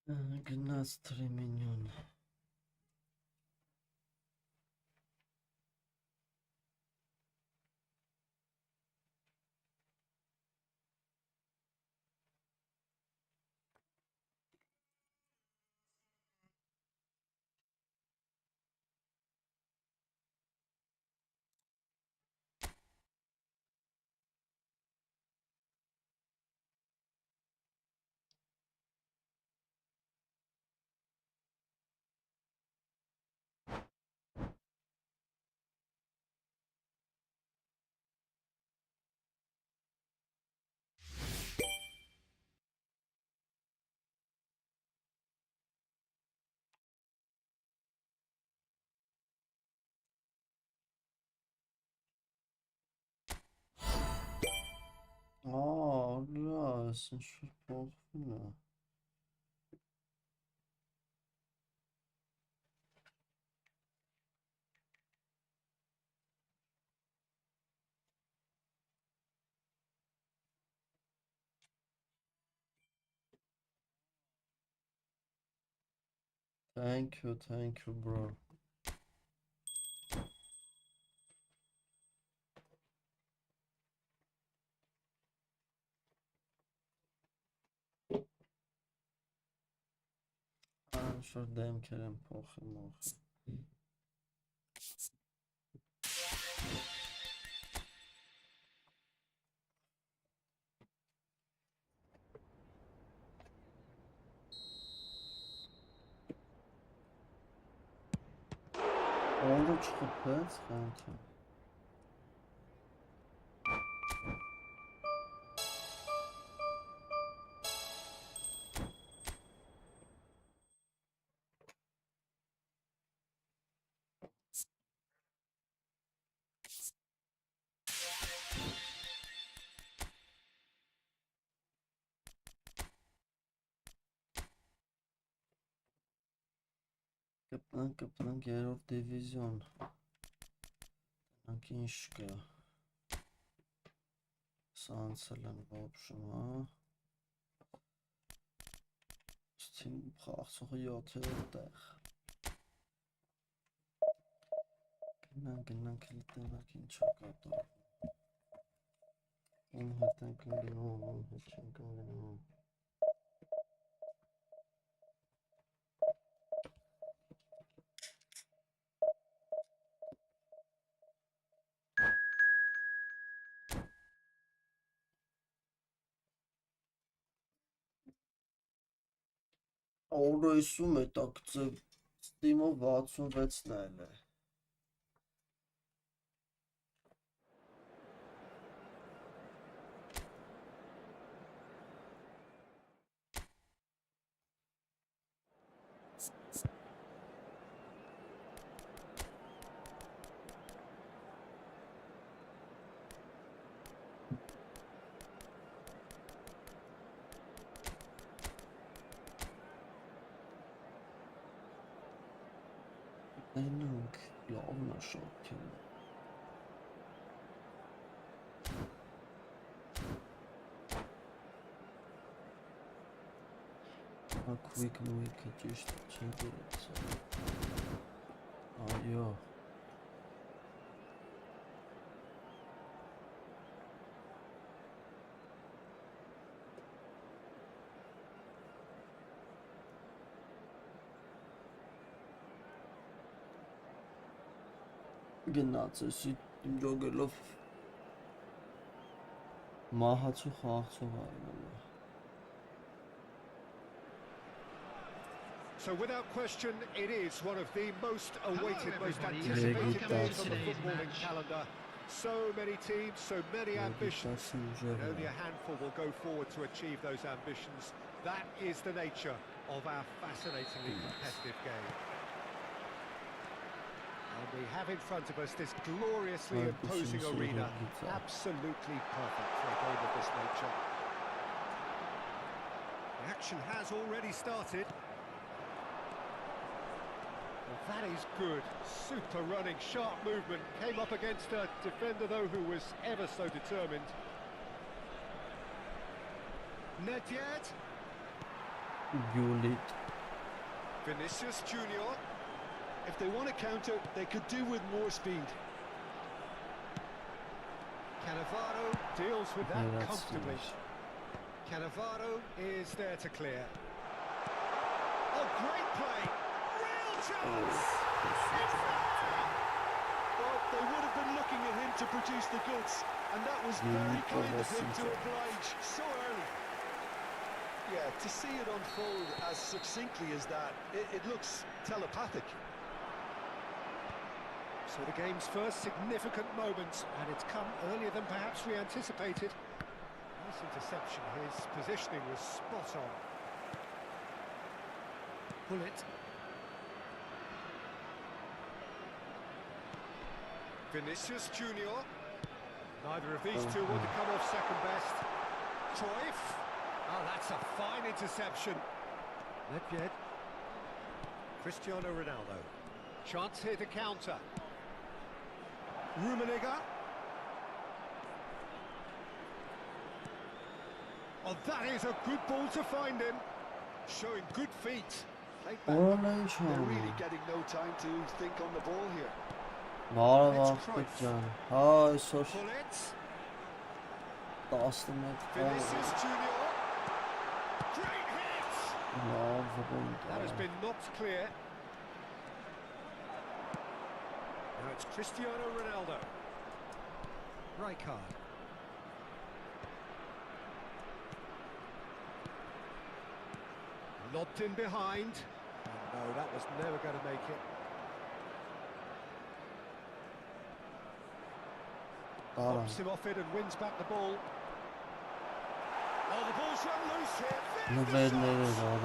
Գնաց 3 միլիոն լաս, ինչ-որ փոխվում է Thank you bro Ինչ-որ դեմքեր եմ փոխի մոխի Օրը չխփեց, խանթը Կպնանք երորդ դիվիզիոն Տնանք ինչ կա Սա անցել են ոբշում, Ստիմ խաղցողը 7-րդ տեղ Գնանք էլ տնանք ինչա կատարվում Ում հետ ենք ընգնում, ում հետ չենք ընգնում Օրոյսում է տակցը Ստիմով 66-ն այլ է Տնանք լավն է շոքեն Quick Quick-ը ճիշտ չի դրեց Այո Գնաց էսի ջոգելով Մահացու խաղացող արնալը So without question, it is one of the most awaited, most anticipated games on the footballing calendar. So many teams, so many ambitions, and only a handful will go forward to achieve those ambitions. That is the nature of our fascinatingly competitive game. And we have in front of us this gloriously imposing arena, absolutely perfect for a game of this nature. The action has already started. Well, that is good, super running, sharp movement, came up against a defender though who was ever so determined. Not yet. Gullit. Vinicius Junior. If they want to counter, they could do with more speed. Cannavaro deals with that Okay, that's comfortably. nice. Cannavaro is there to clear. Oh, great play! Real chance! Well, they would have been looking at him to produce the goods, and that was very kind of him to oblige so early. Yeah, to see it unfold as succinctly as that, it looks telepathic. So the game's first significant moment, and it's come earlier than perhaps we anticipated. Nice interception, his positioning was spot on. Pull it. Vinicius Junior. Neither of these two want to come off second best. Cruyff. Oh, that's a fine interception. Nedved. Cristiano Ronaldo. Chance here to counter. Rummenigge. Oh, that is a good ball to find him. Showing good feet. Played back. They're really getting no time to think on the ball here. Ay sor. Pull it. Dastım et. Vinicius Junior. Great hit. That has been knocked clear. Now it's Cristiano Ronaldo. Rijkaard. Lobbed in behind. Oh, no, that was never going to make it. Pops him off it and wins back the ball. Oh, the ball's run loose here. There's the shot.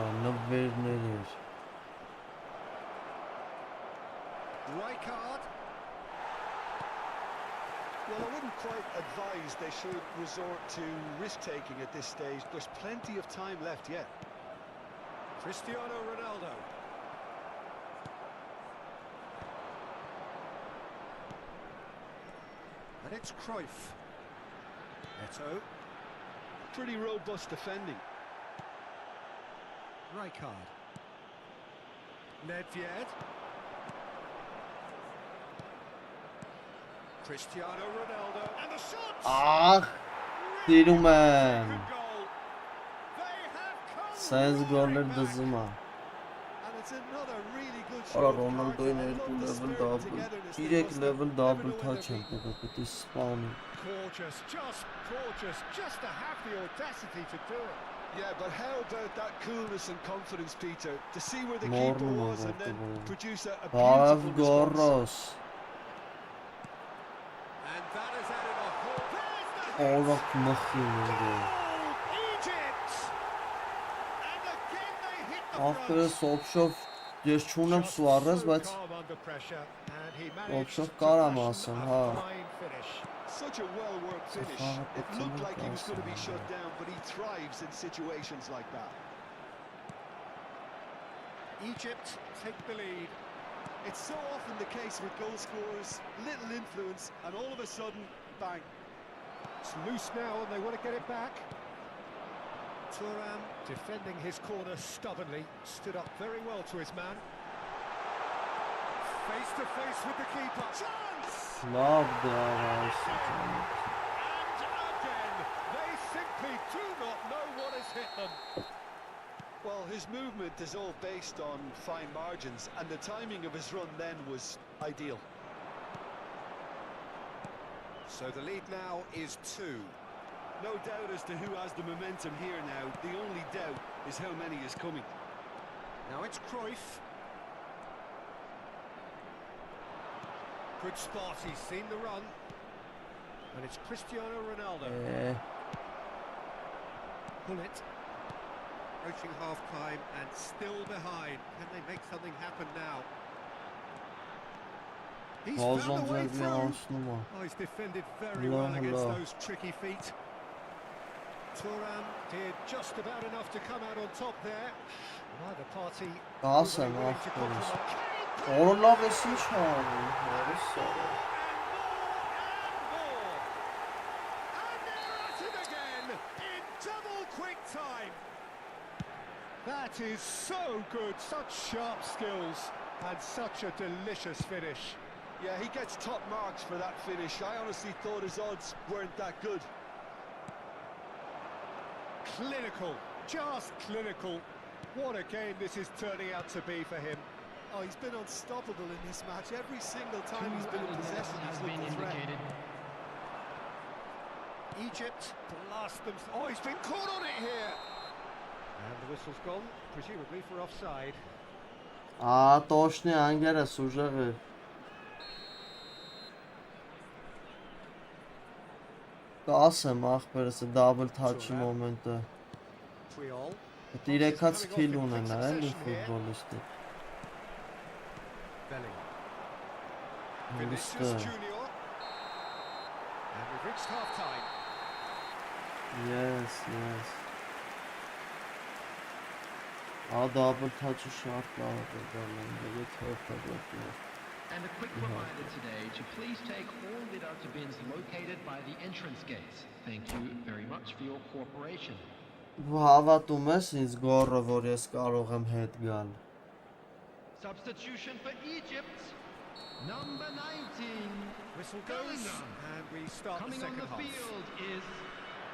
Rijkaard. Well, I wouldn't quite advise they should resort to risk-taking at this stage. There's plenty of time left yet. Cristiano Ronaldo. And it's Cruyff. Neto. Pretty robust defending. Rijkaard. Nedved. Cristiano Ronaldo. And the shot! Ah, Dirumem. Good goal. They have come Sense roaring goller back. dızıma. And it's another really good Ora shot. Ronaldo'yu level double. Direkt level double touch yaptı bu spawning. Gorgeous, just to have the audacity to do it. Yeah, but how about that coolness and confidence, Peter? To see where the Normal keeper was and oldu then bu. produce a Pav beautiful response. Goros. And that has added a whole... There's the hit! Orak mıhim Goal! Egypt! And again they hit the After front. Sobşov Deşçunum Suarez, but Calm under pressure, and he managed Sobşov to qaramazsın, fashion ha. a fine finish. Such a well-worked finish. It looked like he was going to be shut down, but he thrives in situations like that. Egypt take the lead. It's so often the case with goal scorers, little influence, and all of a sudden, bang. It's loose now, and they want to get it back. Thuram defending his corner stubbornly, stood up very well to his man. Face to face with the keeper. Chance! Love the And again, they simply do not know what has hit them. Well, his movement is all based on fine margins, and the timing of his run then was ideal. So the lead now is 2. No doubt as to who has the momentum here now. The only doubt is how many is coming. Now it's Cruyff. Good spot, he's seen the run. And it's Cristiano Ronaldo. Pull it. Approaching half-time and still behind. Can they make something happen now? He's found a way through. Oh, he's defended very well against those tricky feet. Thuram did just about enough to come out on top there. Neither party was willing to compromise. Orla ve Sinchon. Harissa. And they're at it again in double quick time. That is so good, such sharp skills and such a delicious finish. Yeah, he gets top marks for that finish. I honestly thought his odds weren't that good. Clinical, just clinical. What a game this is turning out to be for him. Oh, he's been unstoppable in this match. Every single time he's been in possession, he's looked a threat. Egypt blast them. Oh, he's been caught on it here. And the whistle's gone, presumably for offside. Точно, անգերը սուժեղը։ Կասեմ ախպերս double touch-ի մոմենտը։ Այդ իրեքած skill ունենա, էլի ֆուտբոլիստը։ Vinicius Junior. And we've reached half-time. Yes. Double touch-ը շատ կարող է դառնալ, եթե օգտագործվի։ And a quick reminder today to please take all without bins located by the entrance gates. Thank you very much for your cooperation. Հավատում ես ինձ գոռը, որ ես կարող եմ հետ գալ։ Substitution for Egypt. Number 19. Whistle goes, and we start the Coming on second the half. field is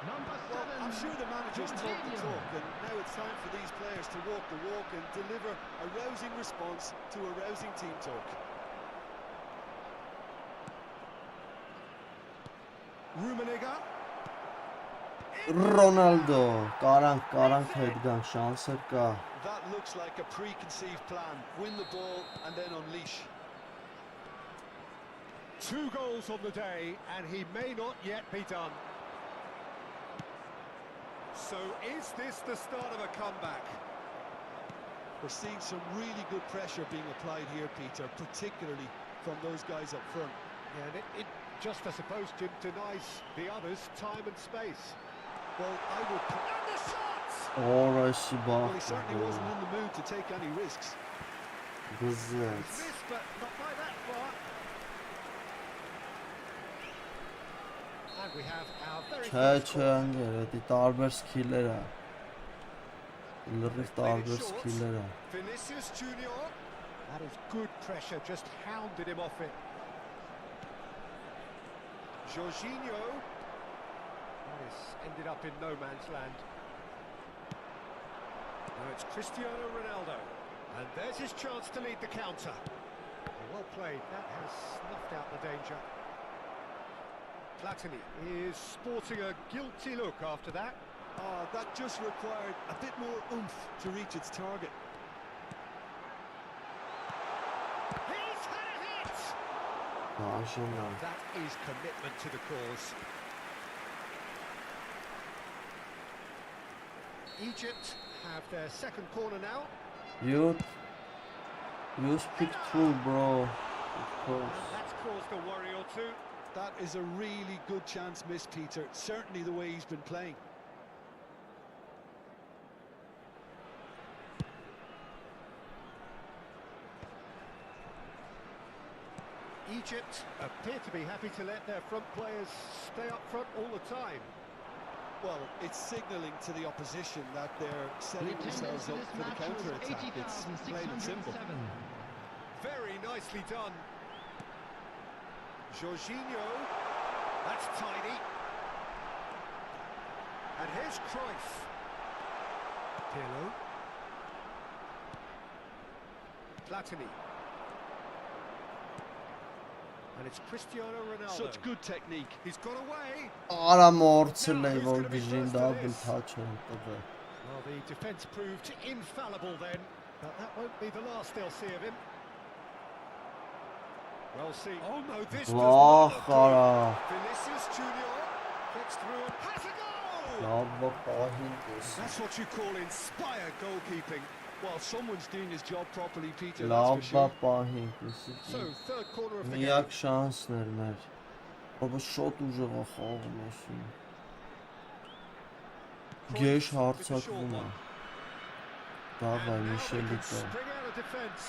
number 7. Well, I'm sure the manager's talked the talk, and now it's time for these players to walk the walk and deliver a rousing response to a rousing team talk. Rummenigge. Ronaldo, կարանք հետ գանք, շանսեր կա։ That looks like a preconceived plan. Win the ball and then unleash. 2 goals on the day, and he may not yet be done. So is this the start of a comeback? We're seeing some really good pressure being applied here, Peter, particularly from those guys up front. Yeah, and it just, I suppose, Jim, denies the others time and space. Well, I would... And the shots! Օրայսի Well, he certainly wasn't in the mood to take any risks. Գզեց։ This, but not by that far. And we have our very first Չէ, անգեր, էդի տարբեր սկիլեր է։ Լրիվ տարբեր սկիլեր է։ Vinicius Junior. That is good pressure, just hounded him off it. Jorginho. This ended up in no man's land. Now it's Cristiano Ronaldo. And there's his chance to lead the counter. Well played, that has snuffed out the danger. Platini is sporting a guilty look after that. That just required a bit more oomph to reach its target. He's had a hit! That is commitment to the cause. Egypt have their second corner now. You speak true, bro. Of course. And that's caused a worry or two. That is a really good chance missed, Peter. Certainly the way he's been playing. Egypt appear to be happy to let their front players stay up front all the time. Well, it's signalling to the opposition that they're setting themselves up for the counter-attack. It's plain and simple. Very nicely done. Jorginho. That's tidy. And here's Cruyff. Pirlo. Platini. And it's Cristiano Ronaldo. Such good technique. He's got away. Արա մորցել է, որ դիժին double touch են տվել։ Well, the defence proved infallible then, but that won't be the last they'll see of him. Well seen. Oh no, this does not look good. Vinicius Junior gets through and has a goal! That's what you call inspired goalkeeping. Well, someone's doing his job properly, Peter, that's Լավ for sure. So, third corner of the game. Միակ շանսն էր մեր։ Ո՞վ շոտ ուժեղ է խաղում ասում։ Գեշ հարցակվում է։ Դավայ Միշելի կա։ Spring out of defence.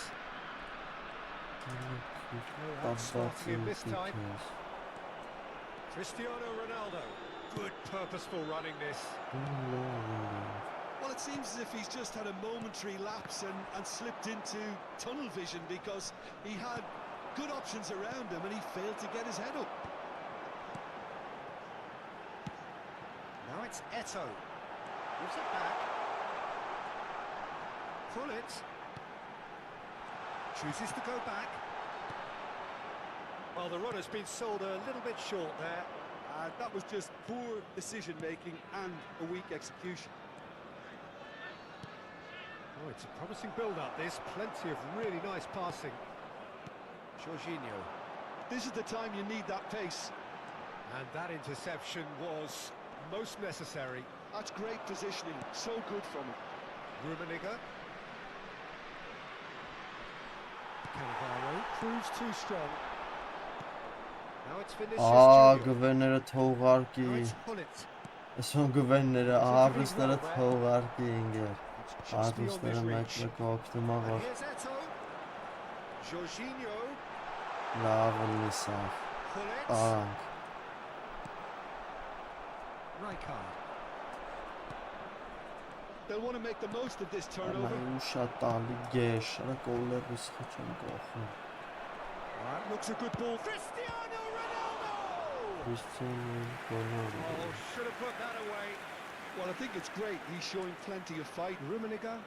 Cristiano Ronaldo. Good purposeful running this. Well, Well, it seems as if he's just had a momentary lapse and slipped into tunnel vision because he had good options around him and he failed to get his head up. Now it's Eto. Gives it back. Pullet. Chooses to go back. Well, the runner's been sold a little bit short there. That was just poor decision-making and a weak execution. Oh, it's a promising build-up, this. Plenty of really nice passing. Jorginho. This is the time you need that pace. And that interception was most necessary. That's great positioning. So good from him. Rummenigge. Cannavaro proves too strong. Now it's Vinicius Junior. Գվերները թողարկի։ Now it's Pullet. Այսօն գվերները արվեստները թողարկի ինգեր։ It's just beyond his Արվեստները reach. մեկ օգտվում And որ here's Eto. Jorginho. լավ լսա։ Pullet. Արանք։ Rijkaard. They'll want to make the most of this turnover. Ամեն շատ տալի գեշ, արա կոլերս խոչեմ կողում։ That looks a good ball. Cristiano Ronaldo! Քրիստիանո Ռոնալդո։ Oh, should have put that away. Well, I think it's great. He's showing plenty of fight. Rummenigge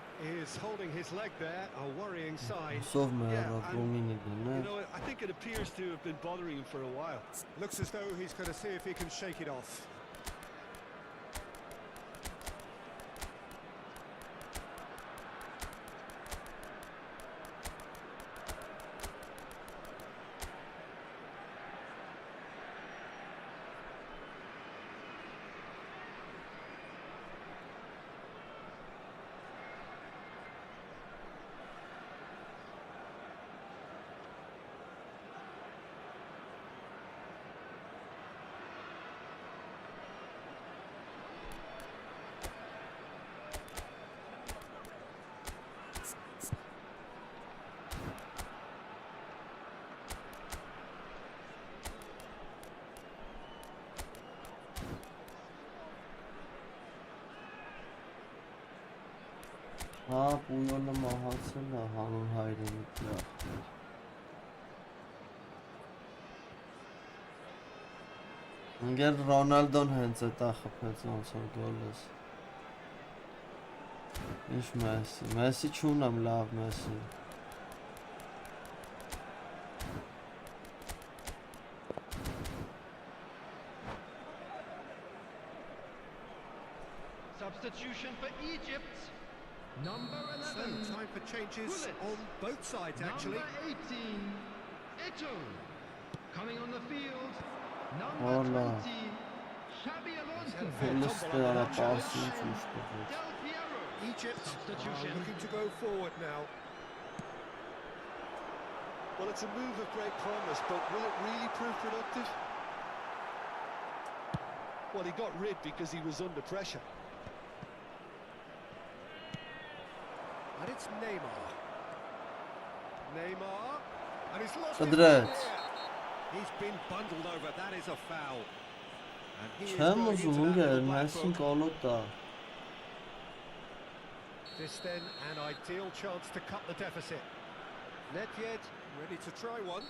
is holding his leg there, a worrying sign. Սով մեր Yeah, and- ռումինիկն You know, I think it appears to have been bothering him for a while. Looks as though he's going to see if he can shake it off. Հա, Պույոլը մահացել է հանուն հայրենիքի ախպեր։ Ինգեր Ռոնալդոն հենց էտա խփեց ոնց որ գոլես։ Ինչ Մեսի, Մեսի չունեմ լավ Մեսի։ Substitution for Egypt. Number So, 11. time for changes Pullet. on both sides, actually. Number 18. Eto. Coming on the field. Number Hola. 20. Xabi Alonso. Ֆելստը արապասին ճիշտ կվեց։ Del Piero. Egypt are Substitution. looking to go forward now. Well, it's a move of great promise, but will it really prove productive? Well, he got rid because he was under pressure. And it's Neymar. Neymar. And he's lost Sadret. it. He's been bundled over. That is a foul. And he is Չեմ going ուզում into that ինգեր little back Մեսին post. կոլոտա։ This then an ideal chance to cut the deficit. Nedved ready to try one.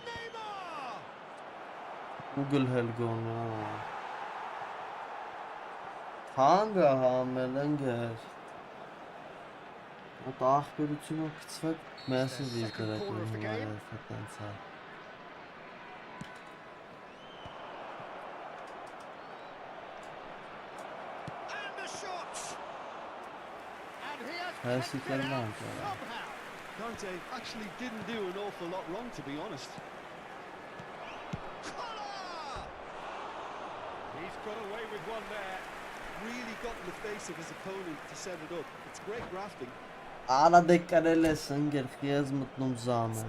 Neymar! Google Helgona։ Հանգա համել ընգեր։ Այդ ախպերությունը գցվեք Մեսին վիզ դրեք հիմար հետանցա։ And the shot! And he has Messi kept it out Fernando. somehow. Dante actually didn't do an awful lot wrong, to be honest. Collar! He's got away with one there. Really got in the face of his opponent to set it up. It's great grafting. Արա դե կարել ես ընգեր խիեզ մտնում զամը։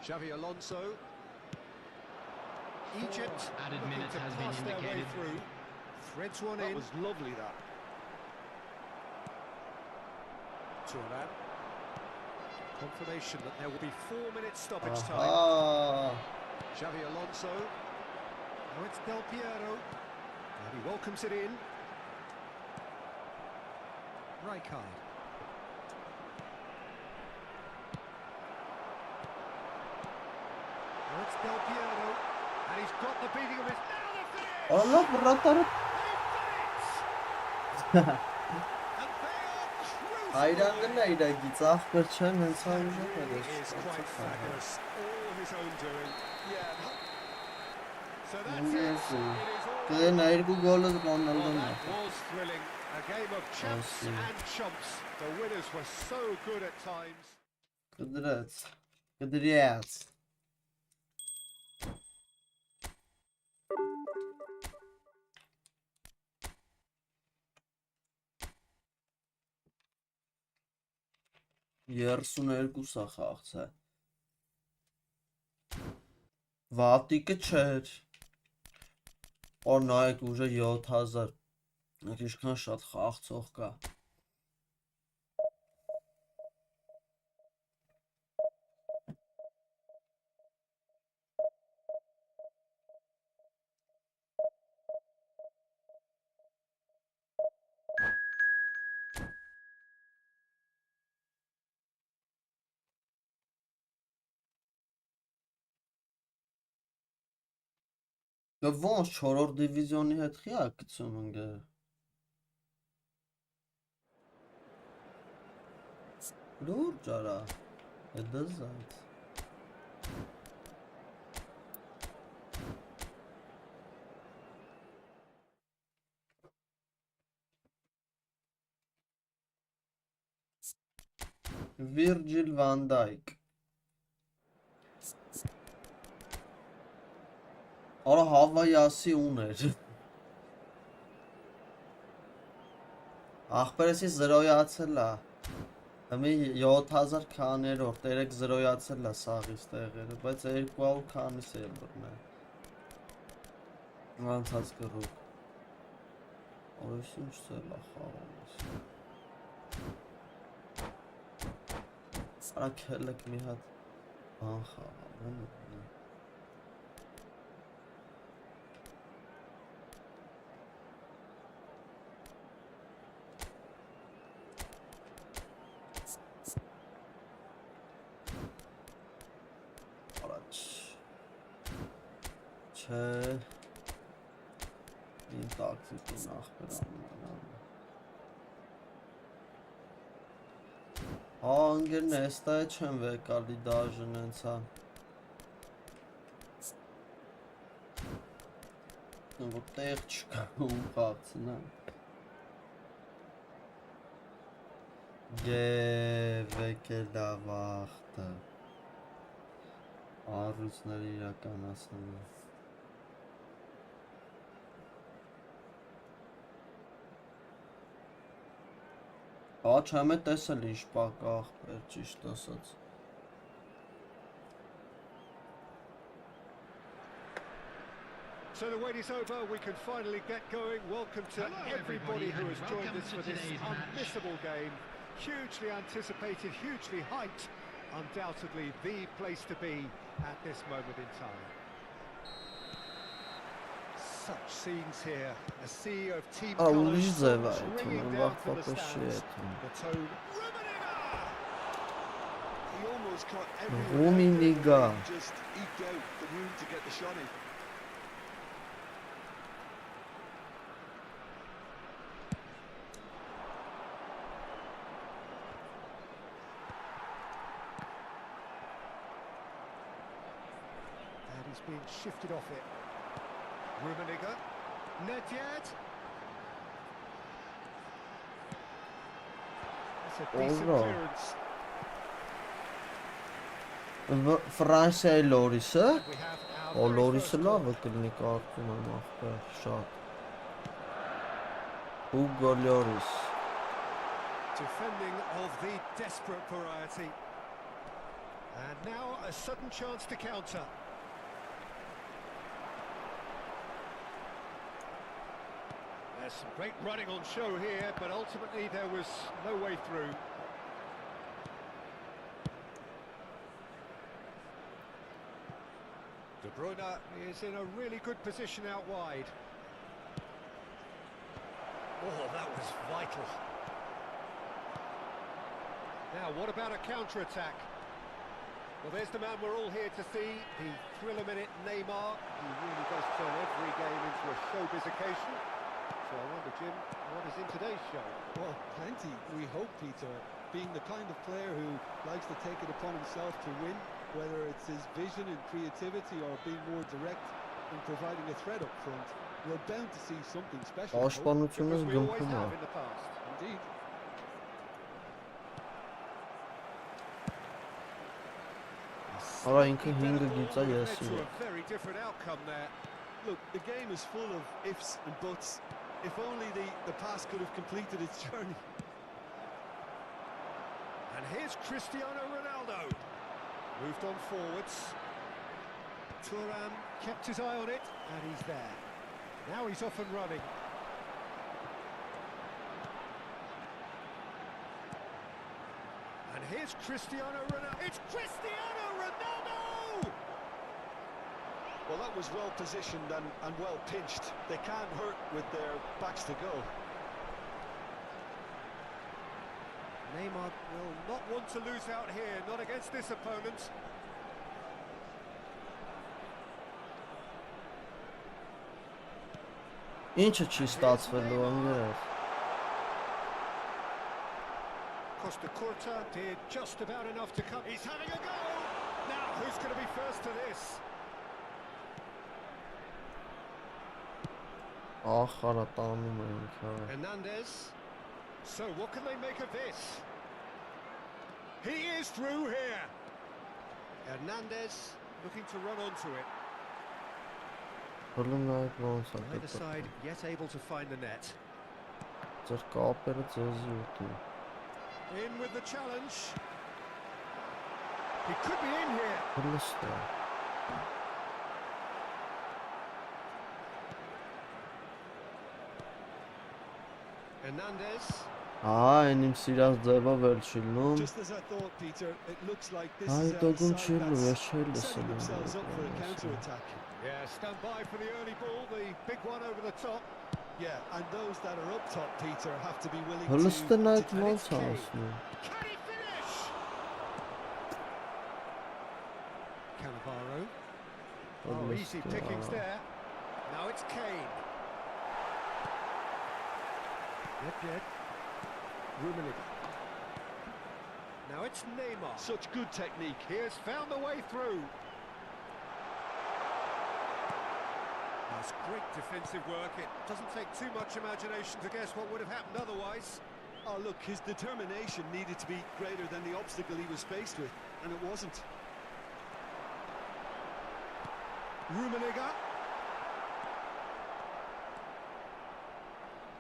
Xavi Alonso. Egypt Added looking minutes to has been pass their way indicated. through. Threads one That in. was lovely, that. Turan. Confirmation that there will be 4 minutes stoppage time. Aha. Xavi Alonso. Now it's Del Piero. And he welcomes it in. Rijkaard. Now it's Del Piero. And he's got the beating of his... Now the finish! Allah bırakları. They've done it! And they are cruising Hayranın away. neydi? Gizah kırçan insan That yüzü really kadar. is quite fabulous. All his own doing. Yeah. So that's it. It is all Kıyın ayır bu golü Well, Ronaldo'nun. that was thrilling. A game of champs and chumps. The winners were so good at times. Kıdret. Kıdret. Երսուն երկուսա խաղցը։ Վատիկը չէր։ Որ նայեք ուժը 7000։ Ինչքան շատ խաղցող կա։ Ոնց 4-րդ դիվիզիոնի հետ խիա գցում ընկե։ Լուրջ արա։ Դա զայց։ Virgil van Dijk։ Արա Հավայասի ուներ։ Ախպերեսի զրոյացել է։ Հիմի 7000 քաներով 3 զրոյացել է սաղից տեղերը, բայց 200 քանից է բռնել։ Անցած գրուկ։ Օրս ինչ ցել է խաղում։ Արա քելեք մի հատ բան խաղամ։ Չէ Ին տակտիկի նախբերանում Հա ընգերն էստա է չեմ վեկալի դաժն ենցա Որ տեղ չկա ում պացնեմ Վեկել ավաղթը Առույցների իրականացնումը Հա չեմ է տեսել ինչ պակա աղբեր ճիշտ ասած So the wait is over, we can finally get going. Welcome to everybody who has joined us for this unmissable game. Hugely anticipated, hugely hyped. Undoubtedly the place to be at this moment in time. Such scenes here, a sea of team ուրիշ colours ձև է ringing այդում, down from the վախվապը չի stands. այդում The tone. He almost caught everyone Ռումինիգա out there and just eked out the room to get the shot in. And he's been shifted off it. Rummenigge. Nedved. That's a decent Ora. clearance. Ֆրանսիայի լորիսը We have our Ո very լորիսը first լավը goal. կլինի կարծում եմ աղբեր շատ Ուգո լորիս Defending of the desperate variety. And now a sudden chance to counter. There's some great running on show here, but ultimately there was no way through. De Bruyne is in a really good position out wide. Oh, that was vital. Now, what about a counter-attack? Well, there's the man we're all here to see, the thriller-minute Neymar, who really does turn every game into a showbiz occasion. So I wonder, Jim, what is in today's show? Well, plenty, we hope, Peter. Being the kind of player who likes to take it upon himself to win, whether it's his vision and creativity or being more direct in providing a threat up front, we're bound to see something special. Because we always have in the past. Indeed. Արա ինքը 5 գիծա ես To a very different outcome there. Look, the game is full of ifs and buts. If only the pass could have completed its journey. And here's Cristiano Ronaldo. Moved on forwards. Thuram kept his eye on it, and he's there. Now he's off and running. And here's Cristiano Ronaldo. It's Cristiano Ronaldo! Well, that was well positioned and well pinched. They can't hurt with their backs to goal. Neymar will not want to lose out here, not against this opponent. Ինչը չի ստացվելու անգեր։ Costa Curta did just about enough to come. He's having a go! Now, who's going to be first to this? Ախ, արա տանում ենք, հա։ Hernandez. So, what can they make of this? He is through here. Hernandez looking to run onto it. Neither side yet able to find the net. Ձեր կապերը ձեզի ուտի։ In with the challenge. He could be in here. Հլստա։ Hernandez. Այն իմ սիրած ձևով էլ չի լնում։ Just as I thought, Peter, it looks like this Այ is դոգում a չի side լու, ես that's չէի setting լսել themselves up for a անգեր։ counter-attack. Yeah, stand by for the early ball, the big one over the top. Yeah, and those that are up top, Peter, have to be willing Հլստեն to այդ ոնց ասնում։ Can he finish? Cannavaro. Oh, easy pickings there. Now it's Kane. Yep. Rummenigge. Now it's Neymar. Such good technique. He has found the way through. That's great defensive work. It doesn't take too much imagination to guess what would have happened otherwise. Oh, look, his determination needed to be greater than the obstacle he was faced with, and it wasn't.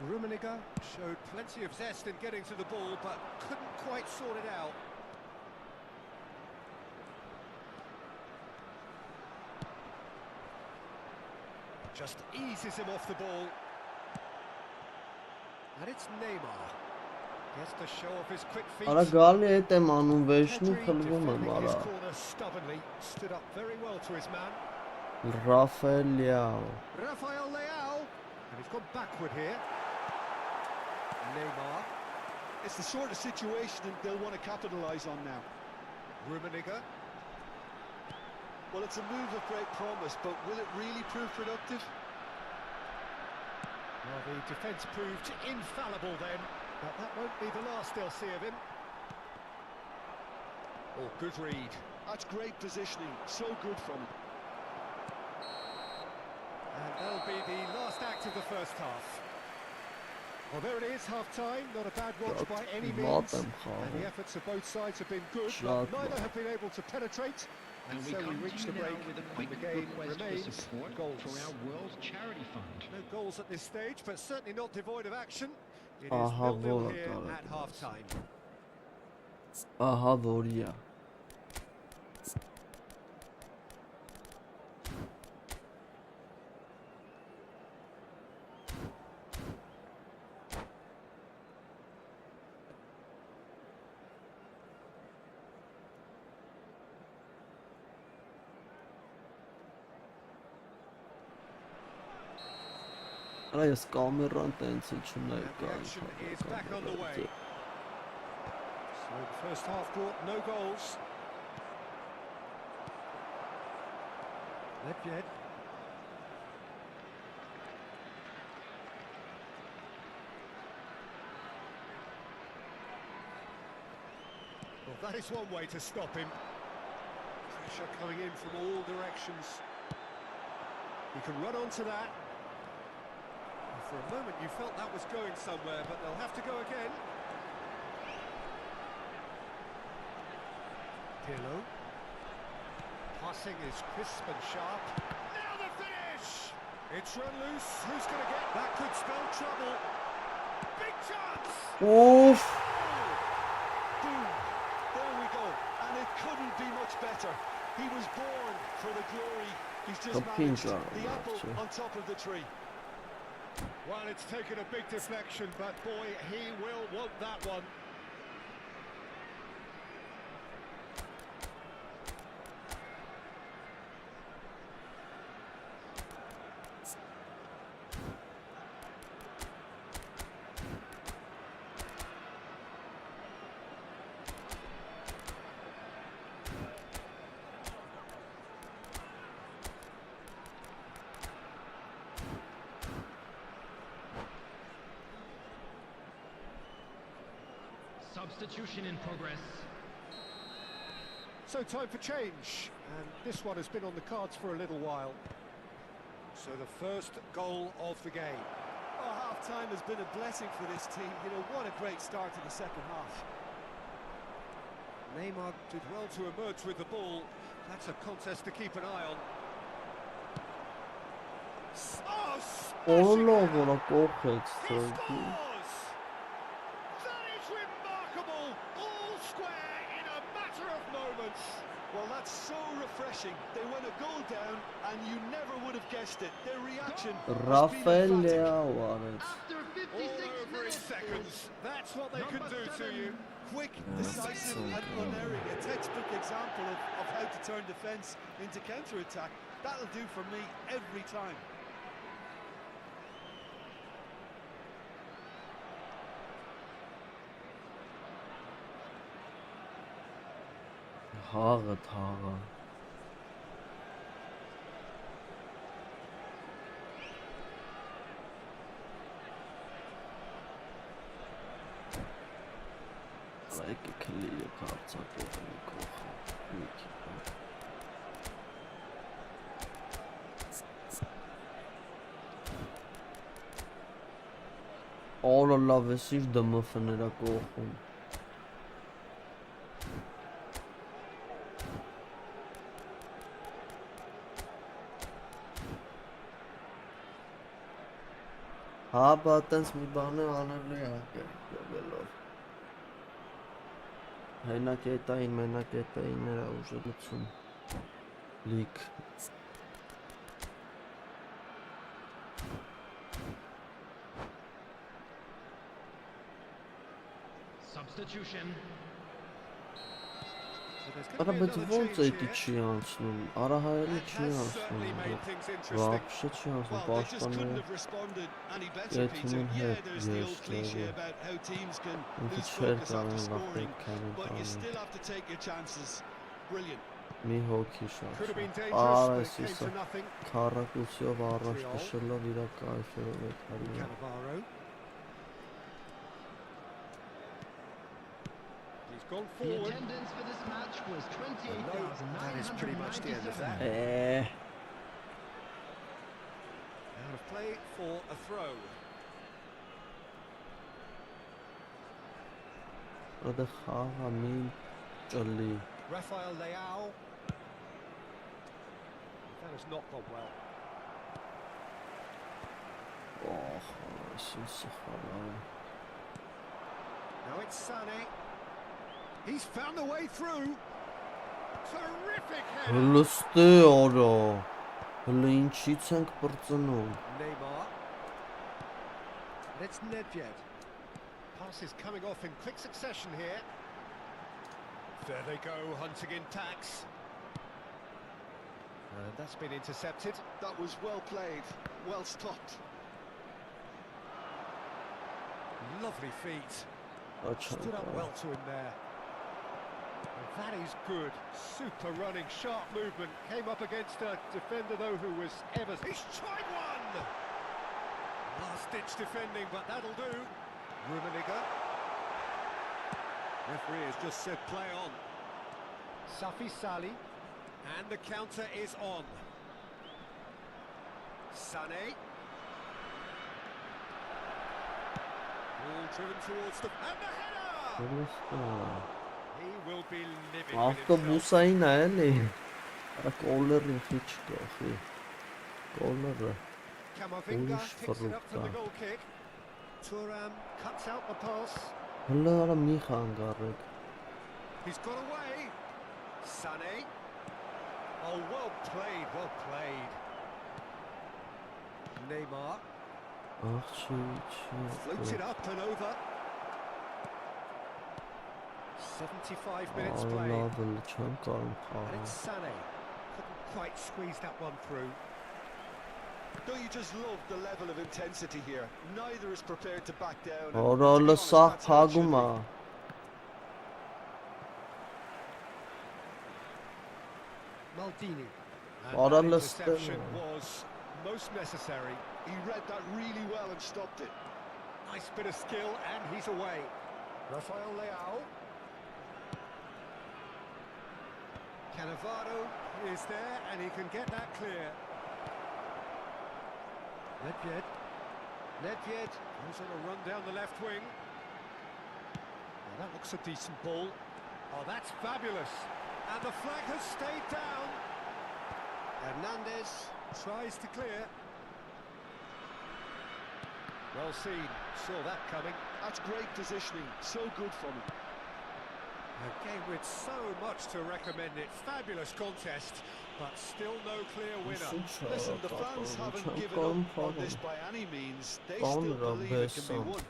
Rummenigge showed plenty of zest in getting to the ball, but couldn't quite sort it out. Just eases him off the ball. And it's Neymar. Gets to show off his quick feet. Արա գալի հետ եմ անում վեշնի Pedri խլվում եմ, defending արա։ his corner stubbornly, stood up very well to his man. Ռաֆայել Լիաո։ Rafael Leao, and he's gone backward here. Neymar, It's the sort of situation they'll want to capitalise on now. Rummenigge. Well, it's a move of great promise, but will it really prove productive? Well, the defence proved infallible then, but that won't be the last they'll see of him. Oh, good read. That's great positioning, so good from him. And that'll be the last act of the first half. Well, there it is, half-time. Not a bad watch by any means. And the efforts of both sides have been good, but neither have been able to penetrate. And so we reach the break, and the game remains goals. For our World Charity Fund. No goals at this stage, but certainly not devoid of action. It is Ահա 0-0 որը here կարող at half-time. Ահա որիա։ Այս կամերան տենց է չնայ And the action is back on the way. կա։ So the first half brought no goals. Ledjed. Well, that is one way to stop him. Pressure coming in from all directions. He can run onto that. And for a moment you felt that was going somewhere, but they'll have to go again. Pirlo. Passing is crisp and sharp. Now the finish! It's run loose. Who's going to get? That could spell trouble. Big chance! Oof. Boom! There we go. And it couldn't be much better. He was born for the glory. He's just managed the apple on top of the tree. Well, it's taken a big deflection, but boy, he will want that one. Substitution in progress. So time for change, and this one has been on the cards for a little while. So the first goal of the game. Oh, half-time has been a blessing for this team. You know, what a great start to the second half. Neymar did well to emerge with the ball. That's a contest to keep an eye on. Oh, smashing Օլովը it! կողեց He ծրգի։ scores! That is remarkable! All square in a matter of moments. Well, that's so refreshing. They went a goal down, and you never would have guessed it. Their reaction has been Ռաֆել emphatic. Լեաու արեց։ After All 56 over in minutes. seconds. That's what they can do to you. Quick, decisive, and unerring. A textbook example of how to turn defence into counter-attack. That'll do for me every time. Հաղը թաղը։ Եկե քլիը կարծակով մի կողը։ Մի քիչ։ Օլը լավ է սիր դմֆներա կողում։ Հա, բա տենց մի բան է անելու եկելով։ Հենակետային, մենակետայինները ուժելություն լիք։ Substitution. So there's Արա going բայց to be ոնց another էդի change չի here. անցնում, արահայելի That չի has անցնում, certainly made things interesting. վաբշե չի անցնում, Well, they just couldn't պաշտպանները have responded any better, Yeah, Peter. team Yeah, had there's the old yes, cliche yeah. about how teams can ինքը lose չէր focus after կարող scoring, վախել but you քանի still have to take your chances. Brilliant. մի հոգի Could have been շարժ։ dangerous, but Արա it came սիսա to nothing. քառակուսիով առաջ 3-0. տշելով իրա կայֆերով է քալի։ Cannavaro. He's gone The forward. attendance for this match was That is pretty much the end of that. 28,997. Out of play for a throw. Ադը խաղա մի ճլի։ Rafael Leao. That has not gone well. Ահ, սիսա խաղա։ Now it's Sané. He's found the way through. Terrific header. Հլստե արա։ Հլը ինչից ենք բրծնում։ Neymar. And it's Nedved. Passes coming off in quick succession here. There they go, hunting in tacks. And that's been intercepted. That was well played, well stopped. Lovely feet. Stood up well to him there. And that is good. Super running, sharp movement. Came up against a defender though who was ever... He's tried one! Last-ditch defending, but that'll do. Rummenigge. Referee has just said play on. Safi Sali. And the counter is on. Sané. Ball driven towards the... And the header! He will be livid with himself. Ավտոբուսային է էլի։ Արա կոլլերի խիչ կա, խի։ Կոլլերը։ Camavinga picks it up from the goal kick. Thuram cuts out the pass. Հլը արա մի խանգարեք։ He's got away. Sané. Oh, well played, well played. Neymar. Floats it up and over. 75 minutes played. And it's Sané. Couldn't quite squeeze that one through. Don't you just love the level of intensity here? Neither is prepared to back down. Օրալը սաղ փագում է։ Maldini. And that interception was most necessary. He read that really well and stopped it. Nice bit of skill and he's away. Rafael Leao. Cannavaro is there and he can get that clear. Nedved goes on a run down the left wing. Well, that looks a decent ball. Oh, that's fabulous. And the flag has stayed down. Hernandez tries to clear. Well seen, saw that coming. That's great positioning, so good from him. A game with so much to recommend it. Fabulous contest, but still no clear winner. Listen, the fans haven't given up on this by any means. They still believe it can be won.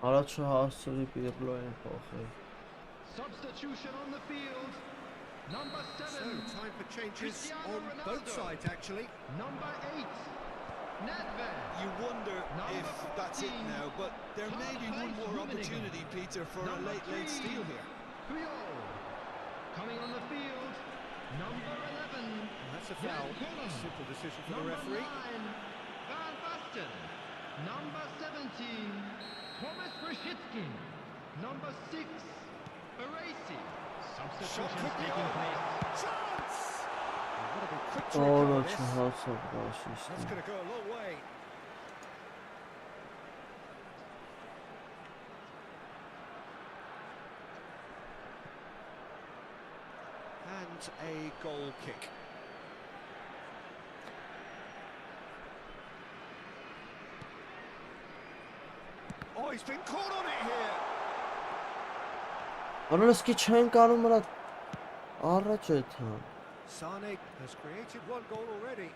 Առաջը հասցրի Պիրլո են փոխել։ Substitution on the field. Number 7. So time for changes on both sides actually. Number 8. Nedved. You wonder if that's it now, but there may be one more opportunity, Peter, for a late steal here. Puyol. Coming on the field. Number 11. That's a foul. Simple decision for the referee. Number 9. Van Basten. Number 17. Thomas Rashitsky. Number 6. Aracy. Substitutions taking place. Chance! What a quick to Օրը recover this. չհասավ That's բաշիշտի։ going to go a long way. And a goal kick. Oh, he's been caught on it here. Անոնսկի չեն կարում մրա առաջ է թան։ Sané has created one goal already.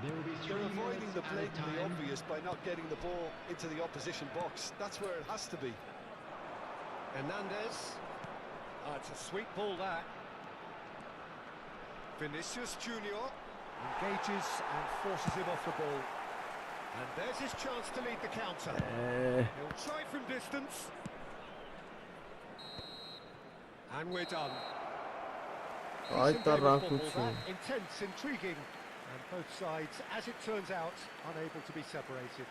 There will be They're 3 avoiding minutes the at a blatantly time. obvious by not getting the ball into the opposition box. That's where it has to be. Hernandez. Oh, it's a sweet ball that. Vinicius Junior engages and forces him off the ball. And there's his chance to lead the counter. He'll try from distance. And we're done. Այդ Decent game of football, առաքություն։ that. Intense, intriguing. And both sides, as it turns out, unable to be separated.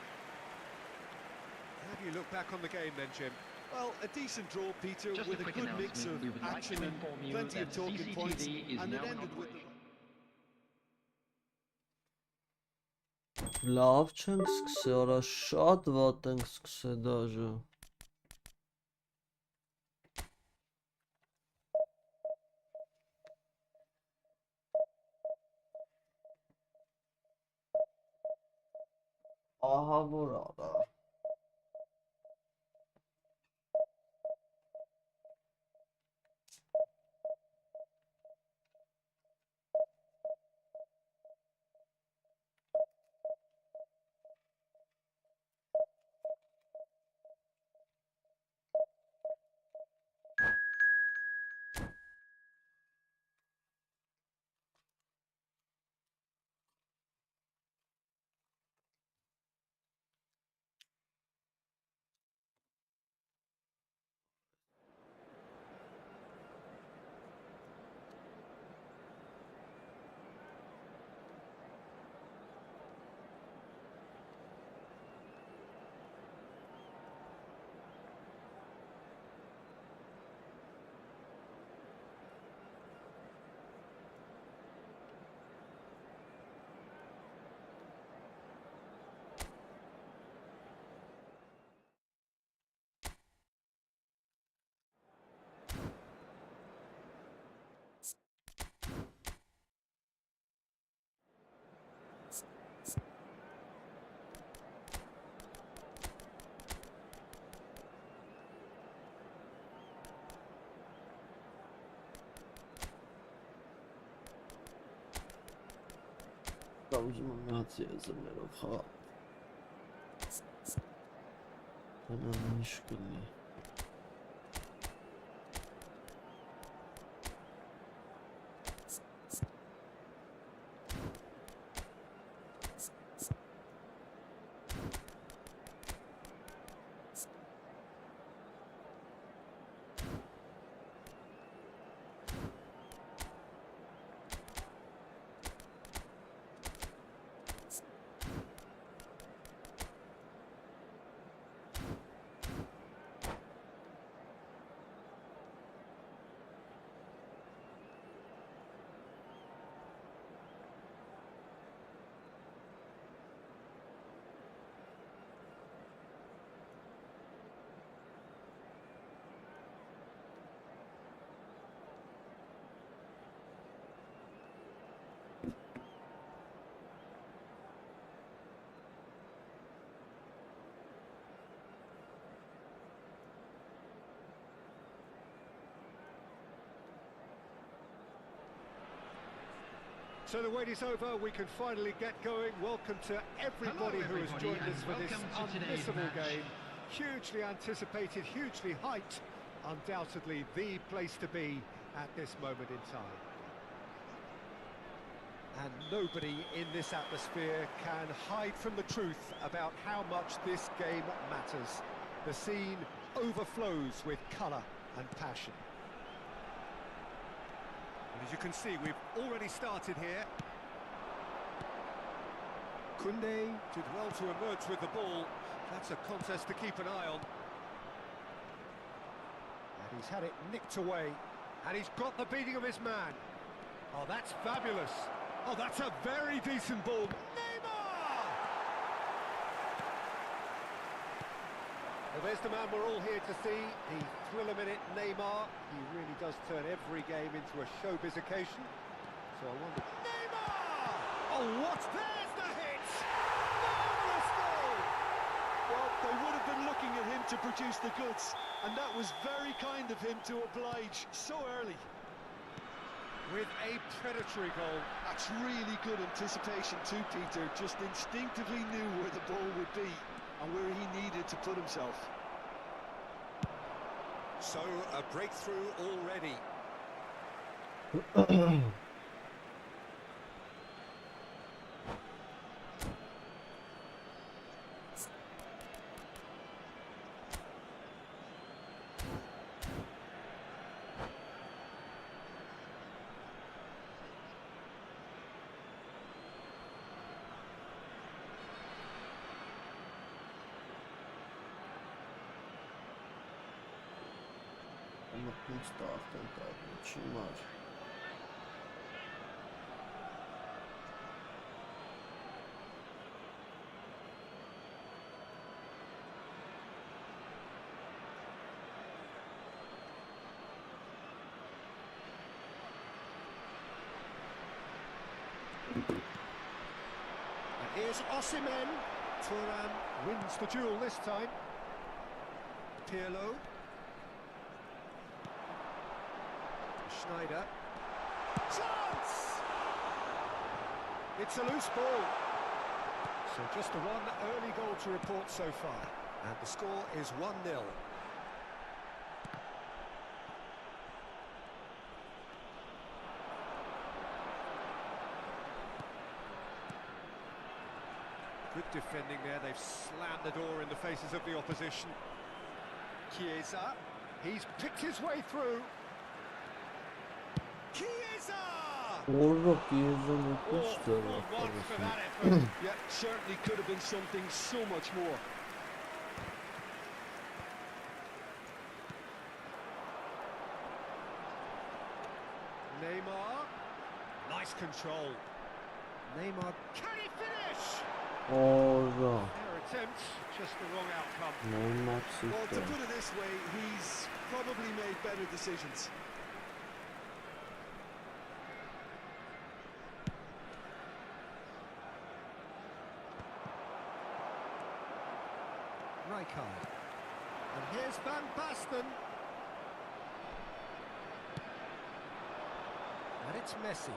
How do you look back on the game then, Jim? Well, a decent draw, Peter, Just with a a quick good mix announcement. of We would like action to and inform you plenty of that talking points, CCTV is and now it in ended with... operation. Լավ չենք սկսել, արա շատ վատ ենք սկսել դաժե։ Ահա որ արա։ Ուզում եմ հացի եզրներով խաղալ։ Հենան ինչ կլի։ So the wait is over, we can finally get going. Welcome to everybody who has joined us for this unmissable game. Hugely anticipated, hugely hyped. Undoubtedly the place to be at this moment in time. And nobody in this atmosphere can hide from the truth about how much this game matters. The scene overflows with colour and passion. And as you can see, we've already started here. Koundé did well to emerge with the ball. That's a contest to keep an eye on. And he's had it nicked away. And he's got the beating of his man. Oh, that's fabulous. Oh, that's a very decent ball. Neymar! Well, there's the man we're all here to see, the thriller-minute Neymar. He really does turn every game into a showbiz occasion. So I wonder... Neymar! Oh, what? There's the hit! Marvellous goal! Well, they would have been looking at him to produce the goods, and that was very kind of him to oblige so early. With a predatory goal. That's really good anticipation too, Peter. Just instinctively knew where the ball would be and where he needed to put himself. So, a breakthrough already. Մտնենք ստարտ են տալու, չիմար։ Here's Osimhen. Thuram wins the duel this time. Pirlo. Schneider. Chance! It's a loose ball. So just the one early goal to report so far. And the score is 1-0. Good defending there, they've slammed the door in the faces of the opposition. Chiesa, he's picked his way through. Chiesa! Orada Chiesa mutludur. One for that effort. Yeah, certainly could have been something so much more. Neymar, nice control. Neymar, can he finish? Orada. Their attempt, just the wrong outcome. Neymar Well, to süper. put it this way, he's probably made better decisions. Rijkaard. And here's Van Basten. And it's Messi.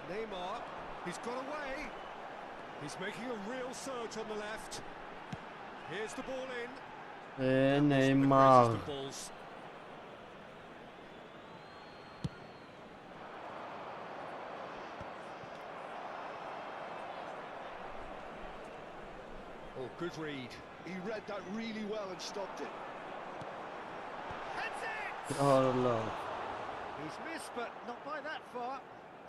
Neymar, he's got away. He's making a real surge on the left. Here's the ball in. That wasn't the Neymar. greatest of balls. Oh, good read. He read that really well and stopped it. Heads it! Allah. He's missed, but not by that far.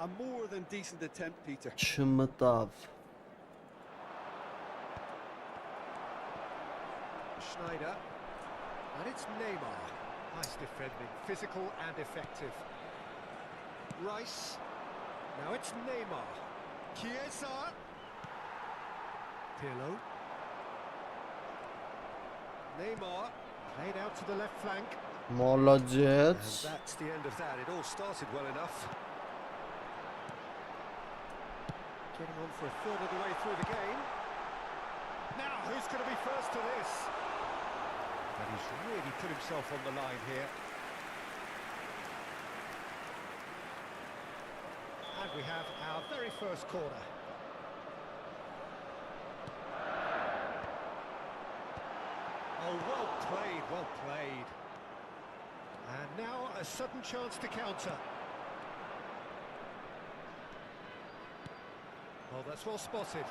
A more than decent attempt, Peter. Չմտավ. Schneider. And it's Neymar. Nice defending, physical and effective. Rice. Now it's Neymar. Chiesa. Pirlo. Neymar. Played out to the left flank. And Молодец. that's the end of that. It all started well enough. Getting on for a third of the way through the game. Now, who's going to be first to this? And he's really put himself on the line here. And we have our very first corner. Oh, well played, well played. And now a sudden chance to counter. Oh, that's well spotted.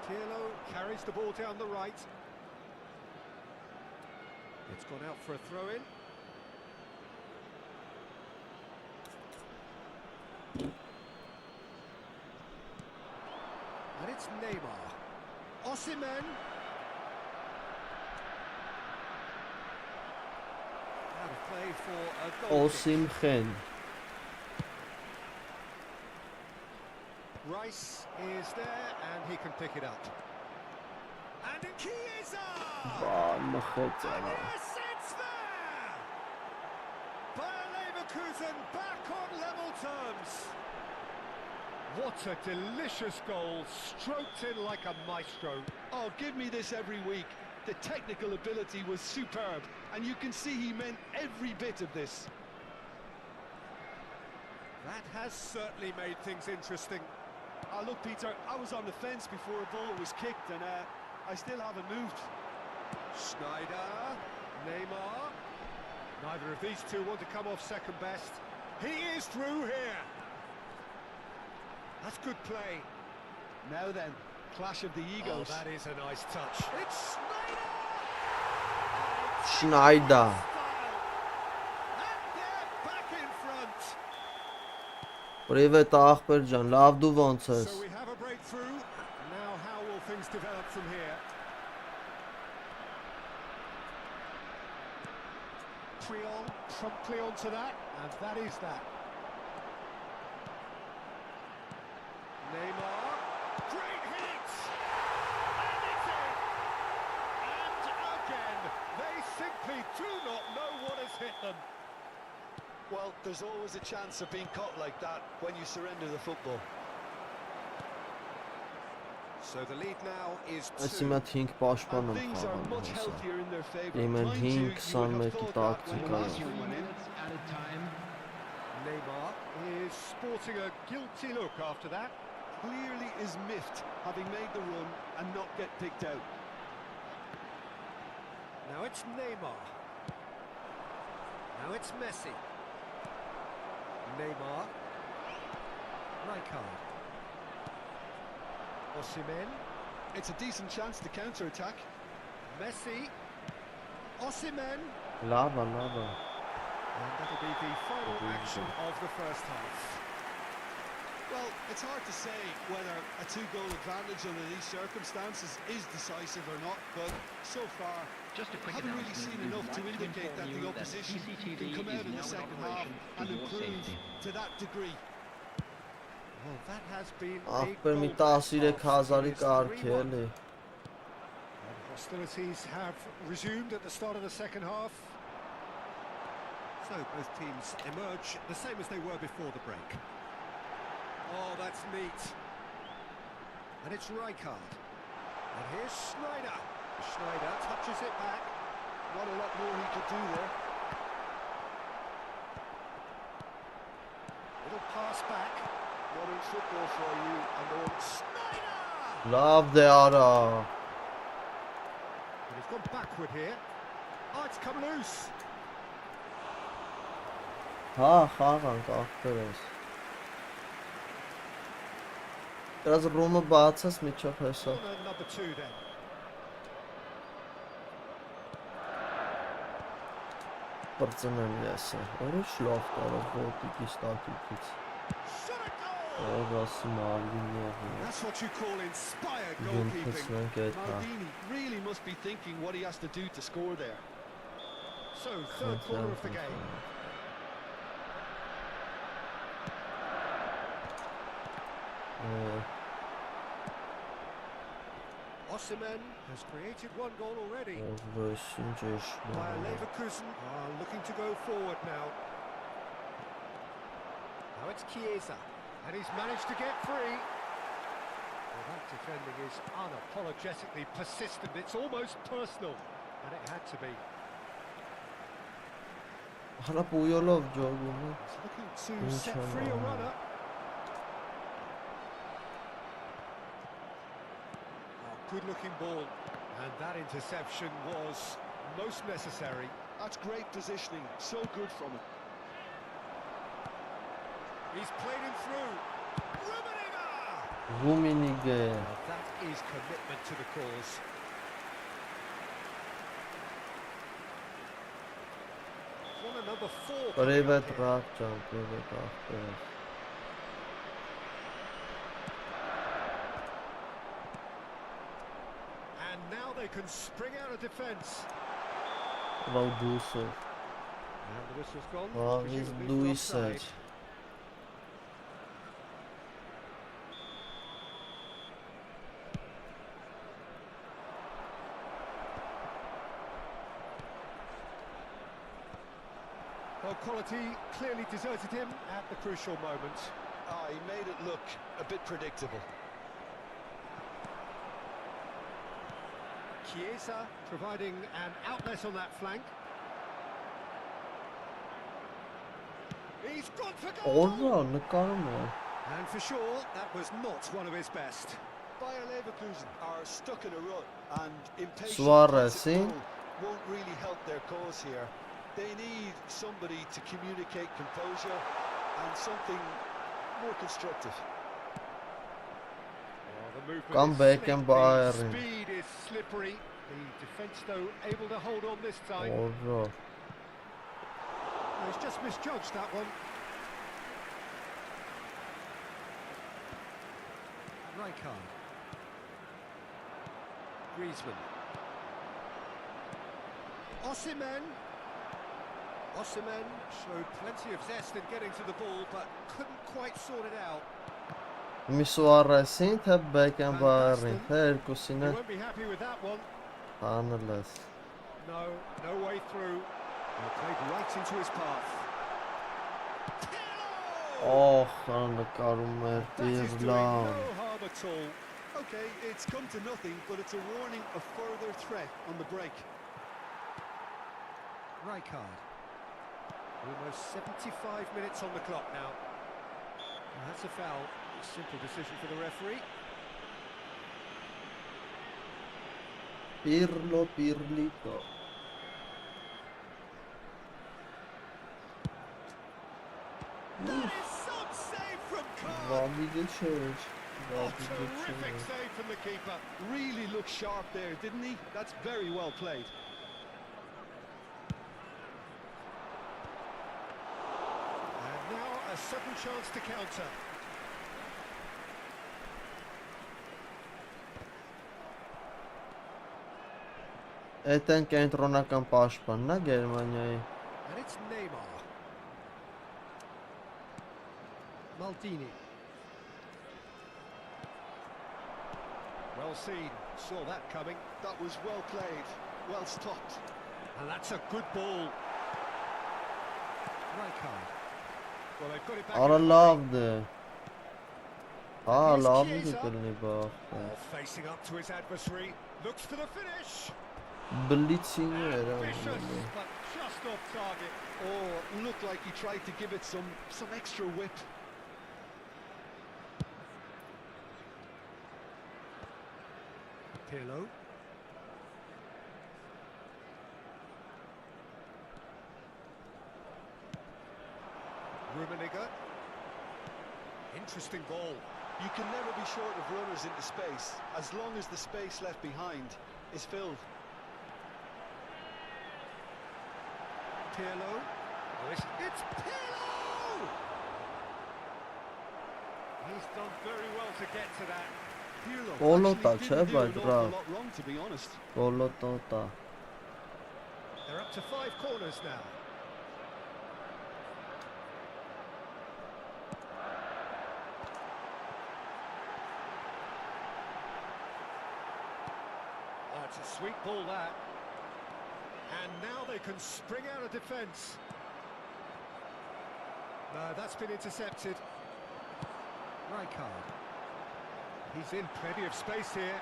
Pirlo carries the ball down the right. It's gone out for a throw-in. And it's Neymar. Osimhen. Out of play for a goal kick. Osimhen. Rice is there and he can pick it up. And Chiesa! Մխեց And արա. yes, it's there! Bayer Leverkusen back on level terms. What a delicious goal, stroked in like a maestro. Oh, give me this every week. The technical ability was superb, and you can see he meant every bit of this. That has certainly made things interesting. Look, Peter, I was on the fence before a ball was kicked, and I still haven't moved. Schneider, Neymar. Neither of these two want to come off second best. He is through here. That's good play. Now then, clash of the egos. Oh, that is a nice touch. It's Schneider! Schneider. And they're back in front. Պրիվետ ախպեր ջան, լավ դու ոնց ես։ So we have a breakthrough. Now how will things things develop from here. Creole promptly onto that, and that is that. Neymar, great hit! And it's in! And again, they simply do not know what has hit them. Well, there's always a chance of being caught like that when you surrender the football. So the lead now is 2. Այսի մատ 5 պաշտպանում Things are much խաղանում healthier in their favour. Իմեն Mind you, 5 you would have 21-ի thought that when տակտիկայով last 3 went in. minutes added time. Neymar is sporting a guilty look after that. Clearly is miffed, having made the run and not get picked out. Now it's Neymar. Now it's Messi. Neymar. Rijkaard. Osimhen. It's a decent chance to counter-attack. Messi. Osimhen. լավ է And that'll be the final action of the first half. Well, it's hard to say whether a 2-goal advantage under these circumstances is decisive or not, but so far, Just a quick haven't really announcement. seen We'd enough to like indicate that inform the you opposition CCTV can come out is in the now in second half operation and for your improve safety. to that degree. Well, that has been ախպեր մի a 13,000-ի կարգ է էլի Hostilities have resumed at the start of the second half. So both teams emerge the same as they were before the break. Oh, that's neat. And it's Rijkaard. And here's Schneider. Schneider touches it back. Not a lot more he could do there. Little pass back. Modern football for you, and then Schneider! լավ դե արա And he's gone backward here. Oh, it's come loose. հա խաղանք ախպերս դրած ռումը բացած միջով հեսա Corner number 2 then. բրծնեմ եսը որիշ լավ կարող ոտիկից տակիկից Shot a goal! Ողասի մալինի That's what you call inspired Գունքս goalkeeping. մենք էտ հա Maldini really must be thinking what he has to do to score there. So, third corner of the game. Osimhen has created one goal already. Ովրեսին ջեշ Bayer Leverkusen are looking to go forward now. Now it's Chiesa, and he's managed to get free. Well, that defending is unapologetically persistent. It's almost personal, and it had to be. Հələ պույոլով ջոգում է He's looking to set free a runner. Good-looking ball, and that interception was most necessary. That's great positioning, so good from him. He's played him through. Rummenigge! Ռումինիգե Now that is commitment to the cause. Corner number 4. coming Պրևետ up here. ռավ ջան պրևետ ախպերս And now they can spring out of defence. Լավ դուսով And the whistle's gone. Վաղից presumably for դույս offside. էր Well, quality clearly deserted him at the crucial moment. Ah, he made it look a bit predictable. Chiesa providing an outlet on that flank. He's gone for goal! Օրվա նկարում է And for sure, that was not one of his best. Bayer Leverkusen are stuck in a rut, and impatient Suarez, passive eh? goal won't really help their cause here. They need somebody to communicate composure and something more constructive. Oh, the movement Come is back slick, and the Bayern. speed is slippery. The defence, though, able to hold on this time. Օրվա He's just misjudged that one. Rijkaard. Griezmann. Osimhen showed plenty of zest in getting to the ball, but couldn't quite sort it out. Mi Suarez-ին թե Beckenbauer-ին, թե երկուսին He է won't be happy with that one. հանելես։ No way through. Well, played right into his path. Օհ, նկարում էր That is doing Pirlo։ no harm at all. Okay, it's come to nothing, but it's a warning of further threat on the break. Rijkaard. Almost 75 minutes on the clock now. And that's a foul. A simple decision for the referee. Pirlito։ That is some save from Carr. Վամիգը չէր։ Oh, terrific save from the keeper. Really looked sharp there, didn't he? That's very well played. And now a sudden chance to counter. Էդ են կենտրոնական պաշտպանն է Գերմանիայի։ And it's Neymar. Maldini. Well seen. Saw that coming. That was well played, well stopped. And that's a good ball. Rijkaard. Well, they've got it back. Արա լավն է։ Հա, Here's լավն է Chiesa. կլինի բախ։ Oh, facing up to his adversary. Looks for the finish. Բլիցին էր Ambitious, անում։ but just off target. Oh, looked like he tried to give it some extra whip. Pirlo. Rummenigge. Interesting ball. You can never be short of runners into space, as long as the space left behind is filled. Pirlo. Oh, it's Pirlo! He's done very well to get to that. Pirlo Բոլոտա actually չէ, didn't do բայց an բրա։ awful lot wrong, to be honest. Բոլոտոտա։ They're up to 5 corners now. Oh, it's a sweet ball, that. And now they can spring out of defence. No, that's been intercepted. Rijkaard. He's in plenty of space here.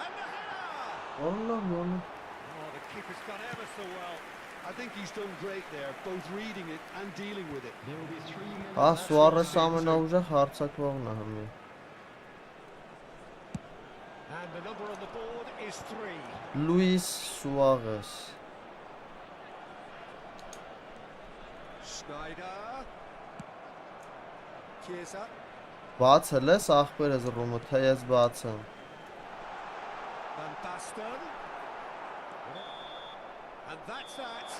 And the header! Օլո։ Oh, the keeper's done ever so well. I think he's done great there, both reading it and dealing with it. There will be 3 minutes. Հա, Սուարես ամենաուժեղ հարձակվողն է հիմա։ And the number on the board is 3. Լուիս Սուարես։ Schneider. Chiesa. Բացել ես ախպերս ռումը, թե ես բացեմ։ Van Basten. And that's that.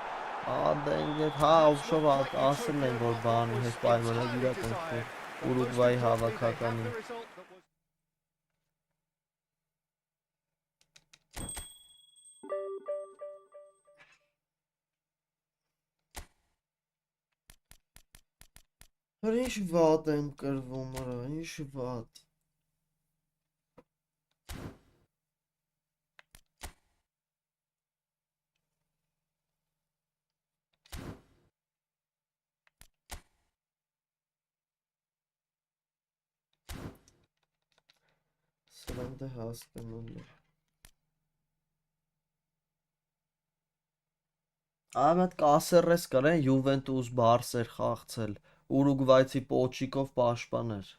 Ադե ինգետ, հա, ովշով ասել են, որ բանի հետ պայմանագիր է կնքվում Ուրուգվայի հավաքականին։ Ինչ վատ եմ կրվում, արա, ինչ վատ։ Սրանք դե հասկանում եմ։ Այ մատ կասերես կրեն Յուվենտուս Բարսեր խաղցել, Ուրուգվայցի Պոչիկով պաշտպաներ։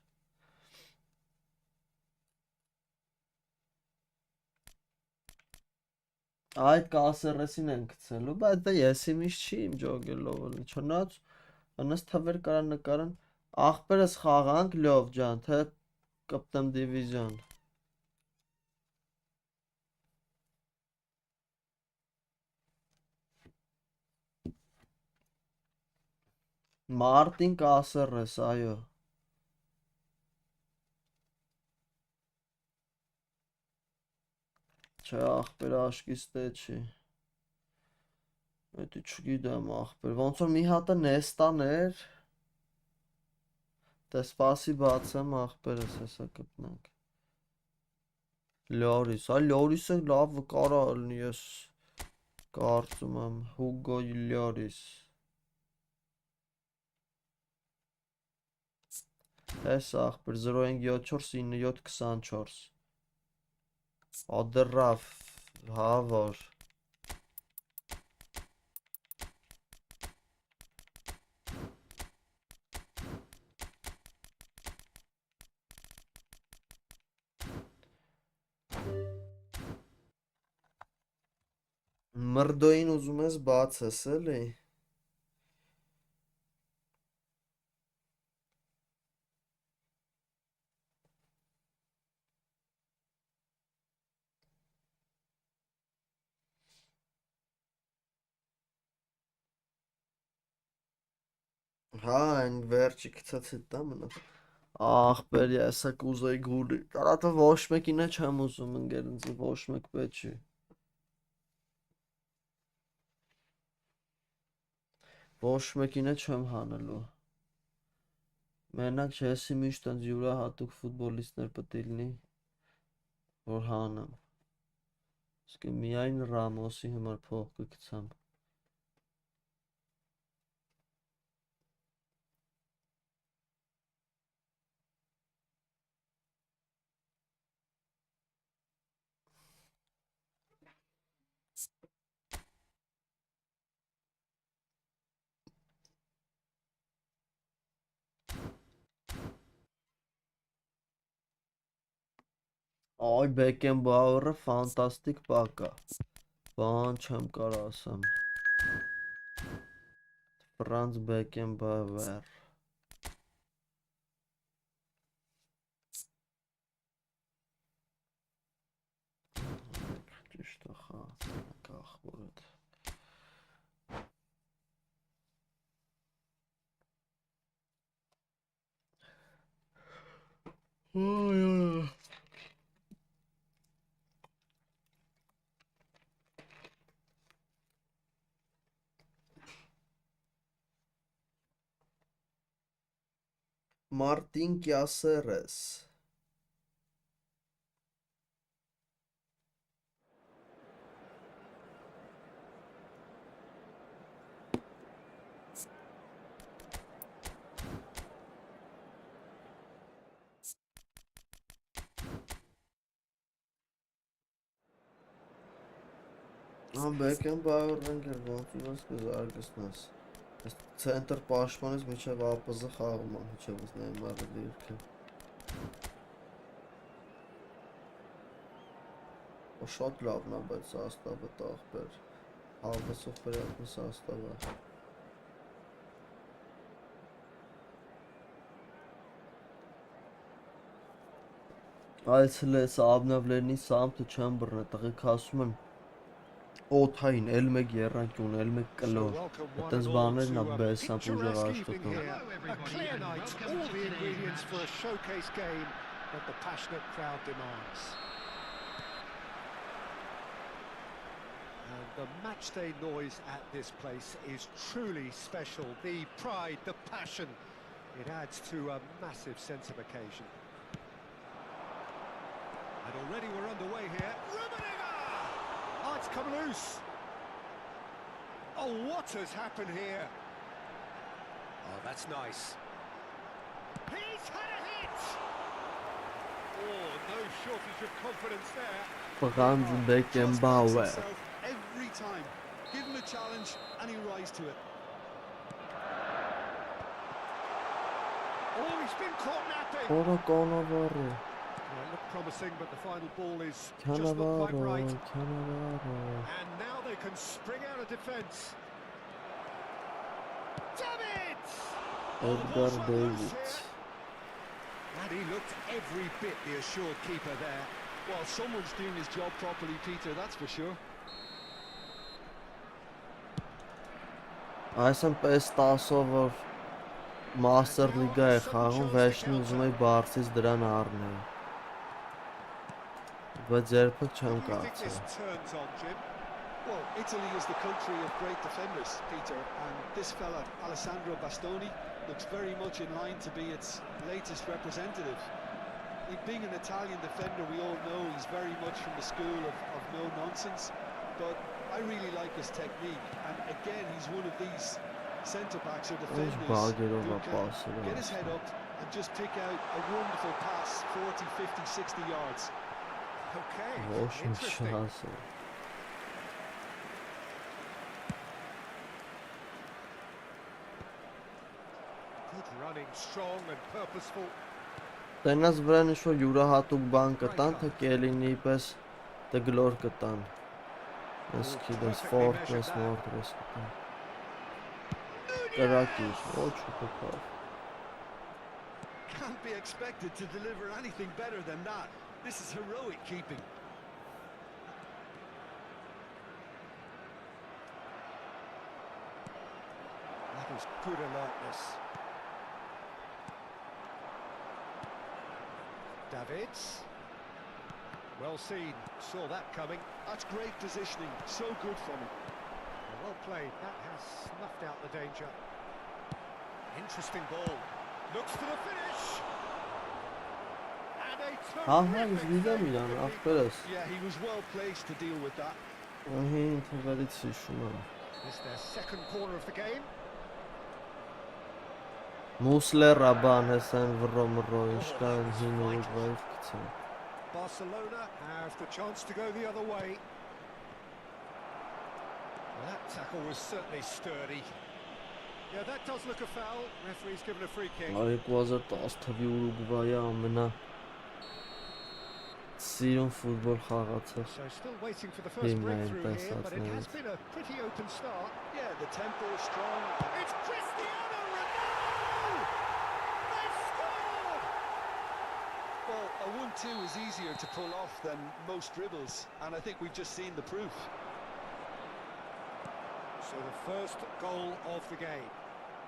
Այդ կասերեսին են գցելու, բայց դա եսի միշտ չի իմ ջոգելով, չնայած անս թվեր կարա նկարան, ախպերս խաղանք լյով ջան, թե կպտեմ դիվիզիոն։ Մարտին կասերես, այո։ Չէ, ախպեր աշկից տե չի։ Էդի չգիտեմ ախպեր, ոնց որ մի հատը նեստան էր։ Դե սպասի բացեմ ախպերս հեսա կպնենք։ Լորիս, Լորիսը լավ կարա լինի, ես կարծում եմ, Հուգո Լորիս։ Հես ախպեր 0549724 Ադրավ, հավոր Մրդոյին ուզում ես բացես էլի։ Հա, այն վերջի գցած հետ դա մնա։ Ախպեր, եսա կուզեի գուլի։ Կարատը ոչ մեկին է չեմ ուզում ընկերնձի, ոչ մեկ պետք չի։ Ոչ մեկին է չեմ հանելու։ Մենակ չեսի միշտ ընձ յուրահատուկ ֆուտբոլիստներ պետք է լինի, որ հանեմ։ Իսկ միայն Ռամոսի համար փող կգցամ։ Այ Բեկենբաուրը ֆանտաստիկ բակ է։ Բան չեմ կարող ասեմ։ Ֆրանց Բեկենբաուեր։ Ճիշտ է, խա, ախորդ։ Մարտին Կյասերես։ Բեկենբաուրն էր, ոնց ունես կզարգացնես։ Այս ցենտր պաշտպանից միջև ԱՊԶ խաղում եմ, միջև Նեյմարը դիրքը։ Շատ լավն է, բայց սաստավը տաղբեր։ Հավեսով պրյատն սաստավը։ Այցլես աբնավլերնի սամթը չեմ բռնե, տղեկ ասում են օթային, էլ մեկ երանկյուն, էլ մեկ կլոր, այտենց բաներն ա բեսան ուժեղ աշխատում։ A clear night, all the ingredients for a showcase game that the passionate crowd demands. And the matchday noise at this place is truly special. The pride, the passion, it adds to a massive sense of occasion. And already we're underway here. Oh, it's come loose. Oh, what has happened here? Oh, that's nice. He's had a hit! Oh, no shortage of confidence there. Franz Beckenbauer. Every time. Give him a challenge and he rise to it. Oh, he's been caught napping. Ora Cannavaro. Well, it looked promising, but the final ball is just not quite right. And now they can spring out of defence. David! Edgar David. And he looked every bit the assured keeper there. Well, someone's doing his job properly, Peter, that's for sure. Այսն պես 10-ով որ Master League-ը է խաղում, վերջին ուզում էի բարձից դրան առնել։ Բայց երբեք Who չեմ do you think կարծել։ this turns on, Jim? Well, Italy is the country of great defenders, Peter, and this fella, Alessandro Bastoni, looks very much in line to be its latest representative. Being an Italian defender, we all know he's very much from the school of no nonsense, but I really like his technique, and again, he's one of these centre-backs or defenders who can get his head up and just pick out a wonderful pass 40, 50, 60 yards. Okay, Ոչ մի interesting. չասել։ Good running, strong and purposeful. Տենաս վրա ինչ-որ յուրահատուկ բան կտան, թե կելինի պես դգլոր կտան։ Ես գիտես, ֆորտրես, մորտրես կտան։ Կրակիր, ոչ ուտքավ։ Can't be expected to deliver anything better than that. This is heroic keeping. That was good alertness. Davids. Well seen, saw that coming. That's great positioning, so good from him. Well played, that has snuffed out the danger. Interesting ball. Looks for the finish. And a terrific զգիդեմ իրան, save ախպերս։ Yeah, he was well placed to deal with that. Ահին թվերից հիշում եմ։ This is their second corner of the game. Մուսլերա բան հեսան վռոմռո ինչ կան հին ուղղայից գցան։ Barcelona have the chance to go the other way. Well, that tackle was certainly sturdy. Yeah, that does look a foul. Referee's given a free kick. 2010 թվի Ուրուգվայի ամենա սիրուն ֆուտբոլ խաղացող։ So still waiting for the first Team name, breakthrough best here, but it has outside. been a pretty open start. Yeah, the tempo is strong. It's Cristiano Ronaldo! They've scored! Well, a 1-2 is easier to pull off than most dribbles, and I think we've just seen the proof. So the first goal of the game.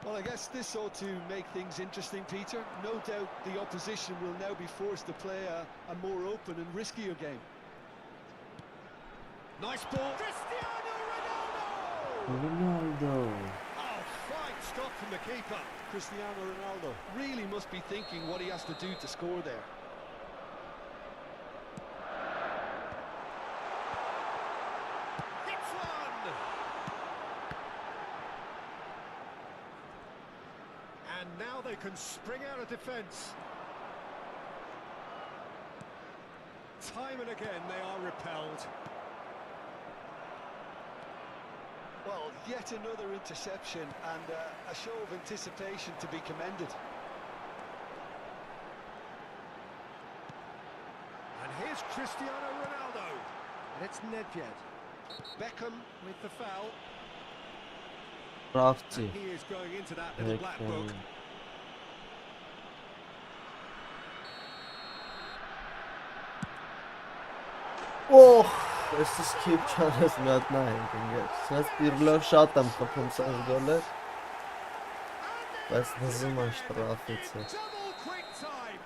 Well, I guess this ought to make things interesting, Peter. No doubt the opposition will now be forced to play a more open and riskier game. Nice ball. Cristiano Ronaldo! Ռոնալդո։ Oh, fine stop from the keeper. Cristiano Ronaldo really must be thinking what he has to do to score there. Hits one! And now they can spring out of defence. Time and again they are repelled. Well, yet another interception and a show of anticipation to be commended. And here's Cristiano Ronaldo. And it's Nedved. Beckham with the foul. Ռավցի։ He is going into that little black book. Օհ, ես սկիպ չանես մի հատ նայենք ինգեջ։ Սենց Պիրլով շատ եմ խփում սենց գոլեր։ Բայց դզում է շտրաֆից է։ Double quick time.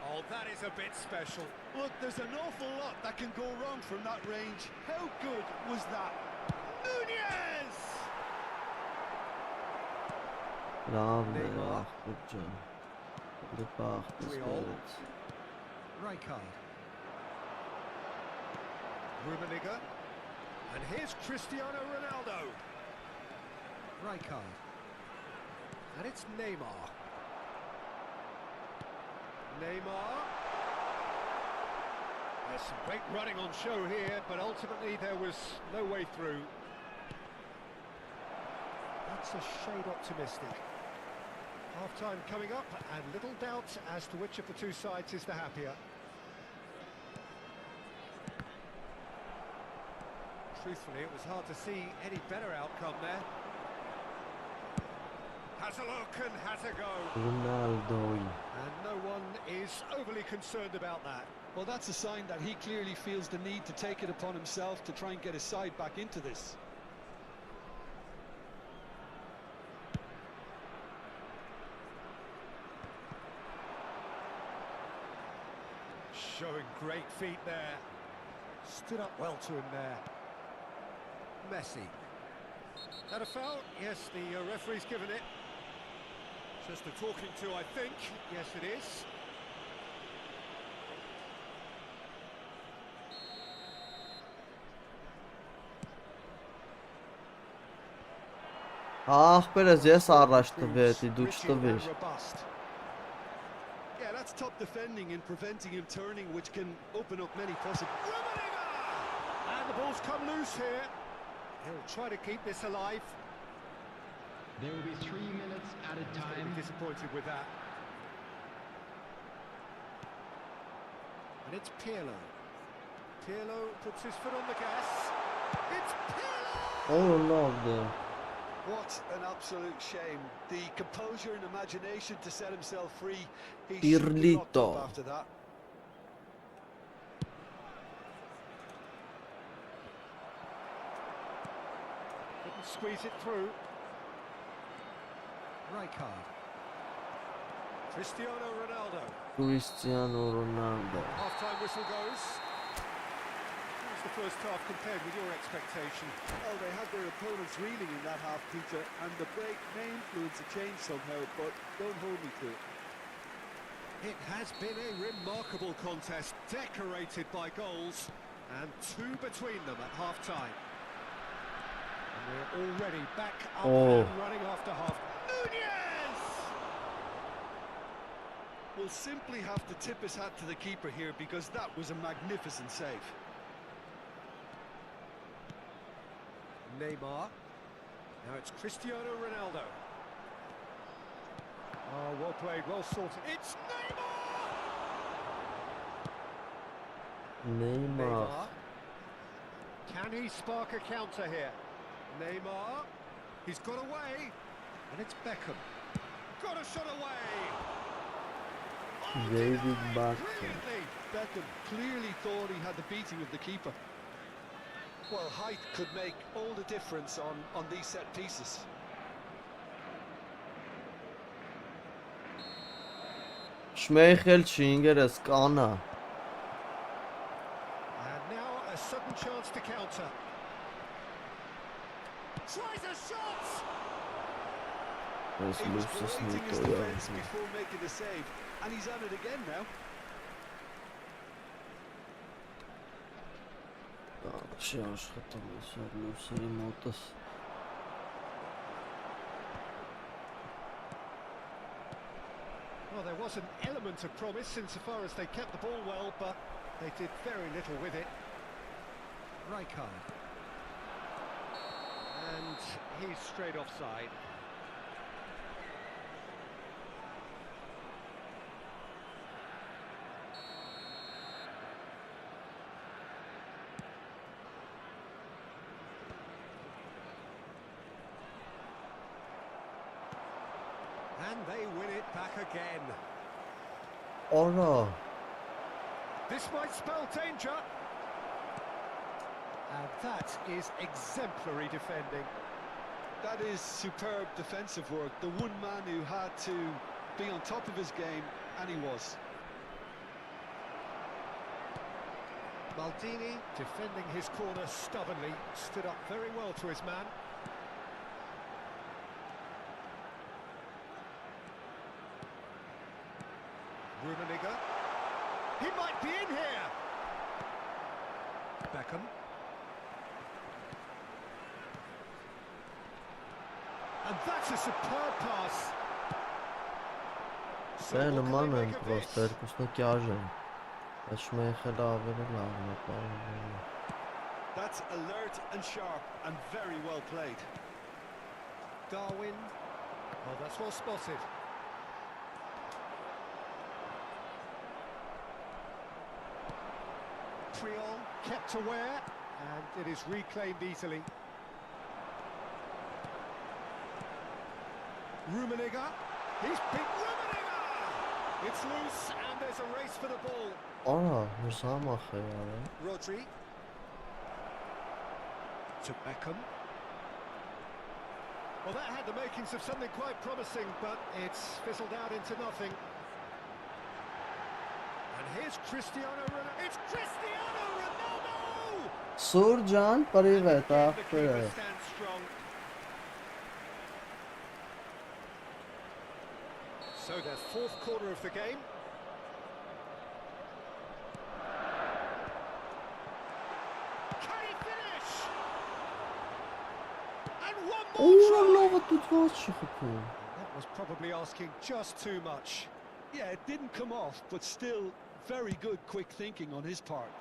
Oh, that is a bit special. Look, there's an awful lot that can go wrong from that range. How good was that? Nunez! Լավն է, ախպուր ջան։ Լպա ախպուս բերեց։ Rijkaard. Rummenigge. And here's Cristiano Ronaldo. Rijkaard. And it's Neymar. Neymar. There's some great running on show here, but ultimately there was no way through. That's a shade optimistic. Half-time coming up, and little doubt as to which of the two sides is the happier. Truthfully, it was hard to see any better outcome there. Has a look and has a go. Ռոնալդոյ։ And no one is overly concerned about that. Well, that's a sign that he clearly feels the need to take it upon himself to try and get his side back into this. Showing great feet there. Stood up well to him there. Messi. That a foul? Yes, the referee's given it. Just a talking to, I think. Yes, it is. Ախպերս ես առաջ տվեցի, դու չտվիր։ Yeah, that's top defending and preventing him turning, which can open up many possibilities. And the ball's come loose here. He'll try to keep this alive. There will be 3 minutes at a He's going to time. be disappointed with that. And it's Pirlo. Pirlo puts his foot on the gas. It's Pirlo! Oh, Ronaldo. What an absolute shame. The composure and imagination to set himself free. He Pirlito. locked up after that. Couldn't squeeze it through. Rijkaard. Cristiano Ronaldo. Cristiano Ronaldo. Half-time whistle goes. How was the first half compared with your expectation? Oh, they had their opponents reeling in that half, Peter, and the break may influence a change somehow, but don't hold me to it. It has been a remarkable contest, decorated by goals, and 2 between them at half-time. And we're already back up and running after half. Nunez! We'll simply have to tip his hat to the keeper here because that was a magnificent save. Neymar. Now it's Cristiano Ronaldo. Oh, well played, well sorted. It's Neymar! Neymar. Can he spark a counter here? Neymar. He's got away. And it's Beckham. Got a shot away. Oh, David denied Beckham. brilliantly. Beckham clearly thought he had the beating of the keeper. Well, height could make all the difference on these set pieces. Շմեյխել չի, ինգերս կանա։ And now a sudden chance to counter. Tries a shot! Ես He was լուսս berating his նիտոյա։ defence before making the save, and he's at it again now. Չի աշխատում ես լուսերի մոտս։ Well, there was an element of promise insofar as they kept the ball well, but they did very little with it. Rijkaard. And he's straight offside. And they win it back again. Արա, This might spell danger. And that is exemplary defending. That is superb defensive work. The one man who had to be on top of his game, and he was. Maldini defending his corner stubbornly, stood up very well to his man. Rummenigge. He might be in here. Beckham. And that's a superb pass. So սա what can նման they են make of պրոստը this? երկուսն կյաժ են։ Այդ շմեյխելը ավելի լավն է պարոն։ That's alert and sharp and very well played. Darwin. Oh, that's well spotted. Triol kept aware, and it is reclaimed easily. Rummenigge. He's picked Rummenigge! It's loose, and there's a race for the ball. Արա, մուսամախ է արը։ Rodri. To Beckham. Well, that had the makings of something quite promising, but it's fizzled out into nothing. And here's Cristiano Ronaldo. It's Cristiano Ronaldo! Surjan, привет, Again, the keeper ախպերը։ stands strong. So their fourth quarter of the game. Can he finish? And one more Ուրա try! լավը դուտված չի խփում։ That was probably asking just too much. Yeah, it didn't come off, but still very good quick thinking on his part.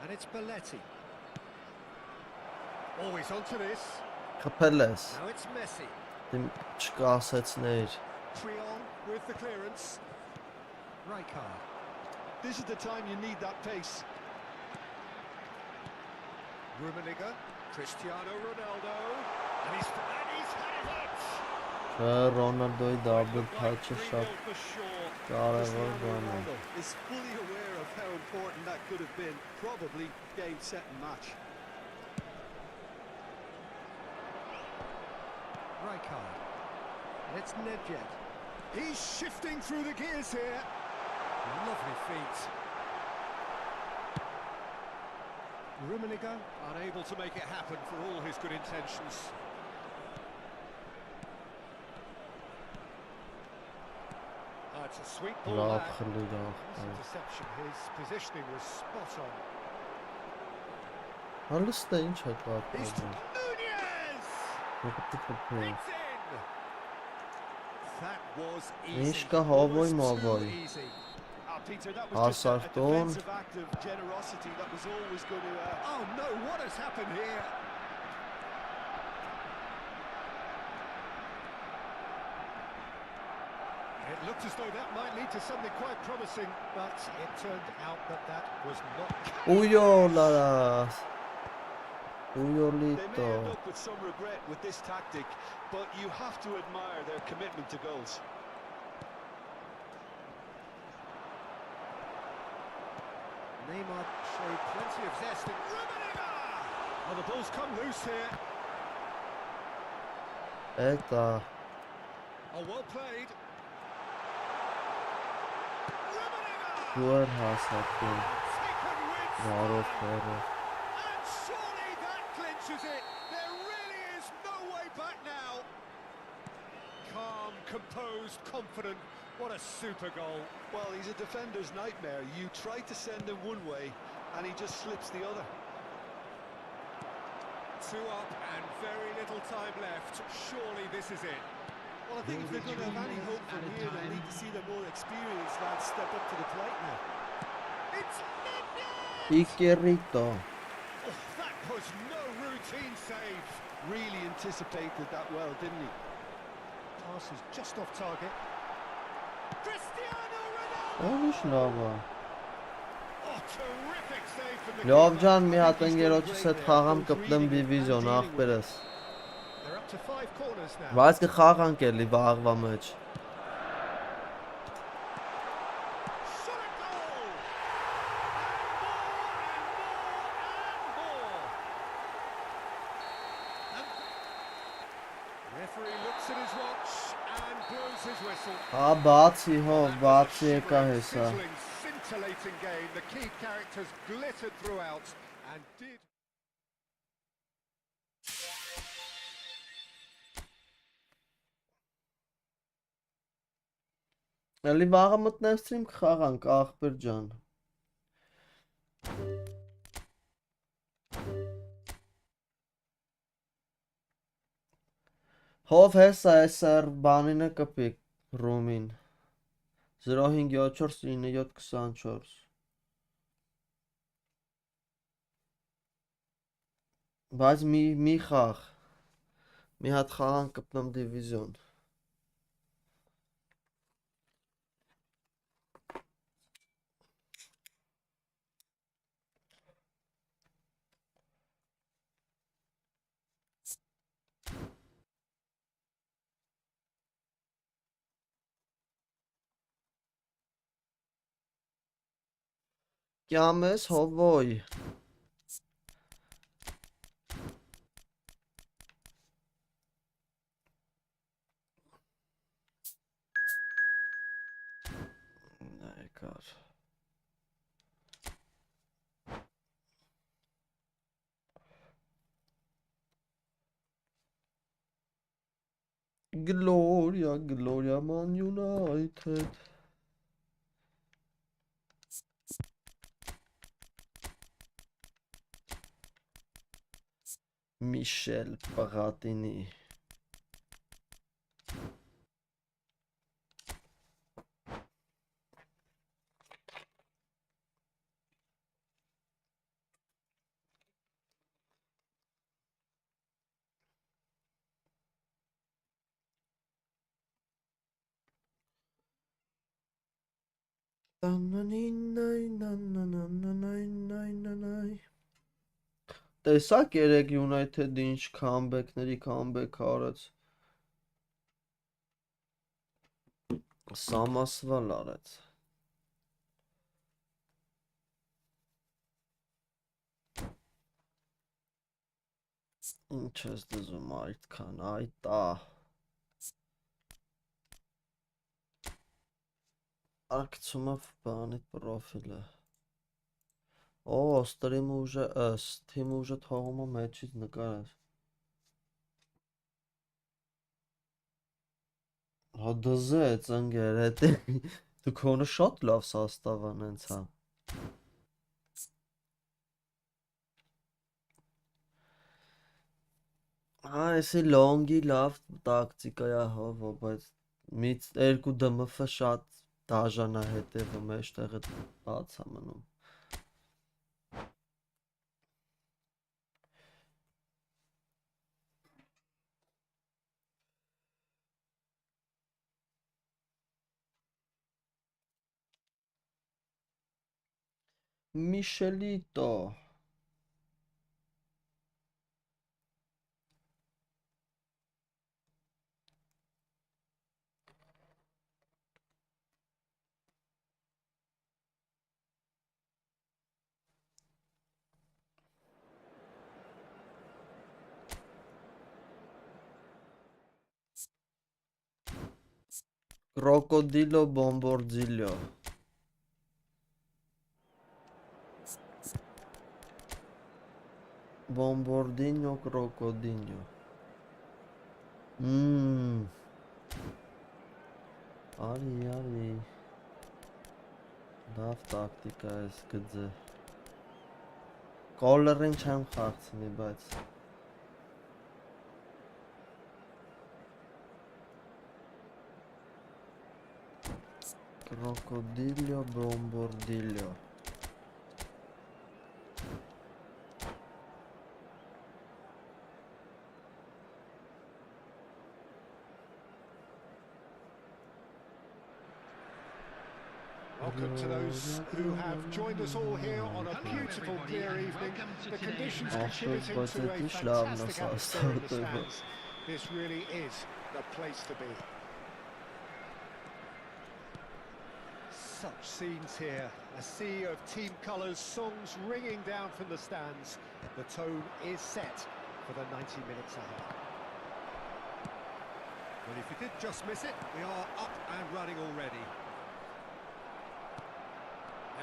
And it's Belletti. Always onto this. Խփել ես։ Now it's Messi. Դեմ չկասեցներ։ Trion with the clearance. Rijkaard. This is the time you need that pace. Rummenigge. Cristiano Ronaldo. And he's had it. Չէ, Ռոնալդոյի դաբլ թաչը շատ For sure. կարևոր բան է։ Ronaldo is fully aware of how important that could have been. Probably game, set and match. Rijkaard. And it's Nedved. He's shifting through the gears here. Lovely feet. Rummenigge unable to make it happen for all his good intentions. It's a sweet ball Լավ back. խլի Nice ախպեր։ interception. His positioning was spot on. Հալստ է ինչ է He's կապում։ Nunez! Մոկտի խփում։ It's in! That was Ինչ easy. կա հովոյ Almost մովոյ։ too easy. Peter, that was just a Հասարտուն։ defensive act of generosity that was always going to... Oh no, what has happened here? It looked as though that might lead to something quite promising, but it turned out that that was not. Ույո լարաս։ Ույո They may լիտո։ end up with some regret with this tactic, but you have to admire their commitment to goals. Neymar showed plenty of zest. And Rummenigge! Well, the ball's come loose here. Էտա։ Oh, well played. Դու ես հասակում։ Taken with Բարով բարով։ And surely that clinches it. There really is no way back now. Calm, composed, confident. What a super goal. Well, he's a defender's nightmare. You try to send him one way, and he just slips the other. 2 up and very little time left. Surely this is it. Well, I think if they're going to have any hope from here, they need to see the more experienced lads step up to the plate now. It's Minion! Պիկերիտո։ Oh, that was no routine save. Really anticipated that well, didn't he? Pass is just off target. Cristiano Ronaldo! Ինչ լավ է։ Oh, terrific save from the Լավ keeper. ջան, մի հատ ընկերոջս հետ խաղամ կպտեմ դիվիզիոն ախպերս։ They're up to 5 corners now. Բայց կխաղանք էլի վաղվա մեջ։ Solid goal! And more. Referee looks at his watch and blows his whistle. Ա բացի հով, That was a բացի եկա shivering, հեսա։ sizzling, scintillating game. The key characters glittered throughout and did. Էլի վաղը մտնենք սթրիմ կխաղանք ախպեր ջան։ Հով հեսա էսար բանինը կպի ռումին 05749724 Բայց մի խաղ մի հատ խաղանք կպնեմ դիվիզիոն Կյամես հովոյ Gloria, Gloria Man United. Michel Pagatini. Տեսակ երեք United ինչ comeback-ների comeback արեց։ Սամասվալ արեց։ Ինչ ես դզում այդքան, այտա։ Ակցումը բանի պրոֆիլը։ О, стримը уже, Steam-ը уже թողում է մեջից նկարած։ Հա դզեց ընկեր, հետը դու քոնը շատ լավ սաստավ անենց հա։ Հա, էսի լոնգի լավ տակտիկա է հա, բայց մից երկու DMF շատ դաժան է հետևում, էշտեղը բաց է մնում։ Michelito. Crocodilo Bombordillo. Bombordino Crocodillo. Արի լավ տակտիկա ես գծե կոլերին չեմ խաղցնի բայց Crocodillo Bombordillo. Welcome to those who have joined us all here on a beautiful, clear evening. The conditions contributing to a fantastic atmosphere in the stands. This really is the place to be. Such scenes here, a sea of team colours, songs ringing down from the stands. The tone is set for the 90 minutes ahead. Well, if you did just miss it, we are up and running already.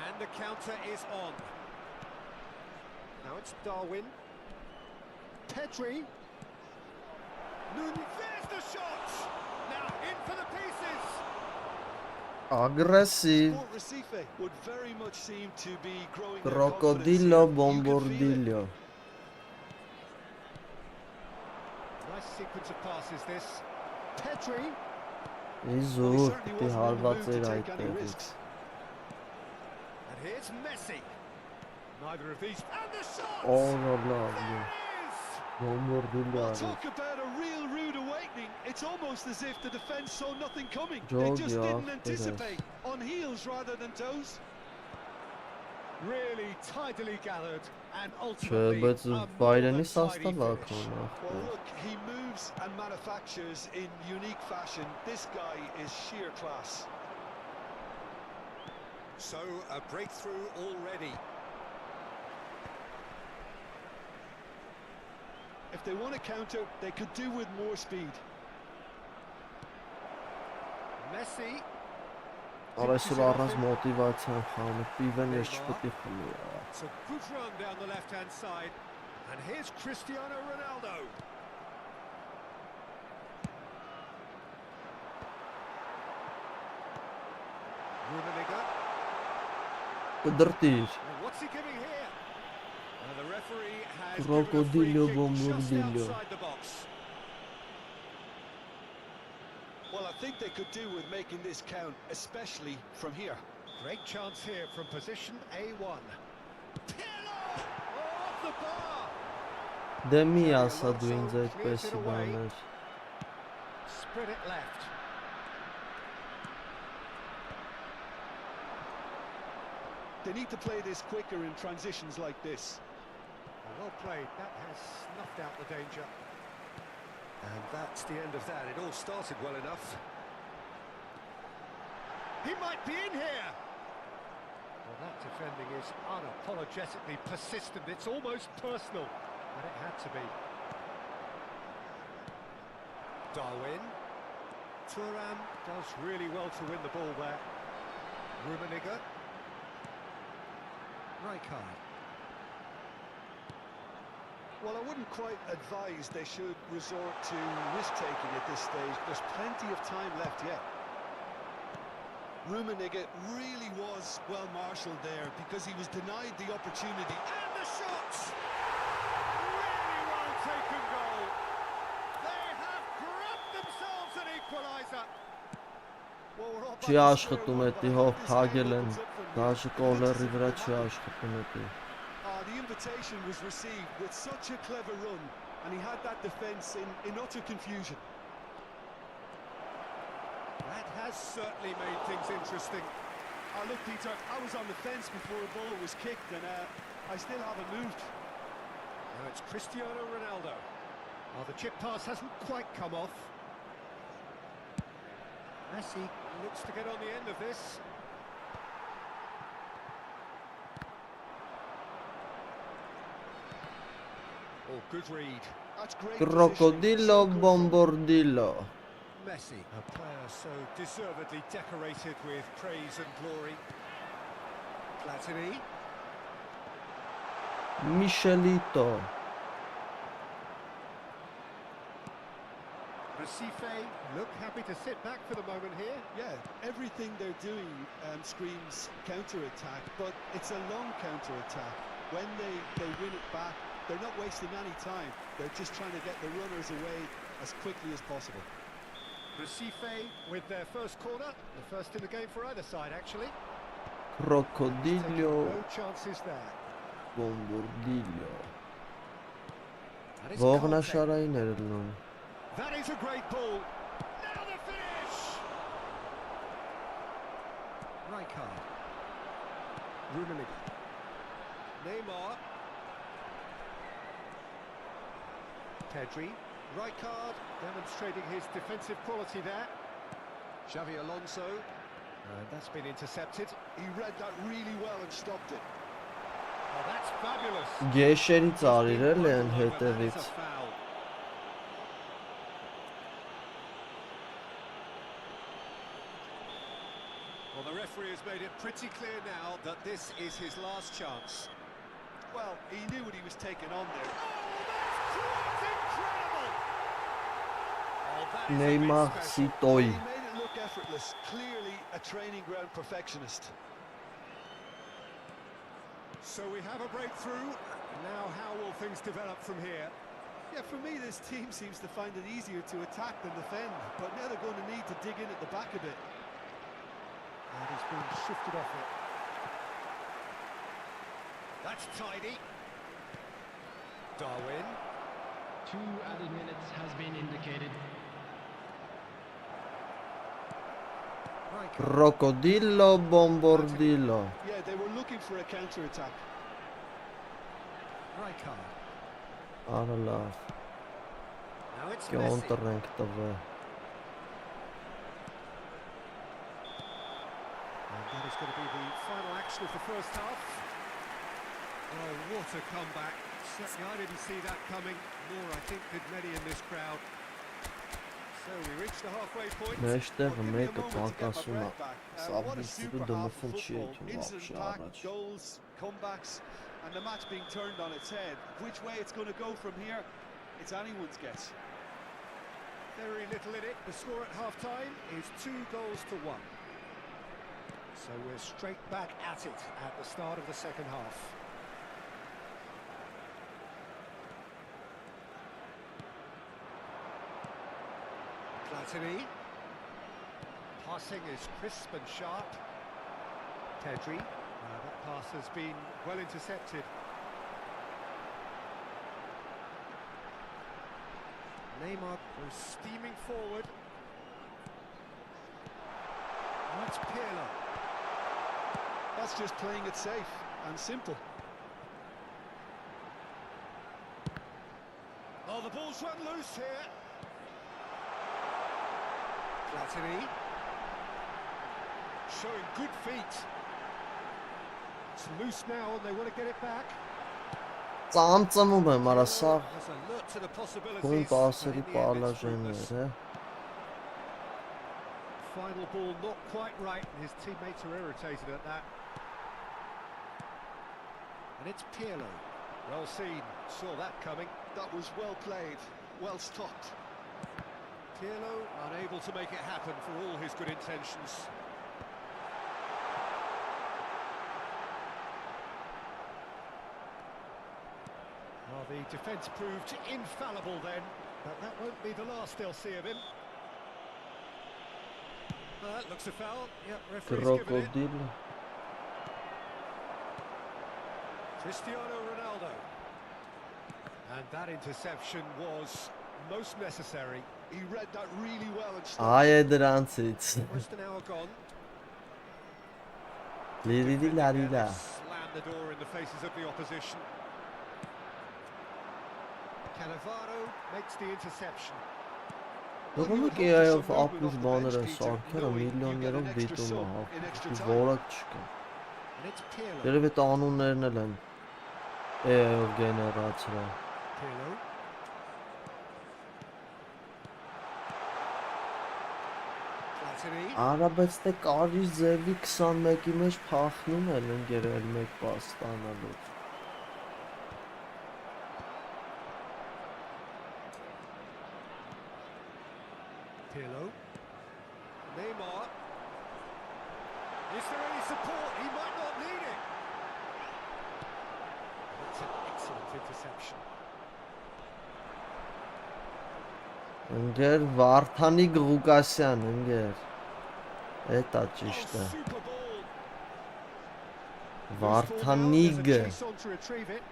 And the counter is on. Now it's Darwin. Pedri. There's the shot! Now in for the pieces! Aggressive. Sport Recife would very much seem to be growing Crocodillo Bombordillo. Nice sequence of passes this. Pedri. Իզուր պիտի հարված էր այդտեղից. And here's Messi. Neither of these. And the shot! Oh, no, no, There it is! Bombordillo. Talk about a real rude awakening. It's almost as if the defence saw nothing coming. Joe, They just yeah, didn't anticipate. On heels rather than toes. Really tidily gathered and ultimately Բայց a more Բայրենի than tidy սաստավ է finish. քոնը. Well, look, he moves and manufactures in unique fashion. This guy is sheer class. So a breakthrough already. If they want to counter, they could do with more speed. Messi. Արայսօր առանց մոտիվացիան խաղը պիվեն ես չպետք է խմի։ It's a good run down the left-hand side. And here's Cristiano Ronaldo. Rummenigge. Կդրտիր։ And what's he giving here? And the referee has Crocodilo given a free kick just bombardillo. outside the box. Well, I think they could do with making this count, especially from here. Great chance here from position A1. Pirlo! Oh, off the bar! Դե մի ասա դու ինձ այդպեսի բաներ։ Spread it left. They need to play this quicker in transitions like this. Well played. That has snuffed out the danger. And that's the end of that. It all started well enough. He might be in here! Well, that defending is unapologetically persistent. It's almost personal, but it had to be. Darwin. Thuram does really well to win the ball there. Rummenigge. Rijkaard. Well, I wouldn't quite advise they should resort to risk-taking at this stage. There's plenty of time left yet. Rummenigge really was well marshalled there because he was denied the opportunity. And the shots! Really well taken goal. They have grabbed themselves an equaliser. Well, we're all back Չի to square աշխատում one, էդի but I հով think this փագել game են, opens up from here. դաշը կոլերի վրա չի աշխատում էդի։ The invitation was received with such a clever run, and he had that defence in utter confusion. That has certainly made things interesting. Look, Peter, I was on the fence before the ball was kicked, and I still haven't moved. Now it's Cristiano Ronaldo. Well, the chip pass hasn't quite come off. Messi looks to get on the end of this. Oh, good read. That's great. Crocodilo bombardillo. Messi, a player so deservedly decorated with praise and glory. Platini. Michelito. Recife look happy to sit back for the moment here. Yeah, everything they're doing screams counter-attack, but it's a long counter-attack. When they win it back, they're not wasting any time. They're just trying to get the runners away as quickly as possible. Recife with their first corner, the first in the game for either side actually. Crocodilo No chances there. bombardillo. That is Ողնաշարային էր լնում։ That is a great ball. Now the finish! Rijkaard. Rummenigge. Neymar. Pedri. Rijkaard demonstrating his defensive quality there. Xavi Alonso. That's been intercepted. He read that really well and stopped it. Oh, that's fabulous. Գեշերից արիրել են That is հետևից։ a foul. Well, the referee has made it pretty clear now that this is his last chance. Well, he knew what he was taking on there. Oh, that's quite incredible! Oh, that is a bit Neymar special. Sitoy. He made it look effortless. Clearly a training ground perfectionist. So we have a breakthrough. Now how will things develop from here? Yeah, for me, this team seems to find it easier to attack than defend, but now they're going to need to dig in at the back a bit. And he's been shifted off it. That's tidy. Darwin. 2 added minutes has been indicated. Rijkaard. Crocodilo bombardillo. Yeah, they were looking for a counter-attack. Rijkaard. Արա լավ։ Now it's Messi. Կոնտր ենք տվել։ And that is going to be the final action of the first half. Oh, what a comeback. Certainly I didn't see that coming, nor I think did many in this crowd. So we reached the halfway point. Մեջտեղը Give me a մեկը moment to get my պակասում է։ breath back. Սա What a բիստը super half դմսն of չի football. եկել Instant վաղ pack, առաջ։ goals, comebacks, and the match being turned on its head. Which way it's going to go from here, it's anyone's guess. Very little in it. The score at half-time is 2-1. So we're straight back at it at the start of the second half. Platini. Passing is crisp and sharp. Pedri. That pass has been well intercepted. Neymar goes steaming forward. That's Pirlo. That's just playing it safe and simple. Oh, the ball's run loose here. Platini. Showing good feet. It's loose now and they want to get it back. Ծամծմում եմ, արա սա Has a look to the գույն possibilities. պասերի and in the end it's պալաժեններ, fruitless. է։ Final ball not quite right and his teammates are irritated at that. And it's Pirlo. Well seen, saw that coming. That was well played, well stopped. Pirlo unable to make it happen for all his good intentions. Well, the defence proved infallible then, but that won't be the last they'll see of him. That looks a foul. Yep, referee's given it. Crocodile. Cristiano Ronaldo. And that interception was most necessary. He read that really well and stopped. Այ է դրանցից։ Almost an hour gone. Լիրիդի լարիդա։ Slam the door in the faces of the opposition. Cannavaro makes the interception. Դուք եկայով ապուշ բաները սարքերը միլիոններով դիտում է հաղթի, որակ չկա։ And it's Pirlo. Երևի տանուններն էլ են AI-ով գեներացրել։ Pirlo. Platini. Արա, բայց դե կարի ձևի 21-ի մեջ փախնում են ընկերել մեկ պաս ստանալու։ Pirlo. Neymar. Is there any support? He might not need it. That's an excellent interception. Ընկեր Վարդանիկ Ղուկասյան, ընկեր։ Էտա ճիշտ է։ Super ball. Վարդանիկ Chase on to retrieve it.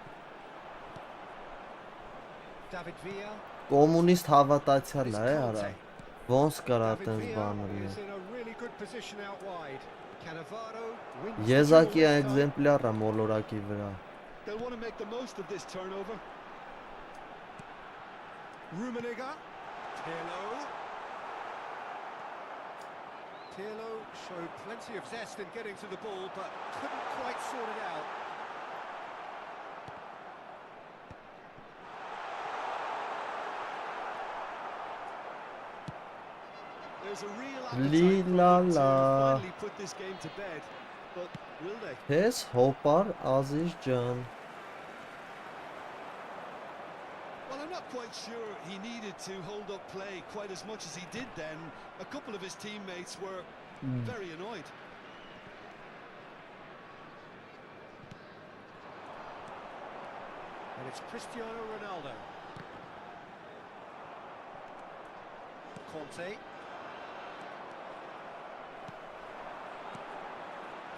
David Villa. կոմունիստ հավատացյալ It's է, արա։ Conte. Ոնց կարա David տենց Villa բաներ լինի։ is in a really good position out wide. Cannavaro wins the Եզակի duel this time. էկզեմպլյար է մոլորակի վրա։ They'll want to make the most of this turnover. Rummenigge. Pirlo. Pirlo showed plenty of zest in getting to the ball, but couldn't quite sort it out. There's a real Li appetite for la them to la. finally put this game to bed, but will they? Քեզ հոպար Ազիզ ջան։ Well, I'm not quite sure he needed to hold up play quite as much as he did then. A couple of his teammates were very annoyed. And it's Cristiano Ronaldo. Conte.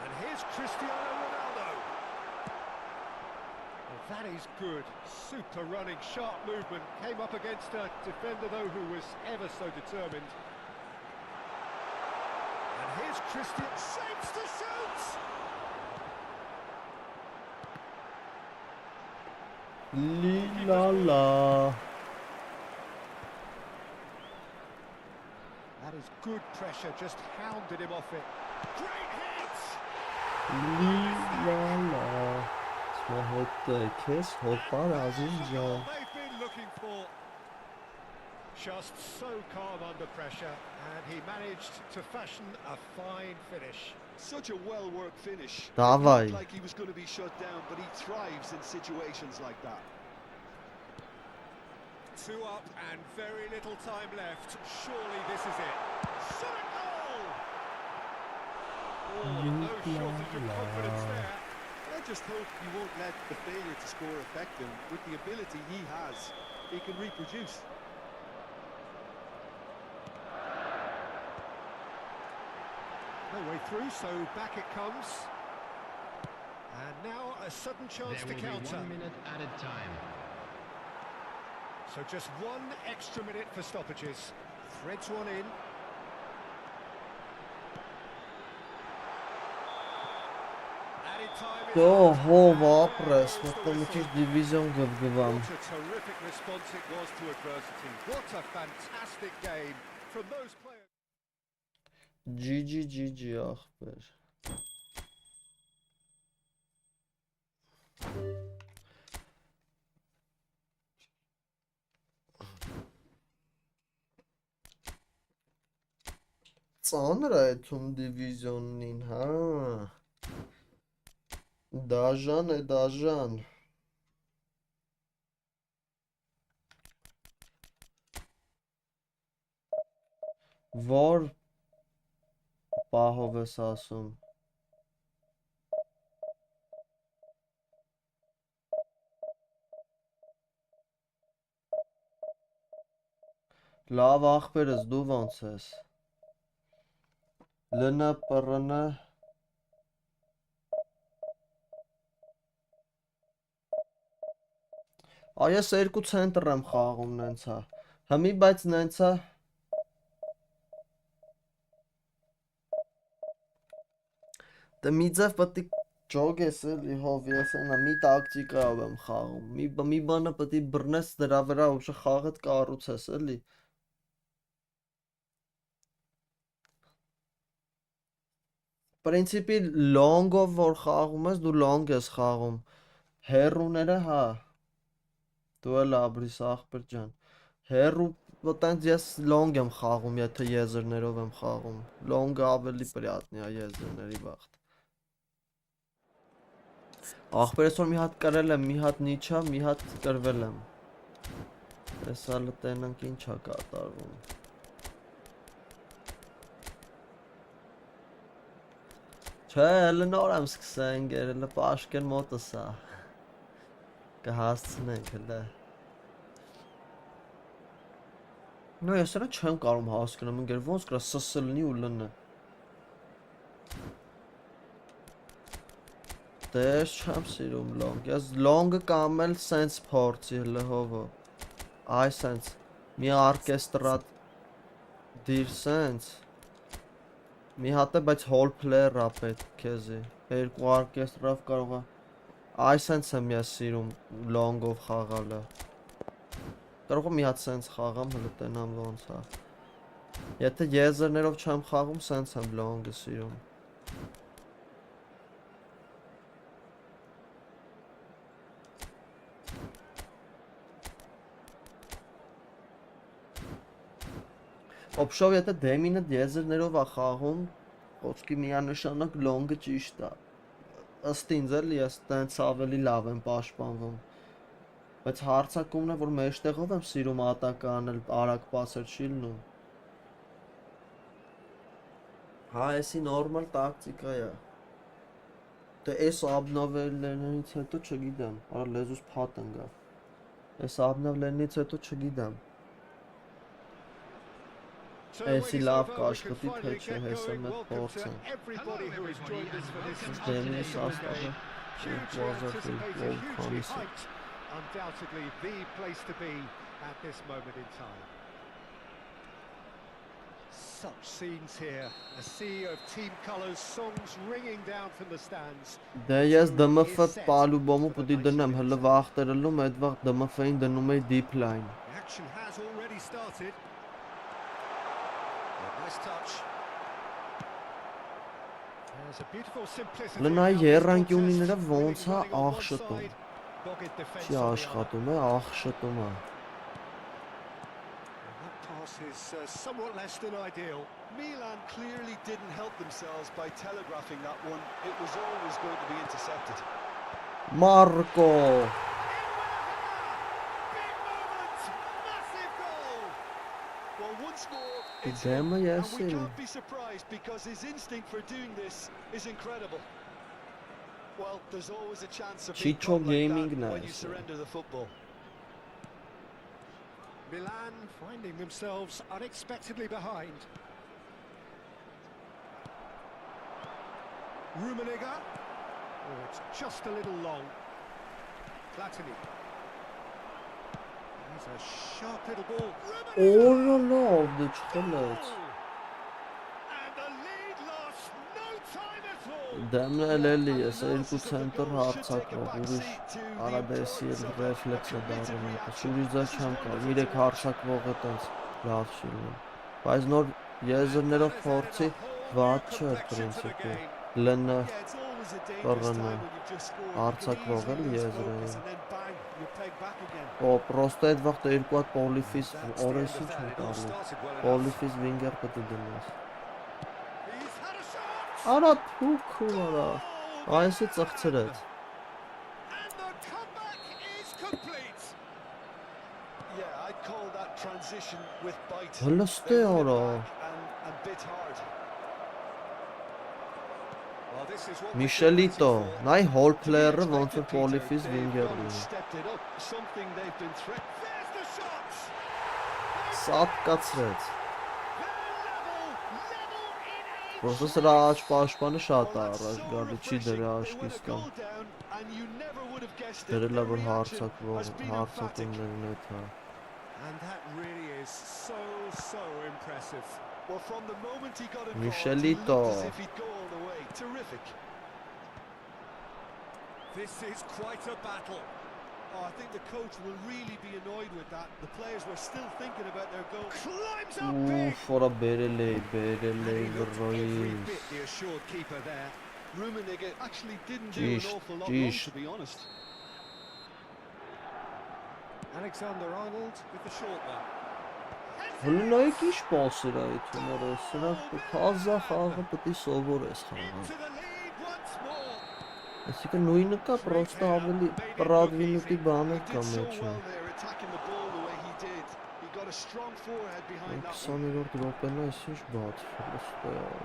And here's Cristiano Ronaldo. Well, that is good. Super running, sharp movement. Came up against a defender, though, who was ever so determined. And here's Cristiano. Saves the shoot! Li la la. That is good pressure, just hounded him off it. Great hit! Li la la. Små հետը քեզ հոպար Ազիզ ջան։ They've been looking for. Just so calm under pressure, and he managed to fashion a fine finish. Such a well-worked finish. Davai. It looked like he was going to be shut down, but he thrives in situations like that. 2 up and very little time left. Surely this is it. Shot goal! Oh, I just hope he won't let the failure to score affect him. With the ability he has, he can reproduce. No way through, so back it comes. And now a sudden chance to counter. 1 minute added time. So just 1 extra minute for stoppages. Threads one in. Added time is Հով ապրես, մտնենք դիվիզիոն գվգվամ։ What a terrific response it was to adversity. What a fantastic game from those players. GG ախպեր։ Ծանր է այդում դիվիզիոնին, հա։ Դաժան է, դաժան։ Որ պահով ես ասում։ Լավ ախպերս, դու ոնց ես։ Լնը, պռնը։ Այս 2 ցենտր եմ խաղում նենցա։ Հիմի բայց նենցա Դե մի ձև պետք է ջոգես էլի հով ես այնա մի տակտիկայով եմ խաղում։ Մի բանը պետք է բռնես դրա վրա ուժը խաղդ կառուցես էլի։ Պրինցիպի լոնգով որ խաղում ես, դու լոնգ ես խաղում։ Հերուները, հա։ Դու էլ աբրիս ախպեր ջան։ Հերու Տենց ես լոնգ եմ խաղում, եթե եզրներով եմ խաղում։ Լոնգը ավելի պրյատնի է եզրների վաղտ։ Ախպերս որ մի հատ կրել եմ, մի հատ նիչա, մի հատ կրվել եմ։ Ես ալը տենանք ինչ է կատարվում։ Չէ, հլը նոր եմ սկսենք, հլը պաշկեն մոտս է։ Կհասցնենք հլը։ No, ես սրանք չեմ կարում հասկնամ, ընկեր ոնց կրա սսլնի ու լնը։ Դե ես չեմ սիրում լոնգ, ես լոնգը կամ էլ սենց փորձի լհովը։ Այ սենց, մի արկեստրատ դիր սենց։ Մի հատ է, բայց հոլ պլեյր է պետք քեզի։ 2 արկեստրավ կարող է։ Այ սենց եմ ես սիրում լոնգով խաղալը։ Կարող եմ մի հատ սենց խաղամ, հլը տենամ ոնց է։ Եթե եզրներով չեմ խաղում, սենց եմ լոնգը սիրում։ Օպշով եթե դեմինը եզրներով է խաղում, խոսքի միանշանակ լոնգը ճիշտ է։ Ըստ ինձ էլի ես տենց ավելի լավ եմ պաշտպանվում։ Բայց հարցակումն է, որ մեջտեղով եմ սիրում ատակը անել, արագ պասեր չի լինում։ Հա, էսի նորմալ տակտիկա է։ Դե էս աբնավելներից հետո չգիտեմ, արա լեզուս փատ ընկավ։ Էս աբնավելներից հետո չգիտեմ։ Էսի լավ կաշխտի, թե չէ, հեսը մետ փորձ են։ Դեմի սաստավը Undoubtedly the place to be at this moment in time. Such scenes here, a sea of team colours, songs ringing down from the stands. Դե ես DMF պալուբոմու պտի դնեմ, հլը վաղտերելում այդ վաղ DMF-ին դնում էի deep line։ The action has already started. Nice touch. There's a beautiful simplicity. Լնայ երրանկյունիները ոնց է աղշտում։ Չի աշխատում է, աղշտում է։ That pass is somewhat less than ideal. Milan clearly didn't help themselves by telegraphing that one. It was always going to be intercepted. Marco. Big moment! Massive goal! Well, once once more, it's Damn, him, yes, and we him. can't be surprised because his instinct for doing this is incredible. Well, there's always a chance of being Chicho caught like Gaming that when you nice. surrender the football. Milan finding themselves unexpectedly behind. Rummenigge. Oh, it's just a little long. Platini. Here's a sharp little ball. Oh no no, the challenge. And the lead lost no time at all. Դեմն էլի ես երկու Analysis of the ցենտր goal should take a հարցակվող back ուրիշ seat to the արադեսի importance of a ռեֆլեքսը committed դառնում է reaction. ուրիշ ձեր This is չեմ կա wonderful 3 to watch. հարցակվողը տենց լավ չի լինում բայց նոր եզրներով փորձի ված չէ պրինցիպի լն Yeah, it's always a dangerous կռնա time when you've just scored. You can հարցակվող easily էլի lose եզրը focus and then bang, you're pegged back again. Օ պրոստը այդ վաղտ երկու հատ պոլիֆիս That's the end օրես of ինչ that. եմ It all տալու started well enough. պոլիֆիս վինգեր պետք է դնես He's had a shot. արա թուք արա այսի ծղծրեց And the comeback is complete. Yeah, I'd call that transition with bite. Հլստե They went արա back and bit hard. Well, this is what we've been Միշելիտո waiting for. նայ հոլ To be պլեյերը ոնց որ expected, պոլիֆիս Peter. վինգեր They've gone and լինի stepped it up. Something they've been threatened. There's the shot. սատկացրեց Level in Պրոստը սրա աչպաշպանը շատ է Well, that's առաջ so գալի չի refreshing. դրա They win a աշկիս կա goal down, and you never would have guessed it. դրելա Their որ reaction հարցակվող has been emphatic. հարցակումներն է թա And that really is so impressive. Well, from the moment he got involved, Michelito. he looked as if he'd go all the way. Terrific. This is quite a battle. Oh, I think the coach will really be annoyed with that. The players were still thinking about their goal. Climbs up big. Ուֆ որա բերել էի And he looked every վրոյիս bit the assured keeper there. Rummenigge actually didn't do an Jeez, awful lot wrong, jeez. to be honest. Alexander-Arnold with the short one. Հլնայք ինչ պասեր այդուները սրանք թազա խաղը պետք է սովորես խաղը Into the lead once more. Այսինքն նույնը կա պրոստը ավելի պրադվինուտի բաներ He կա did so մեջը well there, attacking the ball the way he did. He got a strong forehead behind that one. 20-րդ րոպեն այս ինչ բաց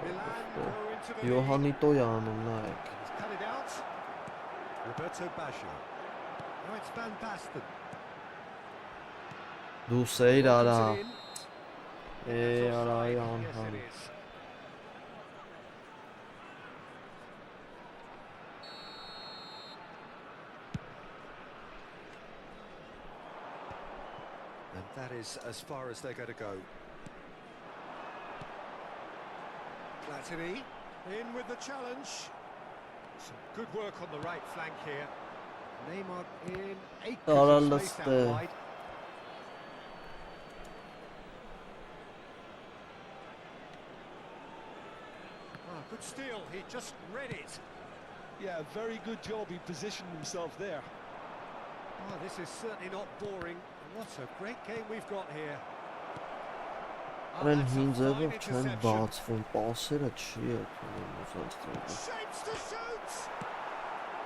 Milan go into the lead. Յոհանիտոյ անում նայեք He's cut it out. Roberto Baggio. Now it's Van Basten. դու սեյր արա Puts it in. արա Yes, անհան it is. And that is as far as they're going to go. Platini in with the challenge. Some good work on the right flank here. Neymar in acres of space out Aralıstı. wide. Ah, good steal. He just read it. Yeah, very good job. He positioned himself there. Oh, this is certainly not boring. What a great game we've got here. Oh, Այն that's a հին fine ձևով չեն interception. բացվում պասերը չի եկնում ուզած ձևը Shapes to shoot.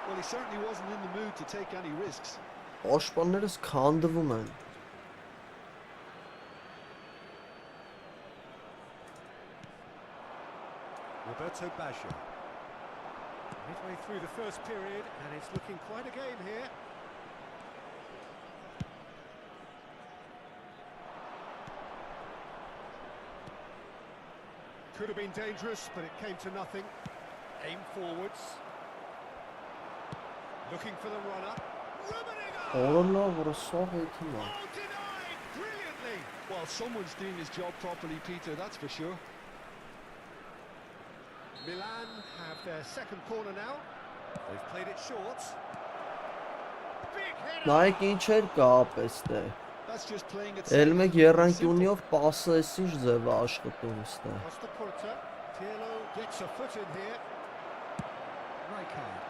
Well, he certainly wasn't in the mood to take any risks. Պաշտպաններս քանդվում են Roberto Baggio. Midway through the first period, and it's looking quite a game here. Could have been dangerous, but it came to nothing. Aim forwards. Looking for the runner. Rummenigge! Օրոնա որը սող էթում է Oh, denied! Brilliantly! Well, someone's doing his job properly, Peter, that's for sure. Milan have their second corner now. They've played it short. Big header! Նայեք ինչ էր կա ապես դե That's just playing it Էլ safe. մեկ երանկյունիով պասը էս ինչ ձև է աշխատում ստե Costa Curta. Pirlo gets a foot in here. Rijkaard.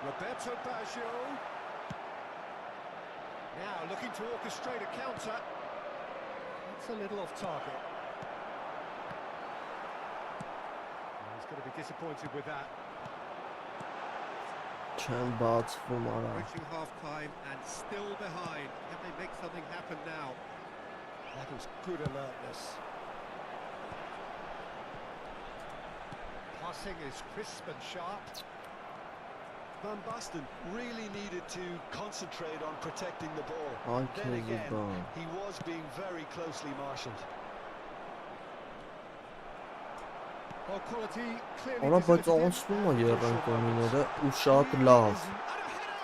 Roberto Baggio. Now looking to orchestrate a counter. It's a little off target. He's going to be disappointed with that. Չեմ բացվում արա։ Reaching half-time and still behind. Can they make something happen now? That was good alertness. Passing is crisp and sharp. Van Basten really needed to concentrate on protecting the ball. Ay Then again, Kezban. he was being very closely marshalled. Well, quality clearly Արա բայց exhibited անցնում է and crucial երրանկյունիները moments. ու շատ լավ։ And a header!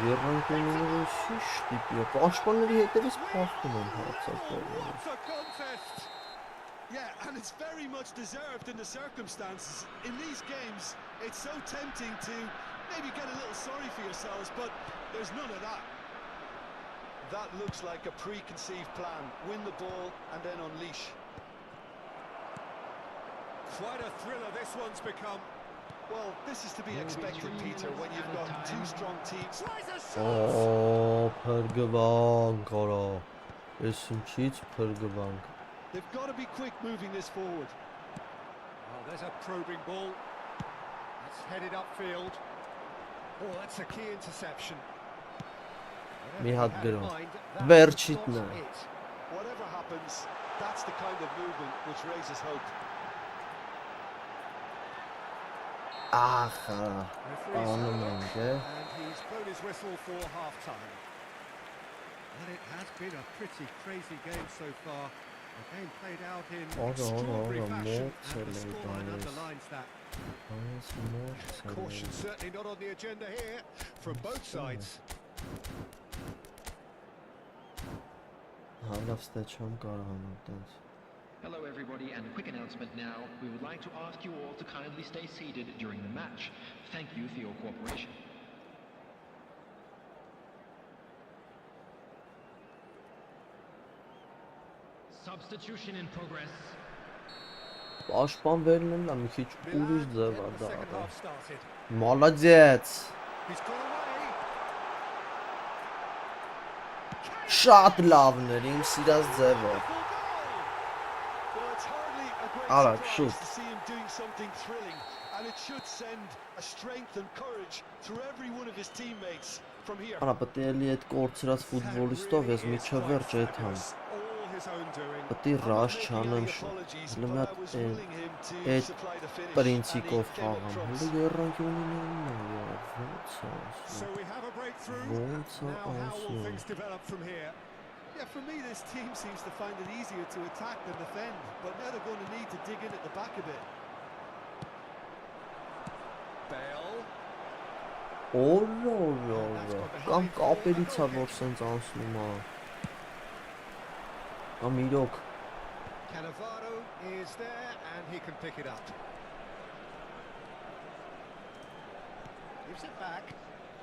Երրանկյունիները շիշ տիպի է։ Պաշտպանների հետևից փախնում են հացակողը։ What a contest! Yeah, and it's very much deserved in the circumstances. In these games, it's so tempting to maybe get a little sorry for yourselves, but there's none of that. That looks like a preconceived plan. Win the ball and then unleash. Quite a thriller this one's become. Well, this is to be expected, Peter, when you've got two strong teams. Tries a shot! Օ, փրկվանք արա։ Էս ինչից փրկվանք։ They've got to be quick moving this forward. Oh, there's a probing ball. It's headed upfield. Oh, that's a key interception. Whatever Մի he հատ had in գրո։ mind, that Վերջիտնը։ was it. Whatever happens, that's the kind of movement which raises hope. Ախա։ Referee's Անում had a ենք, look, է։ and he's blown his whistle for half-time. And it has been a pretty crazy game so far. The game played out in extraordinary fashion, and the scoreline underlines that. Այս մոտ Caution certainly not on the agenda here from both sides. Հալավ ստե չեմ կարողանում տենց։ Hello everybody, and a quick announcement now. We would like to ask you all to kindly stay seated during the match. Thank you for your cooperation. Substitution in progress. Պաշտպանվելն էլ մի քիչ ուրիշ Milan ձև է getting the դա second արել։ half started. Մալադյեց։ He's gone away. Շատ լավն էր, իմ սիրած ձևը։ Wonderful goal! Well, it's hardly a great Alright, surprise shoot. to see him doing something thrilling, and it should send a strength and courage through every one of his teammates from here. Արա պետք է էլի այդ կորցրած ֆուտբոլիստով ես միջը վերջ եթամ։ All his own doing. Պետք է ռաշ չանեմ շուտ։ Apologies, Հələ but մի I հատ was է willing him to այդ supply the finish, and he պրինցիկով came up խաղամ։ trumps. Հələ երրանկյունիներն է յար, ո՞նց է So ասում։ we have a breakthrough. Ո՞նց է Now how will ասում։ things develop from here? Yeah, for me, this team seems to find it easier to attack than defend, but now they're going to need to dig in at the back a bit. Bale. Օրը։ Կամ կապերից է որ սենց անցնում է։ Կամ իրոք։ Cannavaro is there and he can pick it up. Gives it back.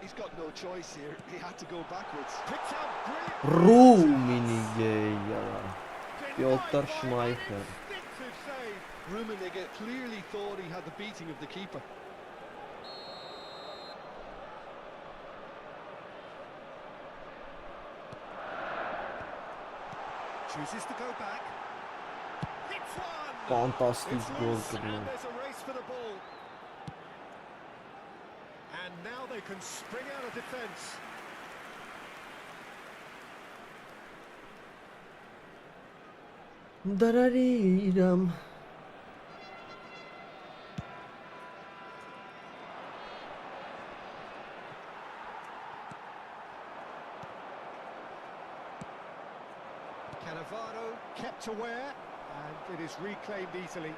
He's got no choice here. He had to go backwards. Picked out brilliant. Ռու մինիգեյ յարա։ Պյոտր Շմայխեր։ Instinctive save. Rummenigge clearly thought he had the beating of the keeper. Chooses to go back. Hits one. Ֆանտաստիկ It's գոլ loose կրնում։ and there's a race for the ball. And now they can spring out of defence. Դարարիրամ։ Cannavaro kept aware and it is reclaimed easily.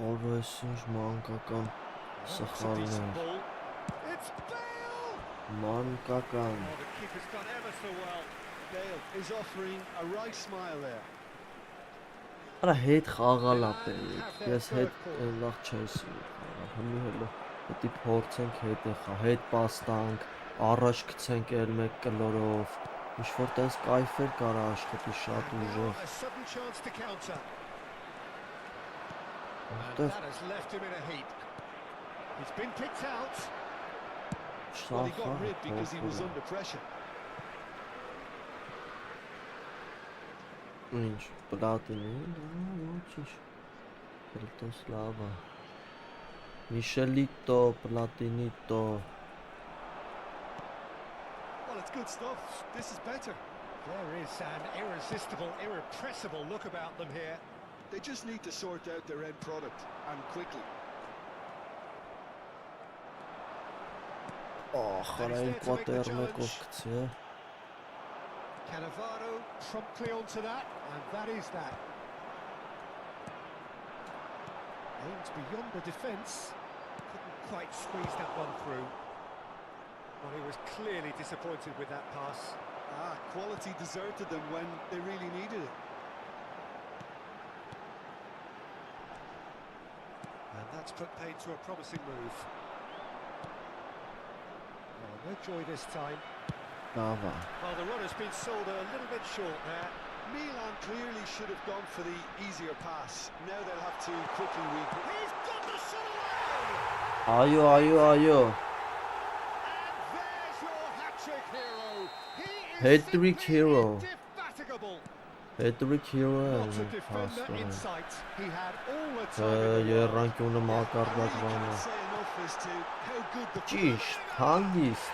Օրը ես ինչ մանկական It's a սխալներ։ decent ball. It's Bale! Մանկական։ Oh, the keeper's done ever so well. Bale is offering a right smile there. Արա հետ խաղալ է պետք։ Ես հետ լավ չես։ Հիմի հələ պետք է փորձենք հետ խաղ, հետ պաստանք, առաջ գցենք էլ մեկ կլորով։ Ինչ որ տես կայֆեր կարա աշխատի շատ Now ուժեղ։ a sudden chance to counter. And Որտեղ that has left him in a heap. He's been picked out. Well, he շախա։ got rid because he was under pressure. Ինչ, պլատինի, ոչինչ։ Հելտոս լավ է։ Michelito, Platinito. Well, it's good stuff. This is better. There is an irresistible, irrepressible look about them here. They just need to sort out their end product, and quickly. Oh, խարային պատերն է կողքցի, Cannavaro promptly onto that, and that is that. Aimed beyond the defence, couldn't quite squeeze that one through. Well, he was clearly disappointed with that pass. Quality deserted them when they really needed it. And that's put paid to a promising move. Oh, no joy this time. Dava. Well, the run has been sold a little bit short there. Milan clearly should have gone for the easier pass. Now they'll have to quickly regroup. He's got the shot away! Այո, And այո, այո, there's your hat-trick hero. He is Hat-trick simply hero. indefatigable. հետրիկ հիրո է Not a defender in հաստ sight. He had all the time in the world. Երրանքյունը I մակարդակվանը can't say enough as to how good the Ճիշտ, հանգիստ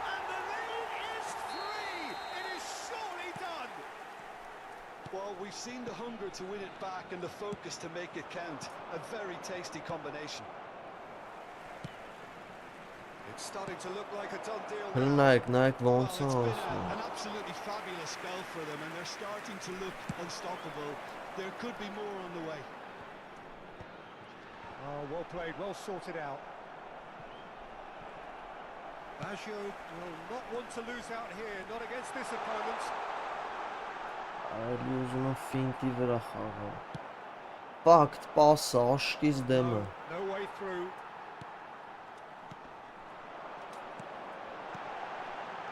And the lead is 3. It is surely done. Well, we've seen the hunger to win it back and the focus to make it count. A very tasty combination. It's starting to look like a done deal Հələ now. նայեք Well, ոնց it's է been ասում an absolutely fabulous spell for them, and they're starting to look unstoppable. There could be more on the way. Oh, well played, well sorted out. Baggio will not want to lose out here, not against this opponent. Այլ ուզում եմ ֆինտի վրա խաղալ Պակտ պասը, աշկից դեմը No way through.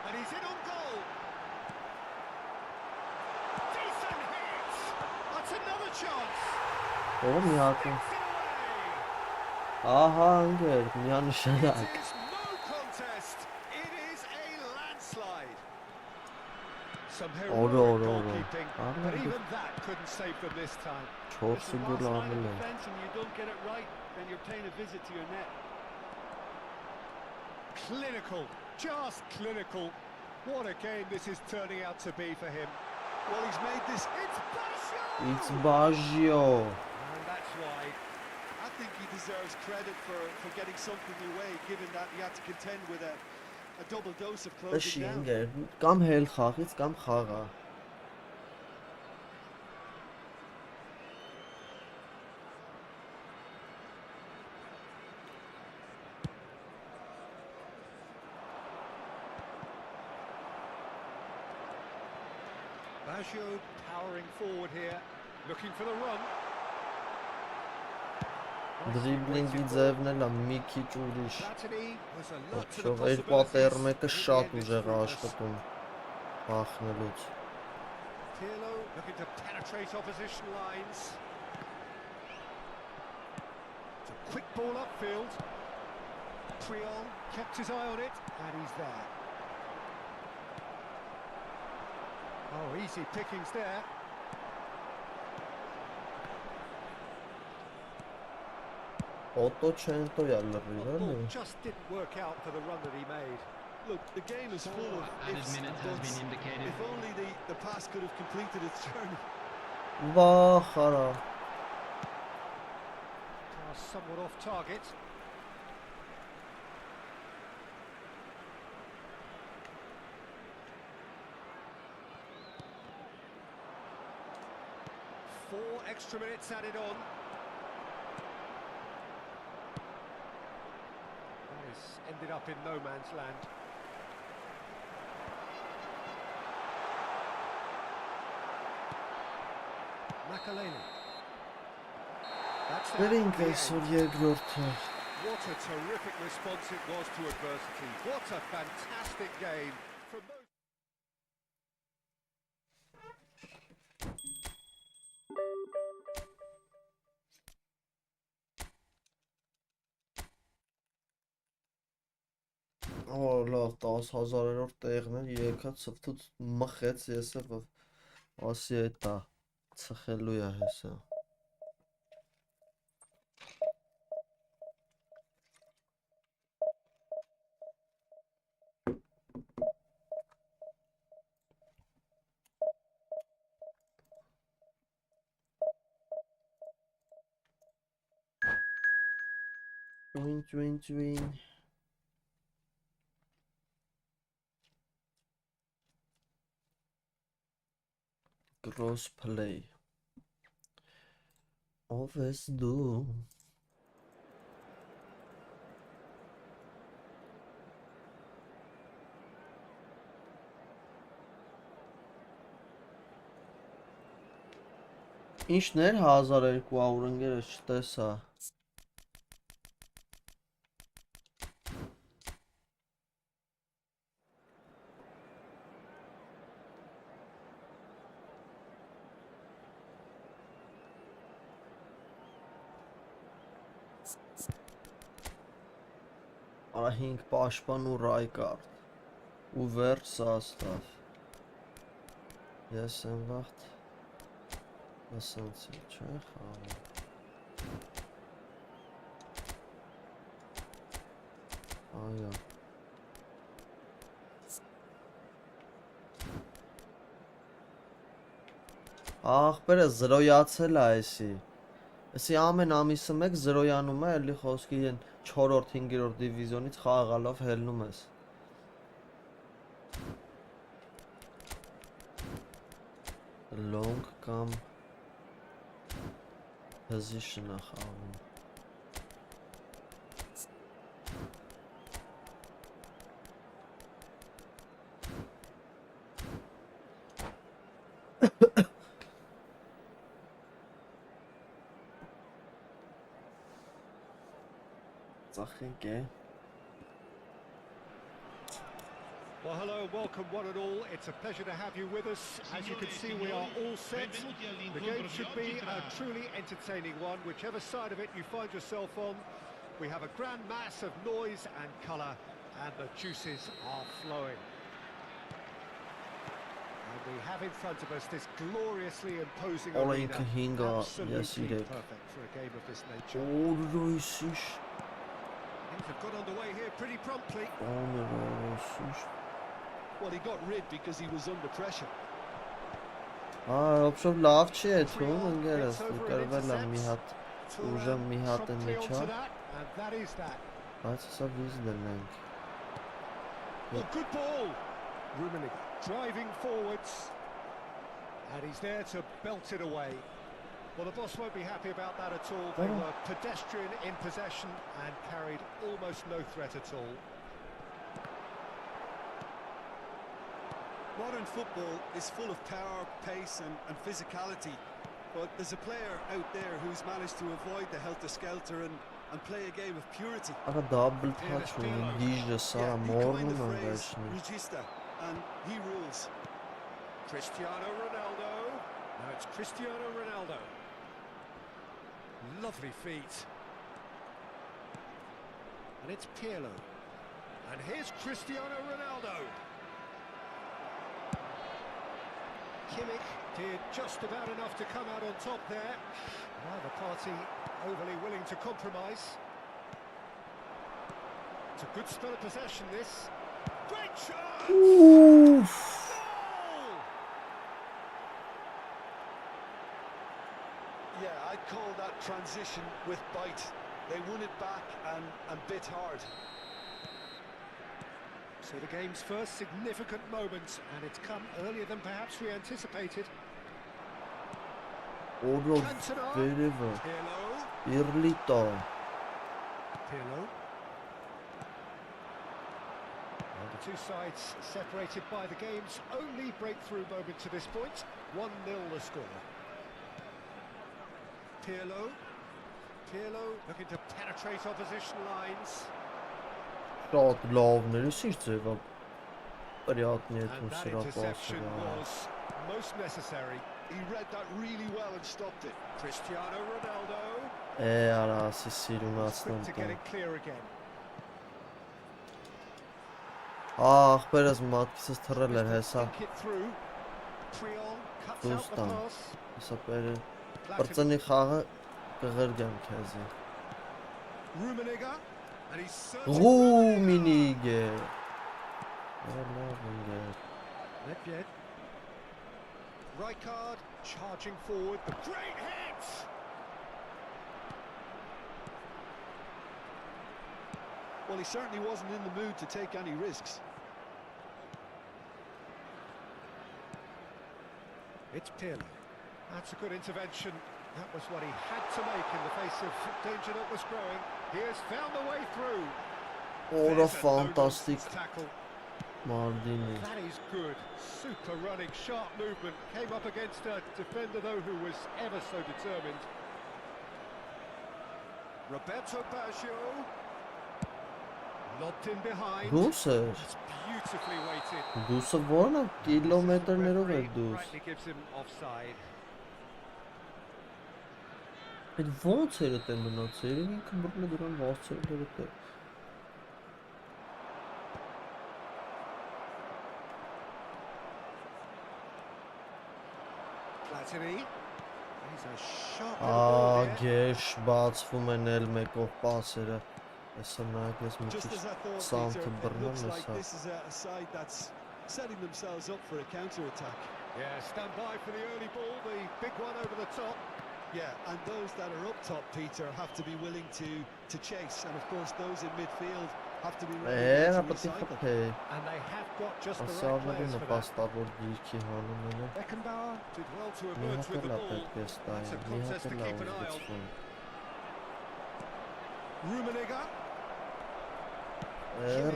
And he's in on goal. Decent hit. That's another chance. Ո մի հատում Gets it away. Ահա անգեր, It միանշանակ is no contest. It is a landslide. Some Ora, heroic ora, ora. goalkeeping, Ora, but ora. even that couldn't save them this time. 4 գոլ անել է Defense and you don't get it right, then you're paying a visit to your net. Clinical, just clinical. What a game this is turning out to be for him. Well, he's made this. It's Baggio! It's Baggio And that's why. I think he deserves credit for getting something away, given that he had to contend with a double dose of closing Դշի down. անգեր, կամ հել խաղից, կամ խաղա Baggio powering forward here, looking for the run. Դրիբլինգի ձևն էլ է մի քիչ ուրիշ Platini was alert to the Շող այդ possibilities. պատեր մեկը But in the շատ end, it's ուժեղ է fruitless. աշխատում Հախնելուց Pirlo looking to penetrate opposition lines. It's a quick ball upfield. Triol kept his eye on it, and he's there. Oh, easy pickings there. Օտո չեն տոյա լրի Well, the վելի ball just didn't work out for the run that he made. Look, the game is full of Added ifs and minute has buts. been indicated. If only the pass could have completed its journey. Վախ արա Pass somewhat off target. Four extra minutes added on. That has ended up in no man's land. Makaleli. That's the Դրինք end. այսօր երկրորդը What a terrific response it was to adversity. What a fantastic game from those. Ո լավ 10,000-երորդ տեղն էր եկա ծվթուց մխեց եսը ասի էտա ծխելու է հեսա Twin. Cross play. Always do. Ինչն էր 1200 ընկերը չտեսա։ Արա 5 պաշտպան ու ռայկարդ ու վեր սաստավ։ Ես եմ վաղտ ասանցի չէ խաղը։ Այո։ Ախպերը զրոյացել է այսի։ Այսի ամեն ամիսը մեկ զրոյանում է, էլի խոսքի են 4-րդ, 5-րդ դիվիզիոնից խաղալով հելնում ես։ Long կամ position-ը խաղում։ Ծախենք է։ Well, hello, welcome one and all. It's a pleasure to have you with us. As you can see, we are all set. The game should be a truly entertaining one, whichever side of it you find yourself on. We have a grand mass of noise and colour, and the juices are flowing. And we have in front of us this gloriously imposing arena. Absolutely perfect for a game of this nature. Things have got underway here pretty promptly. Well, he got rid because he was under pressure. Obşov լավ չի է թվում, ընկերս, կրվել է մի հատ, ուժը մի հատ է միջա, բայց հսա վիզ դնենք։ Oh, good ball! Rummenigge driving forwards, and he's there to belt it away. Well, the boss won't be happy about that at all. They were pedestrian in possession and carried almost no threat at all. Modern football is full of power, pace and physicality, but there's a player out there who's managed to avoid the helter-skelter and play a game of purity. Aka double touch giyince sağ mornu mu Regista, and he rules. Cristiano Ronaldo. Now it's Cristiano Ronaldo. Lovely feet. And it's Pirlo. And here's Cristiano Ronaldo. Kimmich did just about enough to come out on top there. Neither party overly willing to compromise. It's a good spell of possession, this. Great shot! Goal! Yeah, I'd call that transition with bite. They won it back and bit hard. So the game's first significant moment, and it's come earlier than perhaps we anticipated. Pirlo. Well, the two sides separated by the game's only breakthrough moment to this point. 1-0 the score. Pirlo looking to penetrate opposition lines. Շատ լավն էր, ինչ ձևա պրյատն է And that interception was most necessary. He read that really well and stopped it. Cristiano Ronaldo. Արա, ասի սիրունացնում To get it clear again. Ախպերս մատքիսս թռել էր հեսա։ Դուստան, հեսա պերը, պրծնի խաղը կղրգեմ կեզի։ Rummenigge. Rummenigge. Nedved. Rijkaard charging forward. The great hit. Well, he certainly wasn't in the mood to take any risks. It's Pirlo. That's a good intervention. That was what he had to make in the face of danger that was growing. He has found a way through. What a There's fantastic no-nonsense tackle. Maldini. That is good. Super running, sharp movement. Came up against a defender, though, who was ever so determined. Roberto Baggio. Lobbed in behind. Դուսը, That's beautifully weighted. դուսը ո՞րն է կիլոմետրներով է Referee դուս։ rightly gives him offside. Այդ ո՞նց էր դա մնացել, ինքը բռնը դրան վարձել էր դա։ Platini. He's a sharp little Ա, ball here. գեշ բացվում են էլ մեկով պասերը։ Այսա նայես մի Just քիչ as I thought, սանթը Peter, it բռնան looks like էսա։ this is a side that's setting themselves up for a counter-attack. Yeah, stand by for the early ball, the big one over the top. Yeah, and those that are up top, Peter, have to be willing to chase, and of course those in midfield have to be ready Էհ, to պետք է recycle. խփե։ And they have got just the Ասա right ավելի players for that. նպաստավոր դիրքի հանում են։ Beckenbauer did well to Մի emerge with հատ the էլ է ball. պետք է ստայ, That's a մի contest հատ to էլ է keep an eye on. ուզեցվում։ Rummenigge.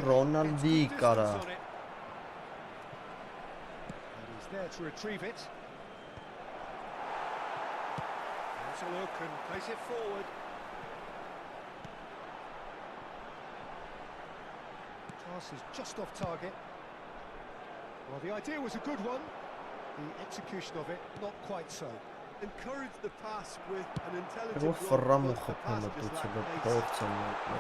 Ռոնալդի կարա։ And he's there to retrieve it. Has a look and plays it forward. Pass is just off target. Well, the idea was a good one. The execution of it, not quite so. Encourage the pass with an Ո intelligent ֆռամ ու run, but the խփում pass է just դուցը lacked pace. փորձ է մեկը։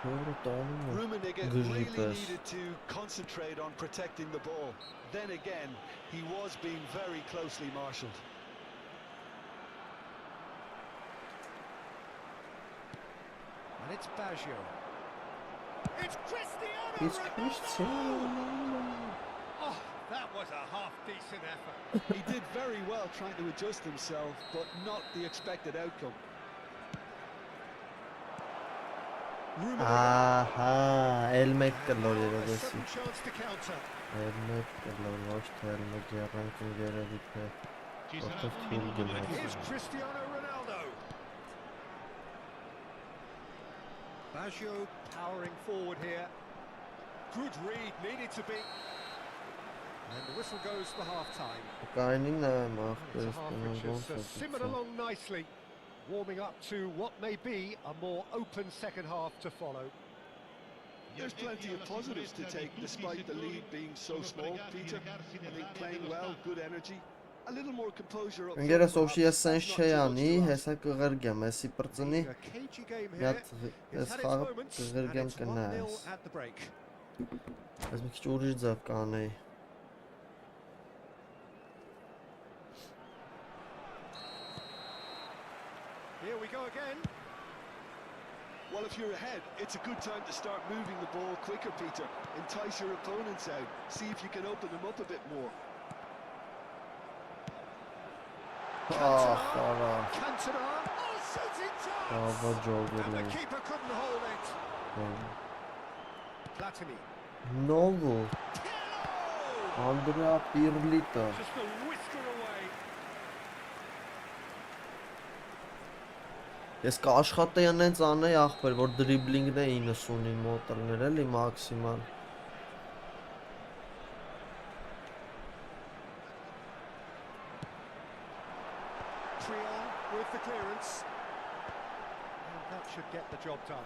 Որը տանում է։ Rummenigge Good really pass. needed to concentrate on protecting the ball. Then again, he was being very closely marshalled. And it's Baggio. It's Cristiano It's Ronaldo! Cristiano. Oh, that was a half-decent effort. He did very well trying to adjust himself, but not the expected outcome. Ահա, էլ մեկ կլոր A երևեցի։ sudden chance to counter. Էլ մեկ կլոր, ոչ թե էլ մեկ երրանք երևի թե որտեղ թույլ գնաց։ Here's Cristiano Ronaldo. Baggio powering forward here. Good read, needed to be. And the whistle goes for half-time. Կայնին նայեմ It's a ախպերս half տնան which ոնց has է simmered դուքսը։ along nicely, warming up to what may be a more open second half to follow. There's plenty of positives to take despite the lead being so small, Peter. I think playing well, good energy, a little more composure up front, Ընկերս ով perhaps. ես սենց That's not չի too much անի, to ask. հեսա կղրգեմ, եսի պրծնի, A cagey game մի here. հատ It's ես had its խաղը moments, and կղրգեմ it's 1-0 կնայես։ at the break. Ես մի քիչ ուրիշ ձև կանեի։ Here we go again. Well, if you're ahead, it's a good time to start moving the ball quicker, Peter. Entice your opponents out. See if you can open them up a bit more. Ախ, արա, Cantona. Oh, shooting chance! ավա ջոգել And the եմ։ keeper couldn't hold it. Platini. Նովո, Pirlo! Անդրեա Պիրլիտը։ Just a whisker away. Ես կաշխատեի անենց անեի ախպեր, որ դրիբլինգն է 90-ի մոտորներ էլի մաքսիմալ։ Triol with the clearance. And that should get the job done.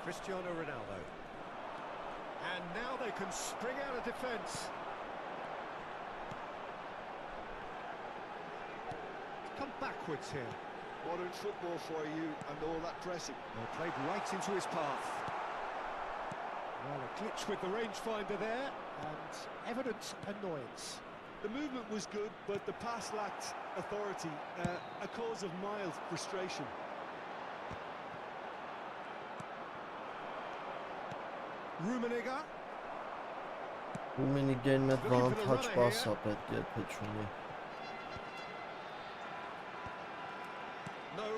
Cristiano Ronaldo. And now they can spring out of defence. Come backwards here. Modern football for you and all that pressing. They played right into his path. Well, a glitch with the rangefinder there, and evident annoyance. The movement was good, but the pass lacked authority, a cause of mild frustration. Rummenigge. Ումինիգեն մետ վանթաչ պասա պետք է փեչունի։ No,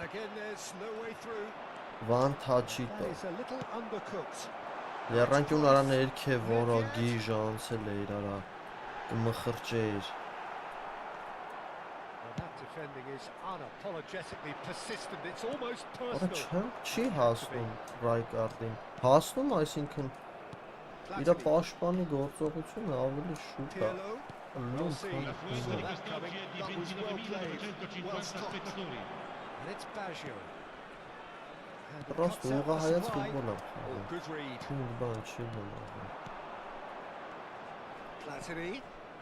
again there's no way through. Վան թաչի That տո։ is a little undercooked. Եռանկյուն արա ներքև որոգի ժանցել է իրարա կմխրճեր։ Well, that defending is unapologetically persistent. It's almost Ora personal. չի հասնում Ռայկարդին։ Հասնում, այսինքն իր պաշտպանի գործողությունը ավելի շուտ է։ Pirlo. Well Լույս seen. հա։ Saw that coming. That was well played. Well stopped. And it's Baggio. And he Պրոստ cuts out the ուղղահայաց supply. ֆուտբոլ է։ Oh, good read. Բան չի մնա։ Platini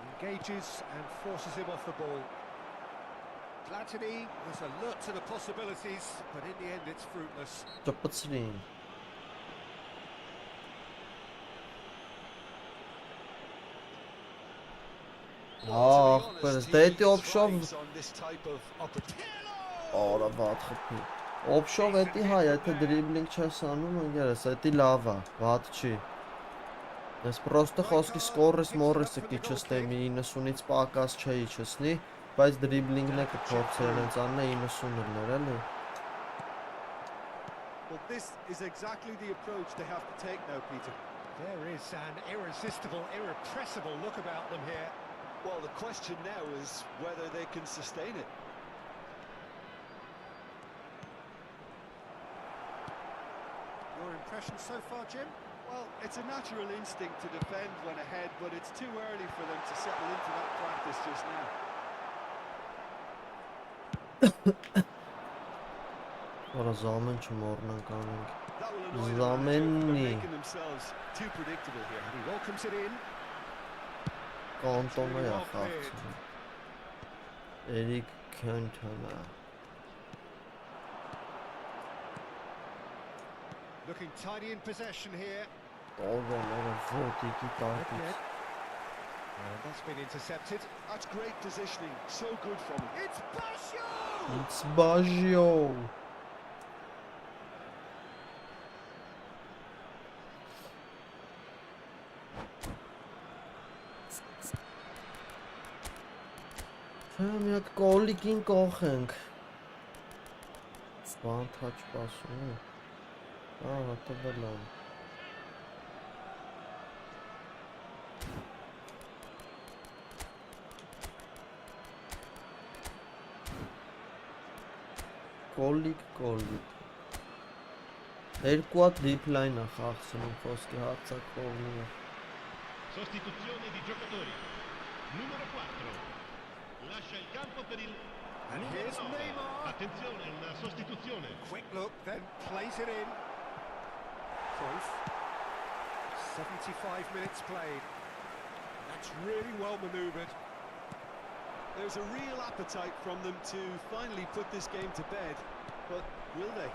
engages and forces him off the ball. Platini was alert to the possibilities, but in the end it's fruitless. Ճպցրին։ Ահ, բայց դե օփշով Ora vat խփի։ Օփշով էդի հայ, եթե դրիբլինգ չես անում, ընկերս, էդի լավ է, ված չի։ Ես պրոստը խոսքի սկորես մորեսը կիչստեմի 90-ից պակաս չէի չսնի, բայց դրիբլինգն է կփորձել հենց աննա 90 լներ, էլի։ Well, this is exactly the approach they have to take now, Peter. There is an irresistible, irrepressible look about them here. Well, the question now is whether they can sustain it. Your impression so far, Jim? Well, it's a natural instinct to defend when ahead, but it's too early for them to settle into that practice just now. Ora զամեն չմոռնանք անենք։ That will annoy the Zamenni. manager for making themselves too predictable here. And he welcomes it in. Կանտոնը է խաղցում։ Էրիկ Քենթոնը։ Looking tidy in possession here. Ora ոտիկի տակից։ That's been intercepted. That's great positioning. So good from him. It's Baggio! It's Baggio. Մի հատ կոլիկին կողենք։ Բան թաչ պասում։ Ահա տվել եմ։ Կոլիկ։ Երկու հատ դիփ լայն է խաղցնում խոսքի հարձակվողները։ Sostituzione di giocatori. Numero 4. Lascia il campo per il And numero here's 9. Neymar. Attenzione, una sostituzione. Quick look, then plays it in. Cruyff. 75 minutes played. That's really well manoeuvred. There's a real appetite from them to finally put this game to bed, but will they?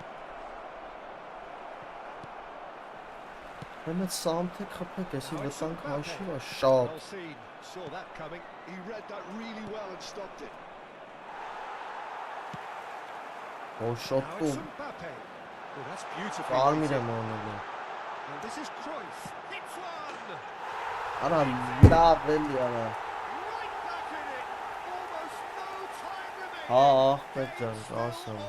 Հենց սամթեք խփեք, էսի Now it's վտանք Mbappe. հաշիվ է շատ։ Well seen. Saw that coming. He read that really well and stopped it. Որ Now շոտում it's Mbappe. Oh, that's beautiful. կարմիր եմ անել։ And this is Cruyff. Hits one. Արա լավ էլի արա։ Right back in it. Almost no time remaining. Հա, ախպեր ջան, ասեմ։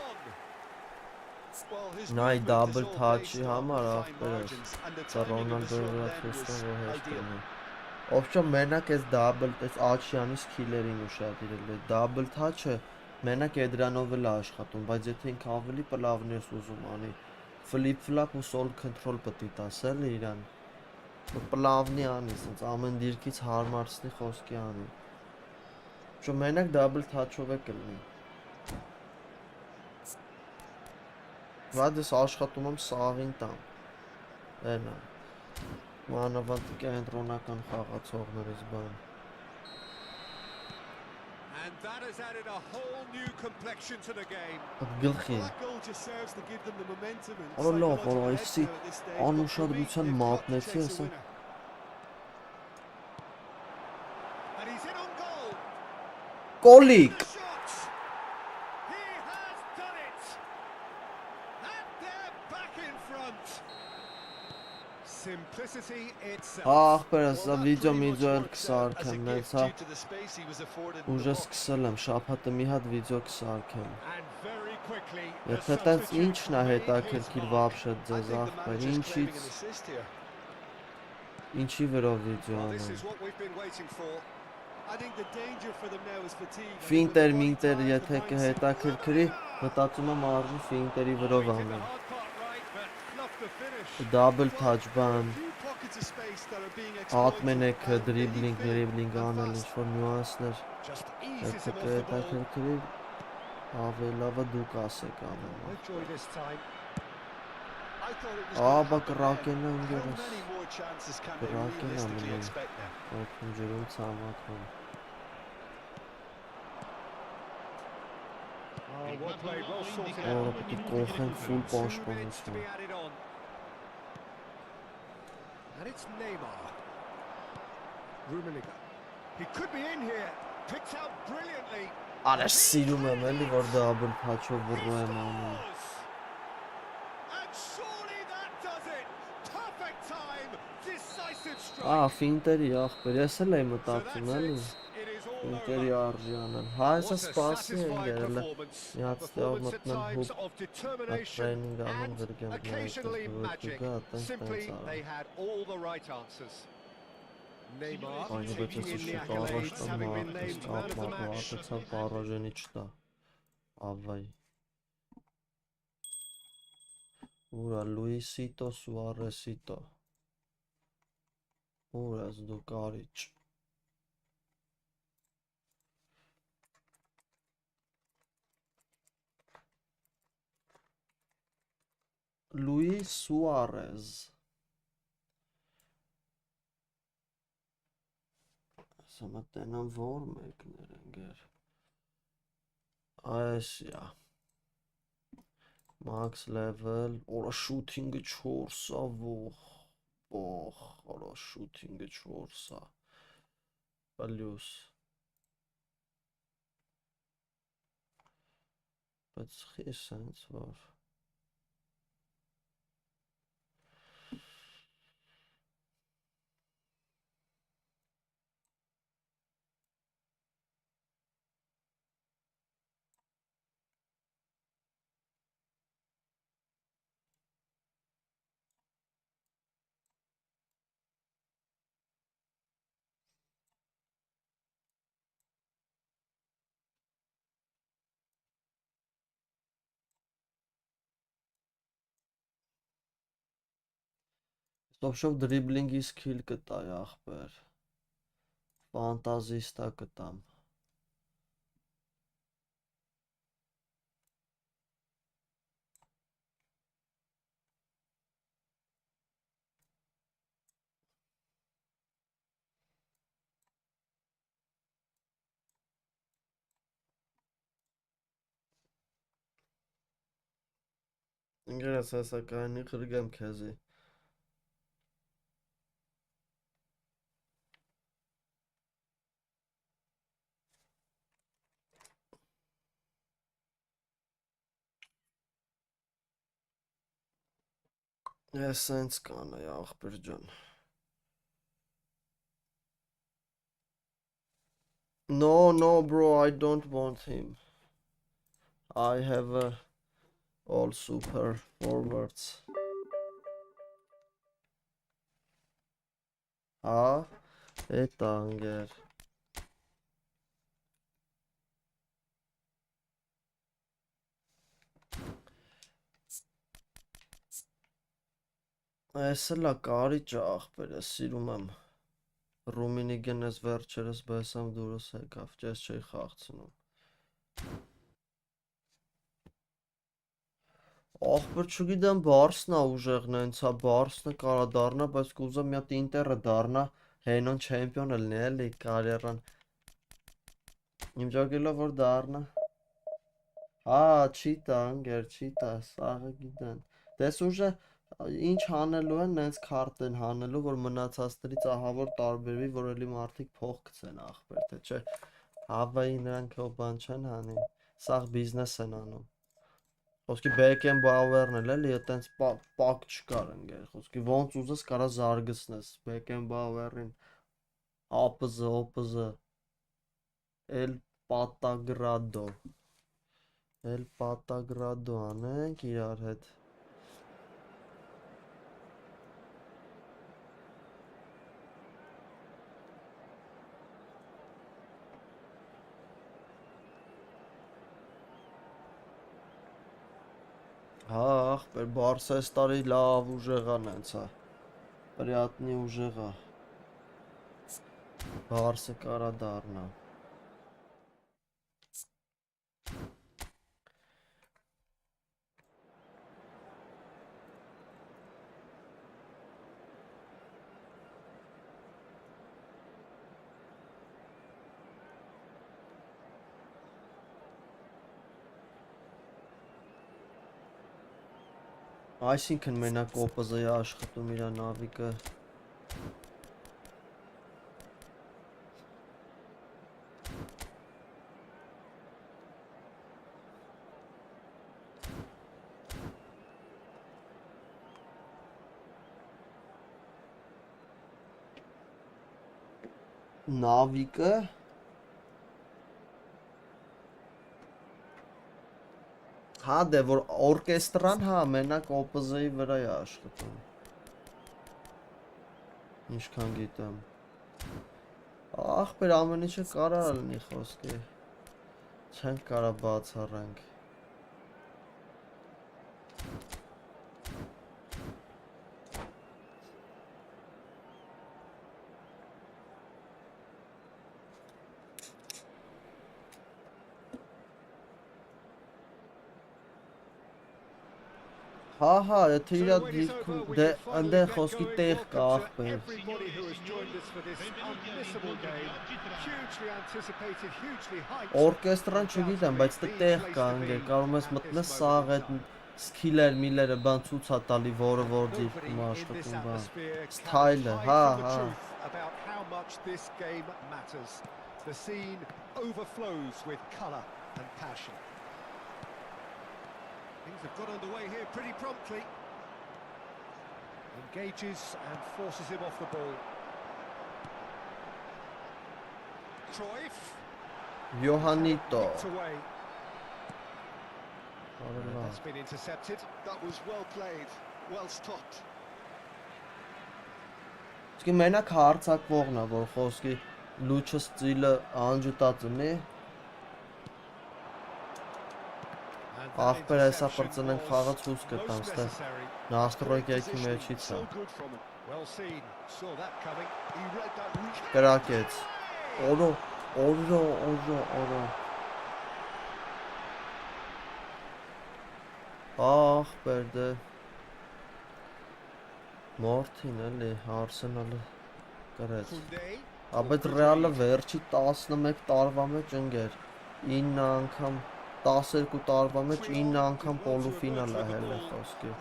Well, his Նայ movement դաբլ is all թաչի based on համար fine ախպերս։ margins, and the Դա timing of his Ռոնալդոյի run վրա then was թեստը որ հեշտ ideal. է։ Ովքեր մենակ էս դաբլ, էս Աչյանից քիլերին ուշադրել է։ Դաբլ թաչը մենակ Էդրանով էլ է աշխատում, բայց եթե ինքը ավելի պլավն ես ուզում անի, ֆլիպ-ֆլապ ու սոլ քընթրոլ պետք է տասել իրան։ Պլավնի անի, ասենց ամեն դիրքից հարմարցնի խոսքի անի։ Շո մենակ դաբլ թաչով է կլինի։ Վադես աշխատում եմ սաղին տամ։ Էնա։ Մանավանդ կենտրոնական խաղացողներից բան։ And that has added a whole new complexion to the game. Գլխին։ That goal just serves to give them the momentum and Ora լավ, psychological ora edge այսի now at this stage, but for me, անուշադրության they've got to մատնեցի, chase a ասա։ winner. And he's in on goal. Կոլիկ։ The shot. He has done it. And they're back in front. simplicity itself. Ախպերս, Well, that վիդեո pretty much էլ works out as a կսարքեմ, gift նենց հա, due to the space he was afforded in the ուժը box. սկսել եմ, շաբաթը մի հատ վիդեո կսարքեմ։ And very quickly, the Եթե տենց substitute ինչն է made his հետաքրքիր mark. վաբշե I ձեզ think the ախպեր, manager's claiming an ինչից, assist here. ինչի վրով վիդեո Well, this անեմ։ is what we've been waiting for. I think the danger for them now is fatigue. I think when Ֆինտեր, the body մինտեր, tires, the եթե mind կհետաքրքրի, մտածում եմ առնի ֆինտերի վրով Did the անեմ։ hard part right, but fluffed the finish. Դաբլ Well, թաչ there are բան, a few pockets of space that are being ատմենեք, exploited, and they need դրիբլինգ film and անել, fast. ինչ-որ նյուանսներ, Just eases եթե him off the ball. կհետաքրքրի, ավելավը դուք ասեք անեմ։ No joy this time. I thought it was Ա, going to բա happen կրակեն then. How ընկերս, many more chances can they կրակեն realistically ամենին, expect now? օգնում ջրում ցամաքում։ Oh, well played, well sorted Օրը out. պիտի կողեն ֆուլ Two minutes to պաշտպանություն։ be added on. And it's Neymar. Rummenigge. He could be in here. Picked out brilliantly. Արես սիրում եմ էլի, որ դաբլ թաչով վռու եմ անում։ Scores! And surely that does it. Perfect time. Decisive strike. Ա, ֆինտերի ախպեր, ես էլ եմ So մտածում that's էլի, it. It is all ֆինտերի over. արժի անեն։ Հա, What հեսա a սպասի են satisfying գերել, performance. մի հատ ստեղ Performance at մտնեմ times հուպ, of հատ determination տրեյնինգ անում and գրգեմ occasionally նայքս magic. գա, տենց Simply, տենց they արա։ had all the right answers. Neymar Այնը բայց taking ես in the ուշի accolades, կարաշտան having been մաղթես named man of the կապ match. մաղթեցավ պարաժենի չտա, ավայ։ Ուրա, Լուիսիտո, Սուարեսիտո, ուրաս դու կարիչ։ Լուիս Սուարեզ։ Սա մտենամ որ մեկներ են գեր։ Այսյա։ Max level, ora shooting 4-a, ora shooting 4-a. Values. Բայց խի սենց որ։ Ստոպշով դրիբլինգի սքիլ կտայ ախպեր, ֆանտազիստա կտամ։ Ինգերս հեսա կայնի խրգեմ կեզի։ Ես սենց կանայ ախպեր ջան։ No, bro, I don't want him. I have all super forwards. Հա, էտ անգեր։ Այս էլա կարիճ ախպեր, ես սիրում եմ։ Ռումինիգեն ես վերջերս բեսամ դուրս եկավ, ճես չի խաղցնում։ Ախպեր չգիտեմ Բարսնա ուժեղն է, հա Բարսնը կարա դառնա, բայց կուզեմ մի հատ Ինտերը դառնա, հենոն չեմպիոն ելնի էլի կարիերան։ Իմ ջոգելով որ դառնա։ Հա, չի տա, անգեր, չի տա, սաղը գիտեն։ Դես ուժը ինչ հանելու են, նենց քարտ են հանելու, որ մնացածներից ահավոր տարբերվի, որ էլի մարդիկ փող գցեն ախպեր, թե չէ։ Հավայի նրանք հո բան չեն հանի, սաղ բիզնես են անում։ Խոսքի Beckenbauer-ն էլ էլի այտենց պակ չկար ընկեր, խոսքի ոնց ուզես կարա զարգացնես Beckenbauer-ին APZ, OPZ El Patagrado անենք իրար հետ Հա, ախպեր, Բարսա այս տարի լավ ուժեղան հենց հա, պրիատնի ուժեղա, Բարսը կարա դառնա։ Այսինքն մենակ OPZ-ի աշխատում իրա նավիկը Նավիկը Հա դե որ օրկեստրան հա մենակ OPZ-ի վրա է աշխատում Ինչքան գիտեմ Ախպեր ամեն ինչը կարա լինի խոսքի Չենք կարա բացառենք Հա, եթե իրա դիրքում, դե ընդեն խոսքի տեղ կա ախպեր Օրկեստրան չգիտեմ, բայց դե տեղ կա ընգեր, կարում ես մտնես սաղ այդ սկիլեր, միլերը բան ցույց ա տալի, որը որ դիրքում աշխատում բան Սթայլը, հա The scene overflows with colour and passion. Things have got underway here pretty promptly. Engages and forces him off the ball. Cruyff. Iohanito. Away. That's been intercepted. That was well played, well stopped. Իսկ մենակ հարցակվողն է, որ խոսքի լուչը ստիլը անջուտածնի Ախպեր այսա պրծնենք խաղը ցույց կտամ ստեղ Նաստրոյկյակի մեջից է Կրակեց Օրո Ախպեր դե Մորթին էլի Արսենալը կրեց Աբետ ռեալը վերջի 11 տարվա մեջ ընգեր 9 անգամ 12 տարվա մեջ 9 անգամ պոլուֆինալ է հել է խոսքի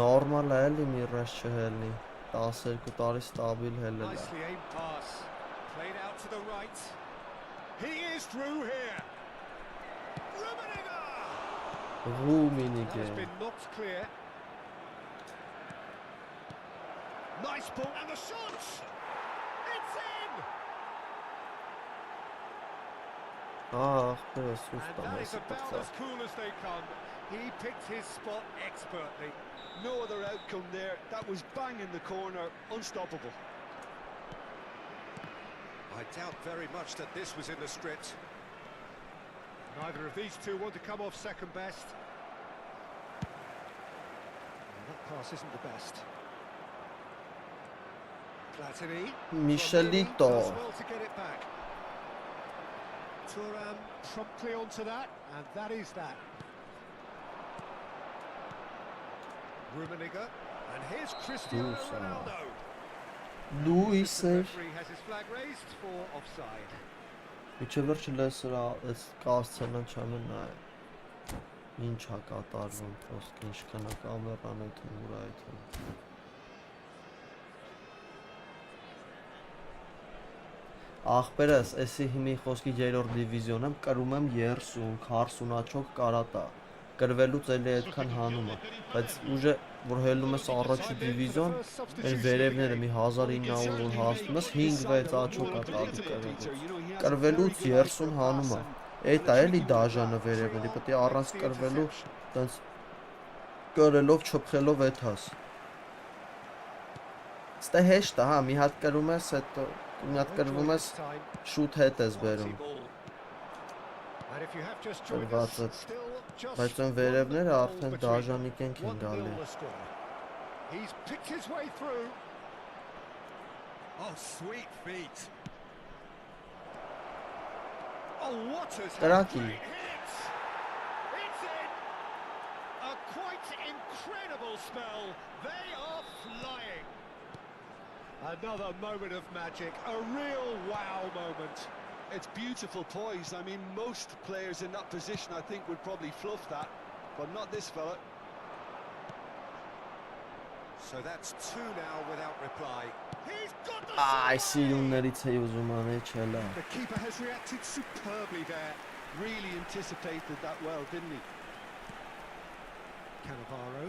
Նորմալ է էլի մի ռես չհելնի 12 տարի ստաբիլ հել է Ռումինիգ է Nice ball and the shot! It's in! And that is about as cool as they come. He picked his spot expertly. No other outcome there. That was bang in the corner, unstoppable. I doubt very much that this was in the script. Neither of these two want to come off second best. And that pass isn't the best. Platini. Michelito. Well to get it back. Thuram promptly onto that, and that is that. Rummenigge, and here's Cristiano Ronaldo. Luis The referee has his flag raised for offside. Միջևերջ լեսրա այս կասցենը չամենա է Ինչ հա կատարվում խոսք ինչքան է կամերան է թմուր այդում Ախպերս, էսի հիմի խոսքի երորդ դիվիզիոն եմ կրում եմ 30, 40 աչոք կարատա կրվելուց էլի այդքան հանում է, բայց ուժը որ հելնում ես առաջի դիվիզիոն, այն վերևները մի 1900 որ հասնում ես 5-6 աչոք է տալի կրվելուց 30 հանում է, էդ է էլի դաժանը վերևների, պետք է առանց կրվելու տենց կրելով չփխելով էթաս։ Ստե հեշտ է, հա, մի հատ կրում ես, հետո մի հատ կրվում ես, շուտ հետ ես բերում։ Բայց այն վերևները արդեն դաժանիկ են գալի։ He's picked his way through. Oh, sweet feet. Oh, what has Կրակի։ It's in. A quite incredible spell. They are flying. Another moment of magic, a real wow moment. It's beautiful poise. I mean, most players in that position, I think, would probably fluff that, but not this fella. So that's two now without reply. He's got the Ay, սիրուններից էի ուզում անել չելա։ The keeper has reacted superbly there. Really anticipated that well, didn't he? Cannavaro.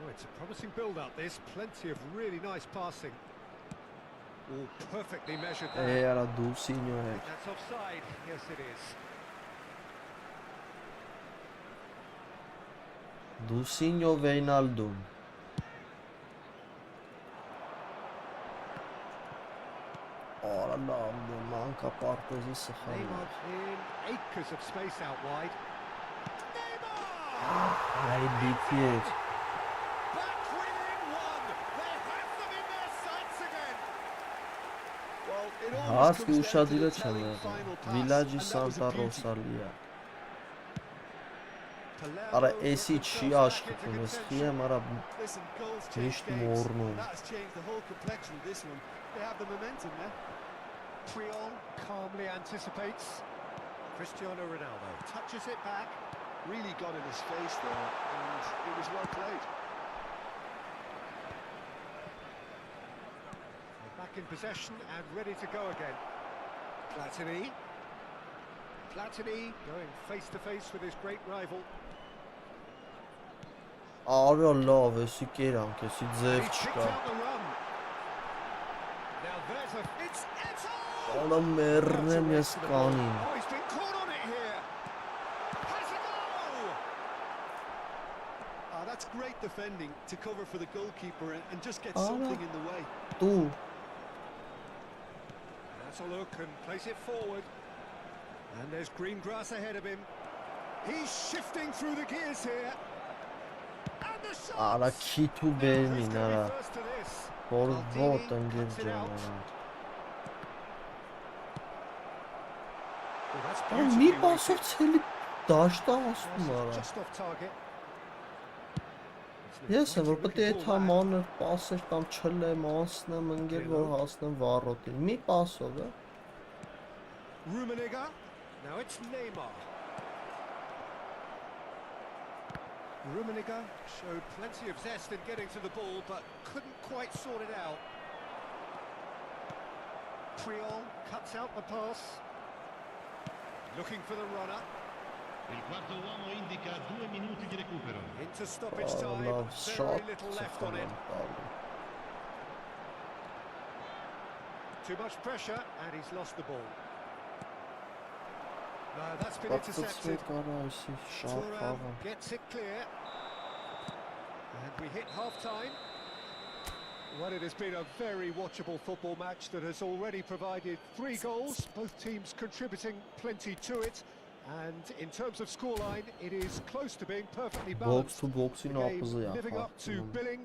Oh, it's a promising build-up. There's plenty of really nice passing. Oh, perfectly measured there. Era Dulcinho է։ That's offside. Yes, it is. Dulcinho Wijnaldum։ Արա լավ դե մանկա պարտեզի սխալ։ Neymar in acres of space out wide. Neymar! Ay բիթի էր։ Back within one. They have them in their sights again. Well, it almost Հասկի comes down to ուշադիրը the չեմ telling եղել։ final pass, Վիլաջի and that was Սանտա a beauty. Ռոսալիա։ Palermo Արա put էսի չի themselves back աշխատում, into ես contention. խիեմ արա Listen, goals Mist change games. morning. That has changed the whole complexion of this one. They have the momentum there. Priol calmly anticipates. Cristiano Ronaldo touches it back. Really got in his face there, and it was well played. They're back in possession and ready to go again. Platini. Platini going face to face with his great rival. Արա լավ էսի կերանք, էսի ձև He's picked չկա։ out the run. Now there's a... It's Eto'o! Արա մեռնեմ ես կանին։ Oh, he's been caught on it here. Has a goal! That's great defending to cover for the goalkeeper and just get Oh, something no. in the way. Դու That's a look and plays it forward. And there's green grass ahead of him. He's shifting through the gears here. And the shot! արա քիթու բերմին արա։ First to this. Որ Maldini ոտ ընկեր cuts it ջան out. արա։ Oh, that's Ա մի beautifully պասով weighted. ցելի դաշտա ասում Passes արա։ just off target. Ես եմ որ պետք է էթա մանր պասեր կամ չլեմ, անցնեմ, ընկեր որ հասնեմ վառոտին։ Մի պասով է։ Rummenigge. Now it's Neymar. Rummenigge showed plenty of zest in getting to the ball, but couldn't quite sort it out. Priol cuts out the pass. Looking for the runner. Il quarto uomo indica 2 minuti di recupero. Into stoppage Արա time. լավ Very շոտ little left on սխալ it. եմ տալու։ Too much pressure, and he's lost the ball. No, that's been Բացեցվի intercepted. կարա այսի շատ Thuram խաղա։ gets it clear. And we hit half-time. Well, it has been a very watchable football match that has already provided 3 goals, both teams contributing plenty to it. And in terms of scoreline, it is close to being perfectly Box balanced. to box-ին The game ապզի living up to ախախտում։ billing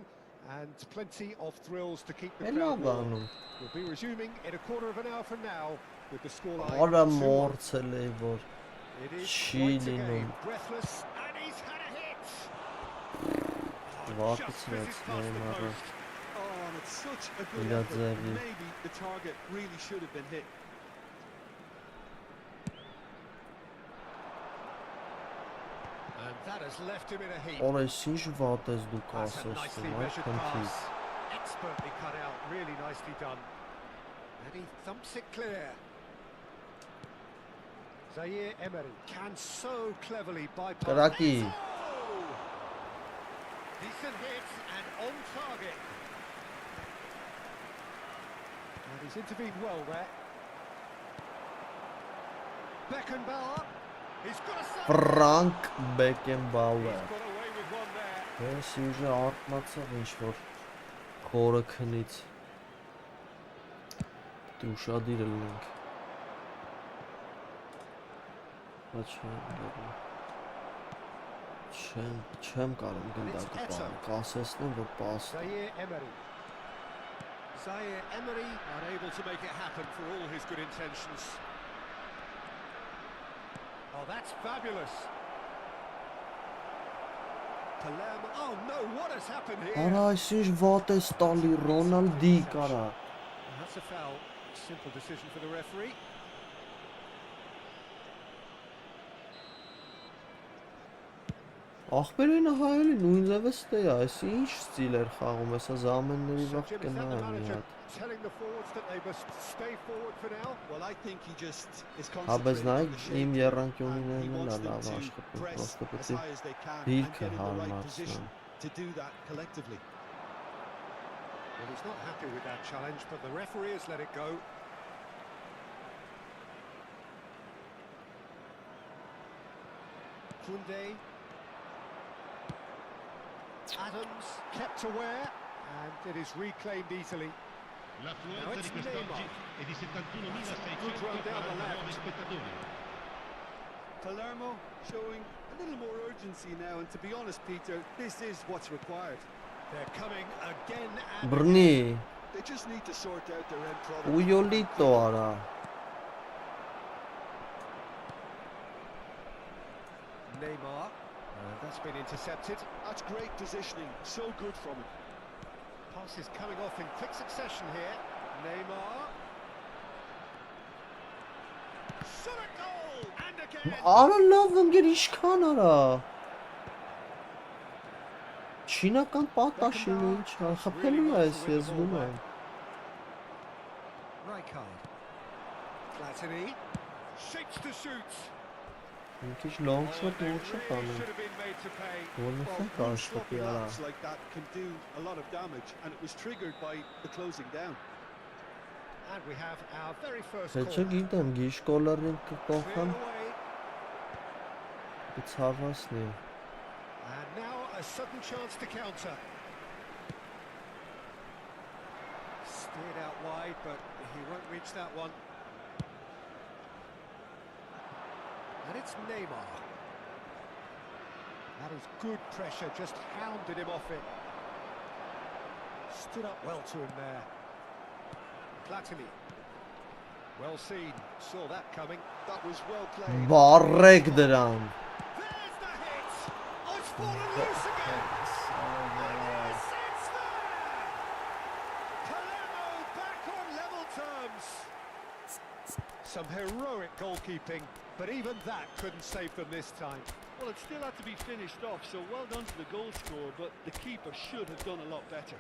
and plenty of thrills to keep the Էլա crowd warm. բանում։ We'll be resuming in a quarter of an hour from now with the scoreline Արա 2-1. մորցել է որ It is Չի quite a լինում։ game, breathless, and he's had a hit. Վախից Just մեծ misses past the Նեյմարը։ post. Oh, and it's such a good Իլա effort. ձևի։ Maybe the target really should have been hit. And that has left him in a heap. Արա այս ինչ վատ ես դու That's a կասես, nicely այ measured քնքի։ pass. Expertly cut out, really nicely done. And he thumps it clear. Zaire Emery can so cleverly bypass. Կրակի։ Decent hit and on target. And he's intervened well there. Beckenbauer. He's got a save. Frank Beckenbauer։ He's got away with one there. Ես ուժը արթնացավ ինչ-որ խորը քնից։ Դու ուշադիր լինենք։ Չեմ կարող գնդակը կասեցնեմ, որ պաս։ Zaire Emery. Zaire Emery unable to make it happen for all his good intentions. Oh, that's fabulous. Palermo. Oh no, what has happened here? Արա, այս ինչ վատ է ստալի Ռոնալդի կարա։ That's a foul. Simple decision for the referee. Ախպերինը հայելի նույնպես դե է, այս ինչ ստիլ էր խաղում, հեսա զամենների So վաղ Jim, is that the կնայեմ մի manager հատ։ telling the forwards that they must stay forward for now? Well, I think he just is Հաբես concentrating on նայեք, the իմ shape and he երանկյունիներն էլ wants them լավ to աշխատում, press պրոստը as պետք է high as they can and դիրքը get in the right position հարմարացնեմ։ to do that collectively. Well, he's not happy with that challenge, but the referee has let it go. Koundé. Adams kept aware, and it is reclaimed easily. L'affluenza di quest'oggi è di 71.649 spettatori. Palermo showing a little more urgency now, and to be honest, Peter, this is what's required. They're coming again and Բռնի, They just need to sort out their end product. ույոլիտո արա։ Neymar. That's been intercepted. That's great positioning, so good from him. Pass is coming off in quick succession here. Neymar. Shot a goal! And again! Արա լավ ընկեր ինչքան արա։ Չինական պատաշին ինչ է, խփելու է այս ես զգում եմ։ Rijkaard. Platini. Shapes to shoot. Մի քիչ long shot They ուղղ really շփանում։ should have been made to pay. Որն է Well, կաշտի sloppy արա։ laps like that can do a lot of damage, and it was triggered by the closing down. And we have our very first Թե corner. չգիտեմ, գիշ կոլերին Cleared կփոխեմ, away. կցավասնի։ And now a sudden chance to counter. Steered out wide, but he won't reach that one. And it's Neymar. That is good pressure, just hounded him off it. Stood up well to him there. Platini. Well seen, saw that coming. That was well played. Բարեք դրան։ There's the hit! Oh, it's fallen loose again! And yes, it's there! Palermo back on level terms. Some heroic goalkeeping, but even that couldn't save them this time. Well, it still had to be finished off, so well done to the goal scorer, but the keeper should have done a lot better.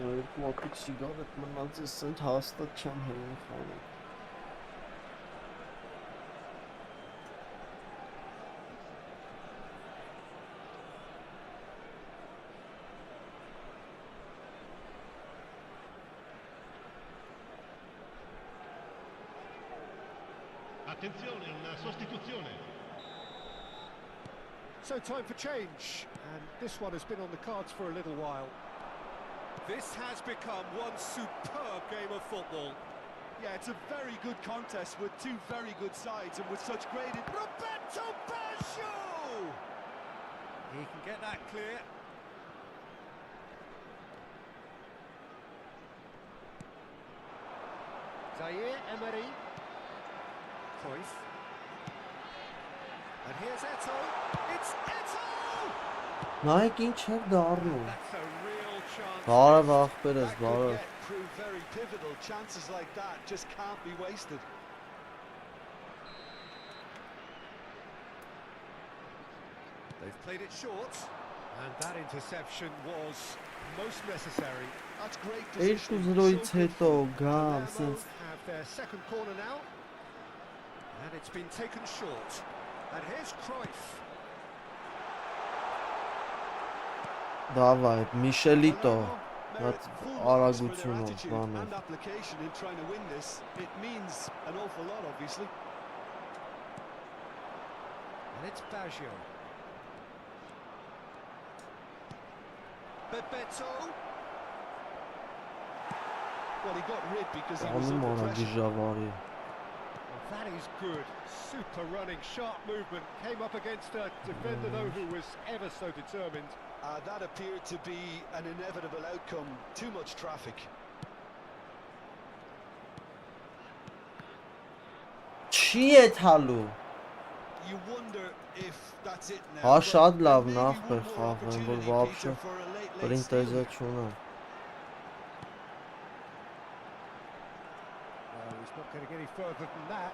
Երկու հոգի սիգարետ մնաց ես ընդ հաստատ չեմ հեն խաղում։ Attenzione, una sostituzione. So time for change, and this one has been on the cards for a little while. This has become one superb game of football. Yeah, it's a very good contest with two very good sides and with such great... Roberto Baggio! He can get that clear. Zaire Emery. Cruyff. And here's Eto. It's Eto! Նայեք ինչ է դառնում։ That's a real chance. Բարև ախպերս, That could բարև։ get prove very pivotal. Chances like that just can't be wasted. They've played it short. And that interception was most necessary. That's great Երկու positioning. զրոյից So good հետո from գամ, Palermo սենց have their second corner now. And it's been taken short. And here's Cruyff. դավայ, Միշելիտո, Palermo merit That's full marks for their արագություն attitude բանը։ and application in trying to win this. It means an awful lot, obviously. And it's Baggio. Bebeto. Well, he got rid because he was Անում under արագի pressure. ժավարի։ Well, that is good. Super running, sharp movement. Came up against a defender, though, who was ever so determined. That appeared to be an inevitable outcome. Too much traffic. Չի է թալու։ You wonder if that's it now. Հա but շատ there լավ may be նախբեր one more խաղն, որ opportunity, վաբշե Peter, for a late steal պրինտեզա here. չունեմ։ Oh, he's not getting any further than that.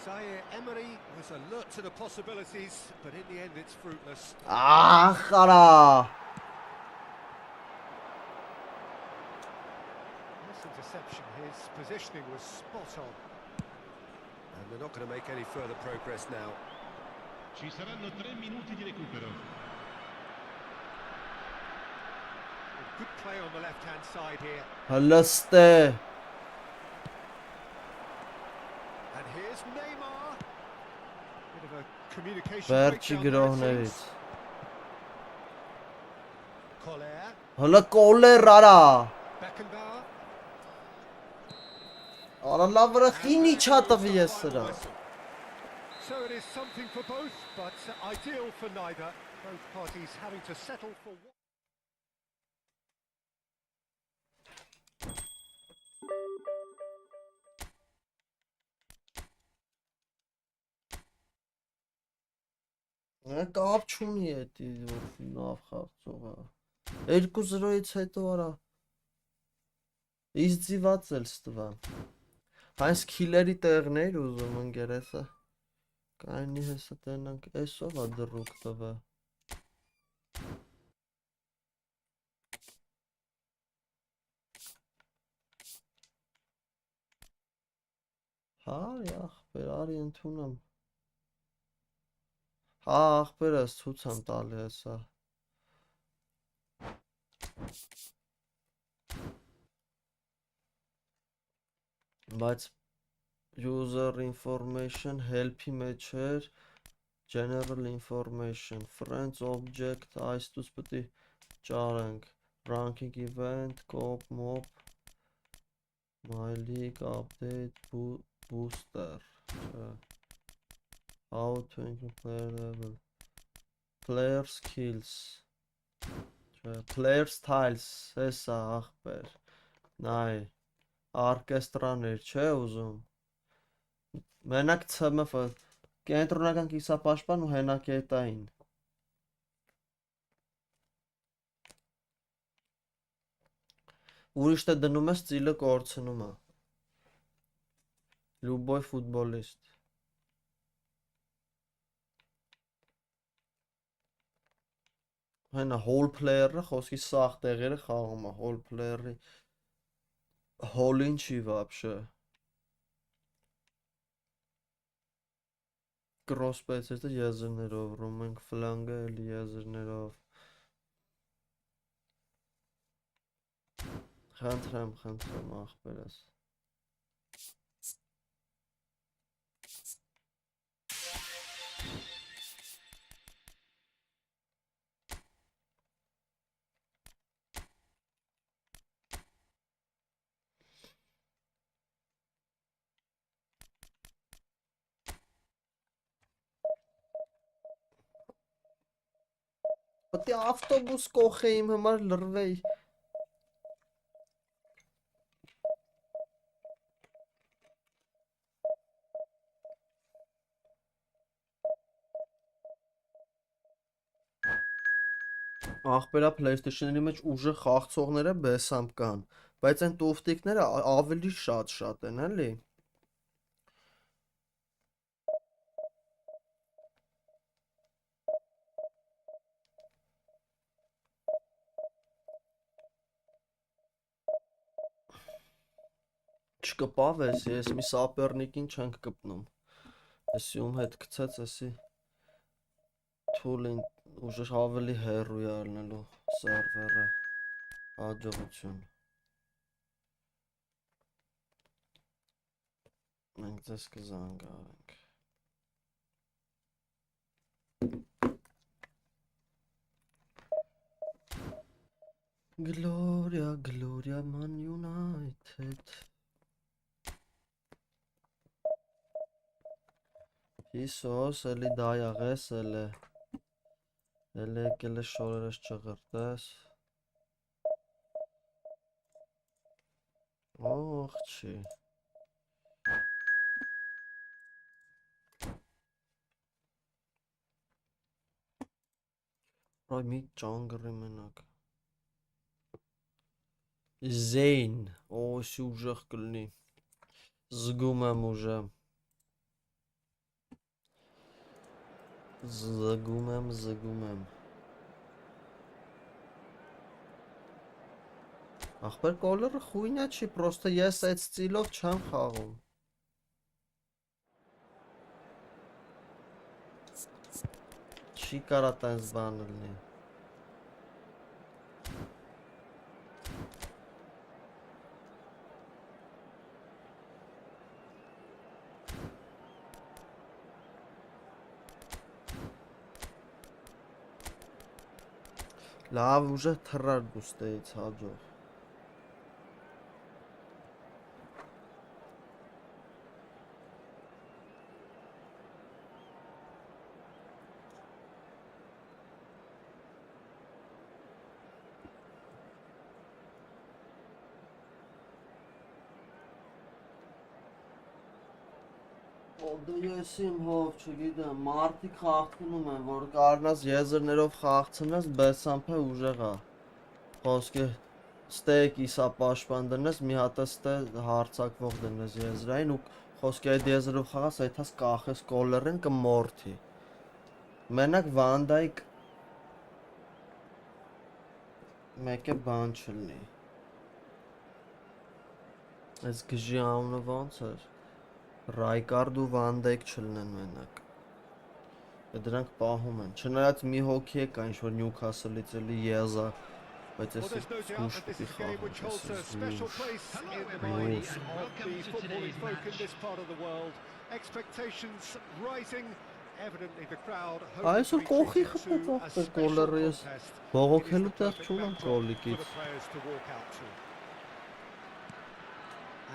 Zaire Emery was alert to the possibilities, but in the end it's fruitless. Ախ, արա։ This interception, his positioning was spot on. And they're not going to make any further progress now. Ci saranno 3 minuti di recupero. Good play on the left-hand side here. Հլստե։ And here's Neymar. Bit of a communication Վերջի breakdown there, it գրողներից։ seems. Collier, Հլը կոլեր արա։ Beckenbauer. Արա լավ վրա And խինի there չատվի goes ես the սրա։ final whistle. So it is something for both, but ideal for neither. Both parties having to settle for one. Կապ չունի էդի որ նավ խաղցողը։ 2-0-ից հետո արա։ Իզձիված էլ ստվա։ Այս քիլերի տեղներ ուզում ընկերեսը։ Կայնի հեսա տենանք էսով ա դրուկ տվը։ Հա, ախպեր, արի ընդունեմ։ Հա, ախպերս ցույց եմ տալի հեսա։ Բայց user information help-ի մեջ էր general information friends object այս դուս պետք է ճարենք ranking event cop mob my league update booster how to increase player level player skills player styles հեսա ախպեր նայ Orchestra-ներ չէ ուզում։ Մենակ CMF կենտրոնական կիսապաշտպան ու հենակետային։ Ուրիշ թե դնում ես ծիլը կորցնում է։ Любой ֆուտբոլիստ։ Հենա հոլ player-ը խոսքի սաղ տեղերը խաղում է, հոլ player-ի հոլին չի вообще։ Կրոսպեցը եզրներով, ռոմենք ֆլանգը էլի եզրներով։ Խնդրեմ ախպերս։ Պետք է ավտոբուս կողե իմ համար լրվեի։ Ախպերա PlayStation-ների մեջ ուժը խաղացողները բեսամբ կան, բայց այն տոֆտիկները ավելի շատ են, էլի։ Չկպավես, ես մի սապերնիկին չենք կպնում։ Էսի ում հետ գցեց, էսի թուլին ուժը ավելի հեռու է ալնելու սերվերը։ Հաջողություն։ Մենք ձեզ կզանգարենք։ Gloria, Gloria, Man United։ Հիսոս, էլի դա եղես, էլի եկել է շորերս չղրտես։ Ող չի։ Այ մի ճանգռի մենակ։ Զեյն, օսի ուժեղ կլնի։ Զգում եմ ուժը։ Զգում եմ։ Ախպեր կոլերը խույնա չի, պրոստը ես այդ ստիլով չեմ խաղում։ Չի կարա տենց բան լինի։ Լավ ուժը թռար դուստեից հաջող։ Դու ես իմ հով չգիտեմ, մարդիկ խաղցնում են, որ կարնաս եզրներով խաղցնես, բեսամփ է ուժեղ է։ Խոսքը ստեյք իսա պաշտպան դնես, մի հատ ստե հարցակվող դնես եզրային ու խոսքը այդ եզրով խաղաս, այդհաս կախես կոլերին կմորթի։ Մենակ Վանդայք մեկ է բան չլնի։ Այս գժի անունը ոնց էր։ Ռայկարդ ու Վանդայք չլնեն մենակ։ Դրանք պահում են։ Չնայած մի հոգի է կա ինչ-որ Նյուքասլից էլի եզա, բայց Well, there's no doubt that this is a game which holds a special place in the minds of the footballing folk in this part of the world. Expectations rising, evidently the crowd Այսօր կողի hoping to խփեց a ախպեր special կոլերը ես contest. բողոքելու It is the տեղ perfect չունեմ backdrop for կոլիկից։ the players to walk out to.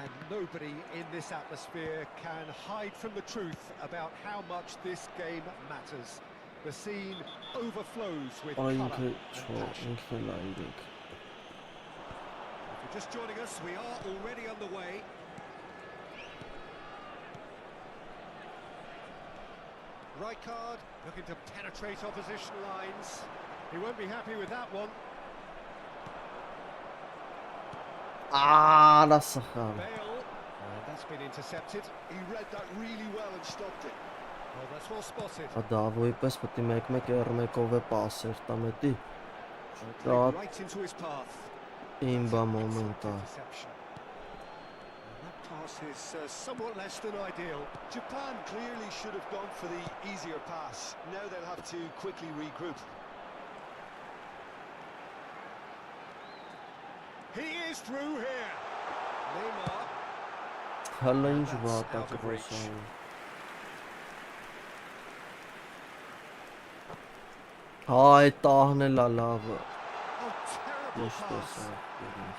And nobody in this atmosphere can hide from the truth about how much this game matters. The scene overflows with colour and passion. If you're just joining us, we are already underway. Rijkaard looking to penetrate opposition lines. He won't be happy with that one. That's a hard. Bale, that's been intercepted. He read that really well and stopped it. Well, that's well spotted. Դավոյի պես պետք է մեկ-մեկ R1-ով է պասեր տա մետի։ Played right into his path. Իմբա մոմենտ է։ Interception. And that pass is somewhat less than ideal. Japan clearly should have gone for the easier pass. Now they'll have to quickly regroup. He is through here. Neymar. Հələ ինչ վատակ ռոսան։ Այ տահն էլ է լավը։ Oh, terrible Ես pass. տեսա։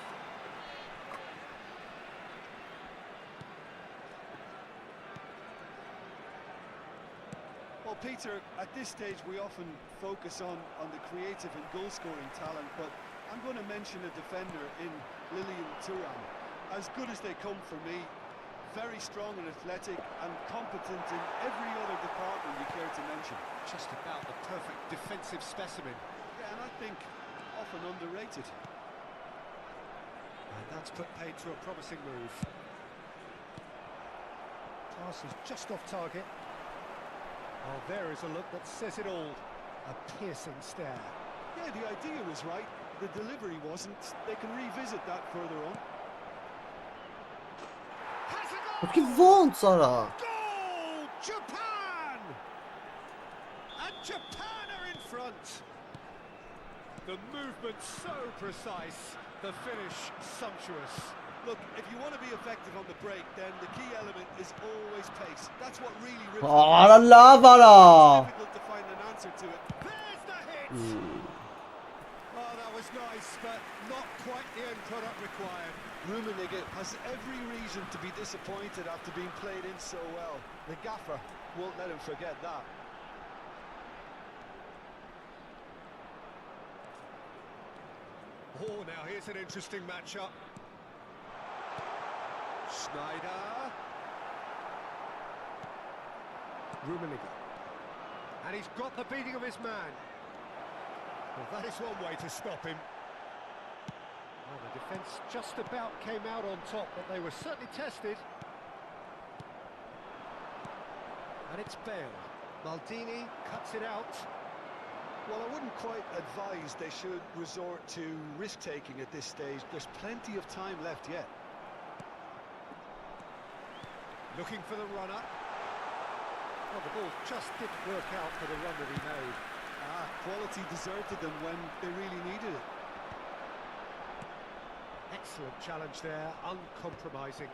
Well, Peter, at this stage we often focus on the creative and goal-scoring talent, but I'm going to mention a defender in Lilian Thuram. As good as they come for me, very strong and athletic and competent in every other department you care to mention. Just about the perfect defensive specimen. Yeah, and I think often underrated. And that's put paid to a promising move. Pass is just off target. Oh, there is a look that says it all. A piercing stare. Yeah, the idea was right. The delivery wasn't. They can revisit that further on. Has a goal! What wants Sarah? Goal! Japan! And Japan are in front. The movement so precise. The finish sumptuous. Look, if you want to be effective on the break, then the key element is always pace. That's what really rips Oh, the la vara. It's difficult to find an answer to it. There's the hit! Oh, that was nice, but not quite the end product required. Rummenigge has every reason to be disappointed after being played in so well. The gaffer won't let him forget that. Oh, now here's an interesting matchup. Schneider. Rummenigge. And he's got the beating of his man. Well, that is one way to stop him. Well, the defence just about came out on top, but they were certainly tested. And it's Bale. Maldini cuts it out. Well, I wouldn't quite advise they should resort to risk-taking at this stage. There's plenty of time left yet. Looking for the runner. Well, the ball just didn't work out for the run that he made. Quality deserted them when they really needed it. Excellent challenge there, uncompromising.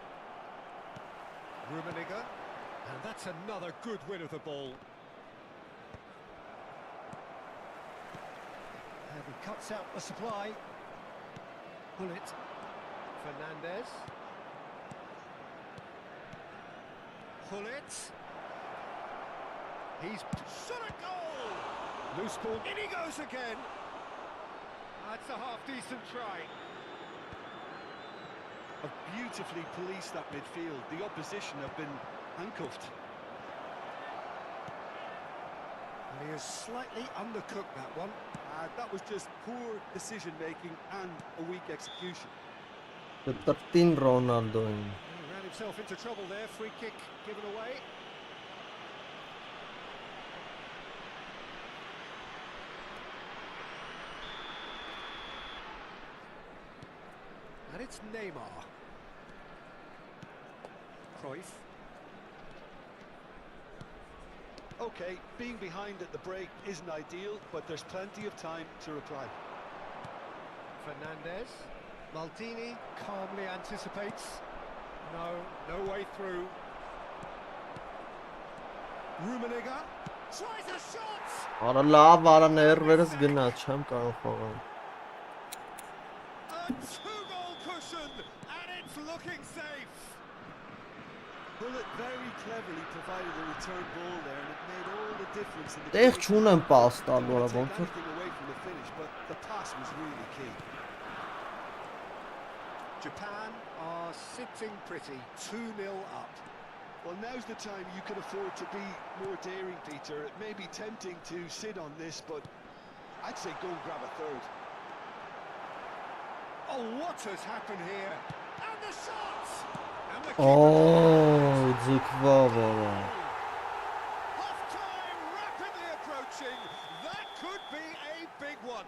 Rummenigge, and that's another good win of the ball. And he cuts out the supply. Bullet. Fernandez. Bullet. He's shot a goal! Loose ball, in he goes again! That's a half-decent try. Beautifully policed that midfield. The opposition have been handcuffed. And he has slightly undercooked that one. That was just poor decision-making and a weak execution. The 13 Ronaldo. He ran himself into trouble there. Free kick given away. And it's Neymar. Cruyff. Okay, being behind at the break isn't ideal, but there's plenty of time to reply. Fernandez. Maldini calmly anticipates. No way through. Rummenigge tries a shot! Արա լավ արա ներվերս գնա, չեմ կարող խաղալ։ A two-goal cushion, and it's looking safe. Bullet very cleverly provided a return ball there, and it made all the difference in the Տեղ չունեմ պաս տալ, Didn't որը take ոնց որ anything away from the finish, but the pass was really key. Japan are sitting pretty, 2-0 up. Well, now's the time you can afford to be more daring, Peter. It may be tempting to sit on this, but I'd say go and grab a third. Oh, what has happened here? And the shot! And the Oh, ձգվա վարա։ Half-time rapidly approaching. That could be a big one.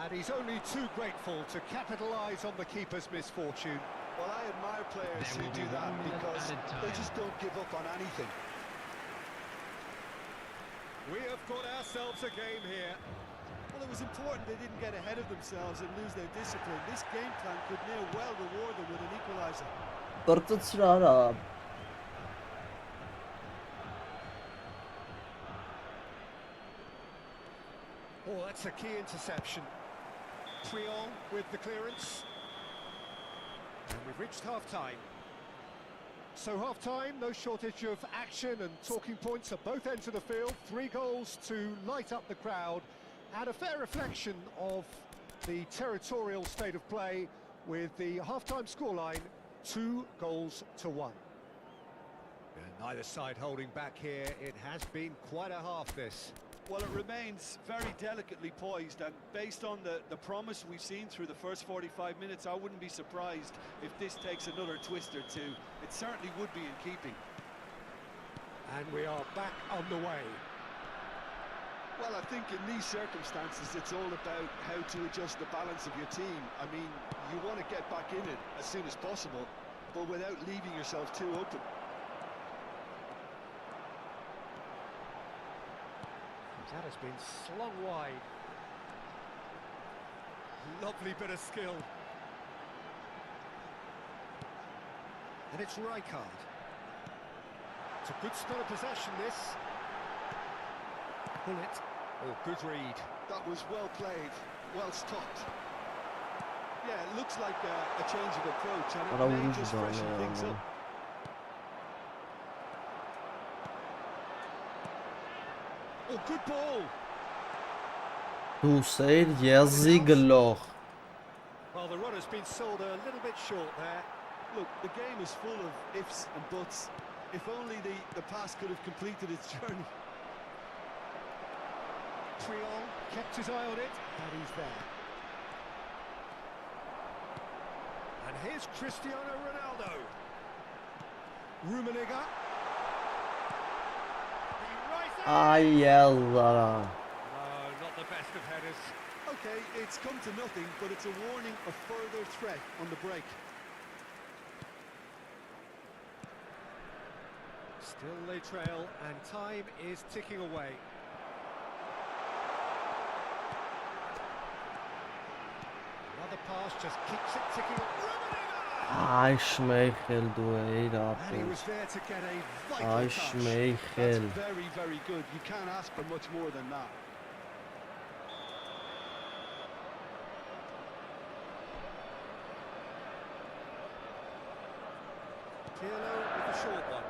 And he's only too grateful to capitalise on the keeper's misfortune. Well, I admire players who do that because they just don't give up on anything. We have got ourselves a game here. Well, it was important they didn't get ahead of themselves and lose their discipline. This game plan could near well reward them with an equaliser. Բրծծրարա։ Oh, that's a key interception. Trion with the clearance. And we've reached half-time. So half-time, no shortage of action and talking points at both ends of the field. 3 goals to light up the crowd. And a fair reflection of the territorial state of play with the half-time scoreline 2-1. And neither side holding back here. It has been quite a half, this. Well, it remains very delicately poised, and based on the promise we've seen through the first 45 minutes, I wouldn't be surprised if this takes another twist or two. It certainly would be in keeping. And we are back on the way. Well, I think in these circumstances, it's all about how to adjust the balance of your team. I mean, you want to get back in it as soon as possible, but without leaving yourself too open. That has been slung wide. Lovely bit of skill. And it's Rijkaard. It's a good spell of possession, this. Pull it. Oh, good read. That was well played, well stopped. Yeah, it looks like a change of approach, and it may just freshen things up. Oh, good ball. Du ser Yazigloch. Well, the run has been sold a little bit short there. Look, the game is full of ifs and buts. If only the pass could have completed its journey. Triol kept his eye on it, and he's there. And here's Cristiano Ronaldo. Rummenigge. Ayala. Oh, not the best of headers. Okay, it's come to nothing, but it's a warning of further threat on the break. Still they trail, and time is ticking away. Another pass just keeps it ticking. Ay Schmeichel, du ey da. And he was there to get a vital Ay touch. Schmeichel. That's very, very good. You can't ask for much more than that. Pirlo with the short one.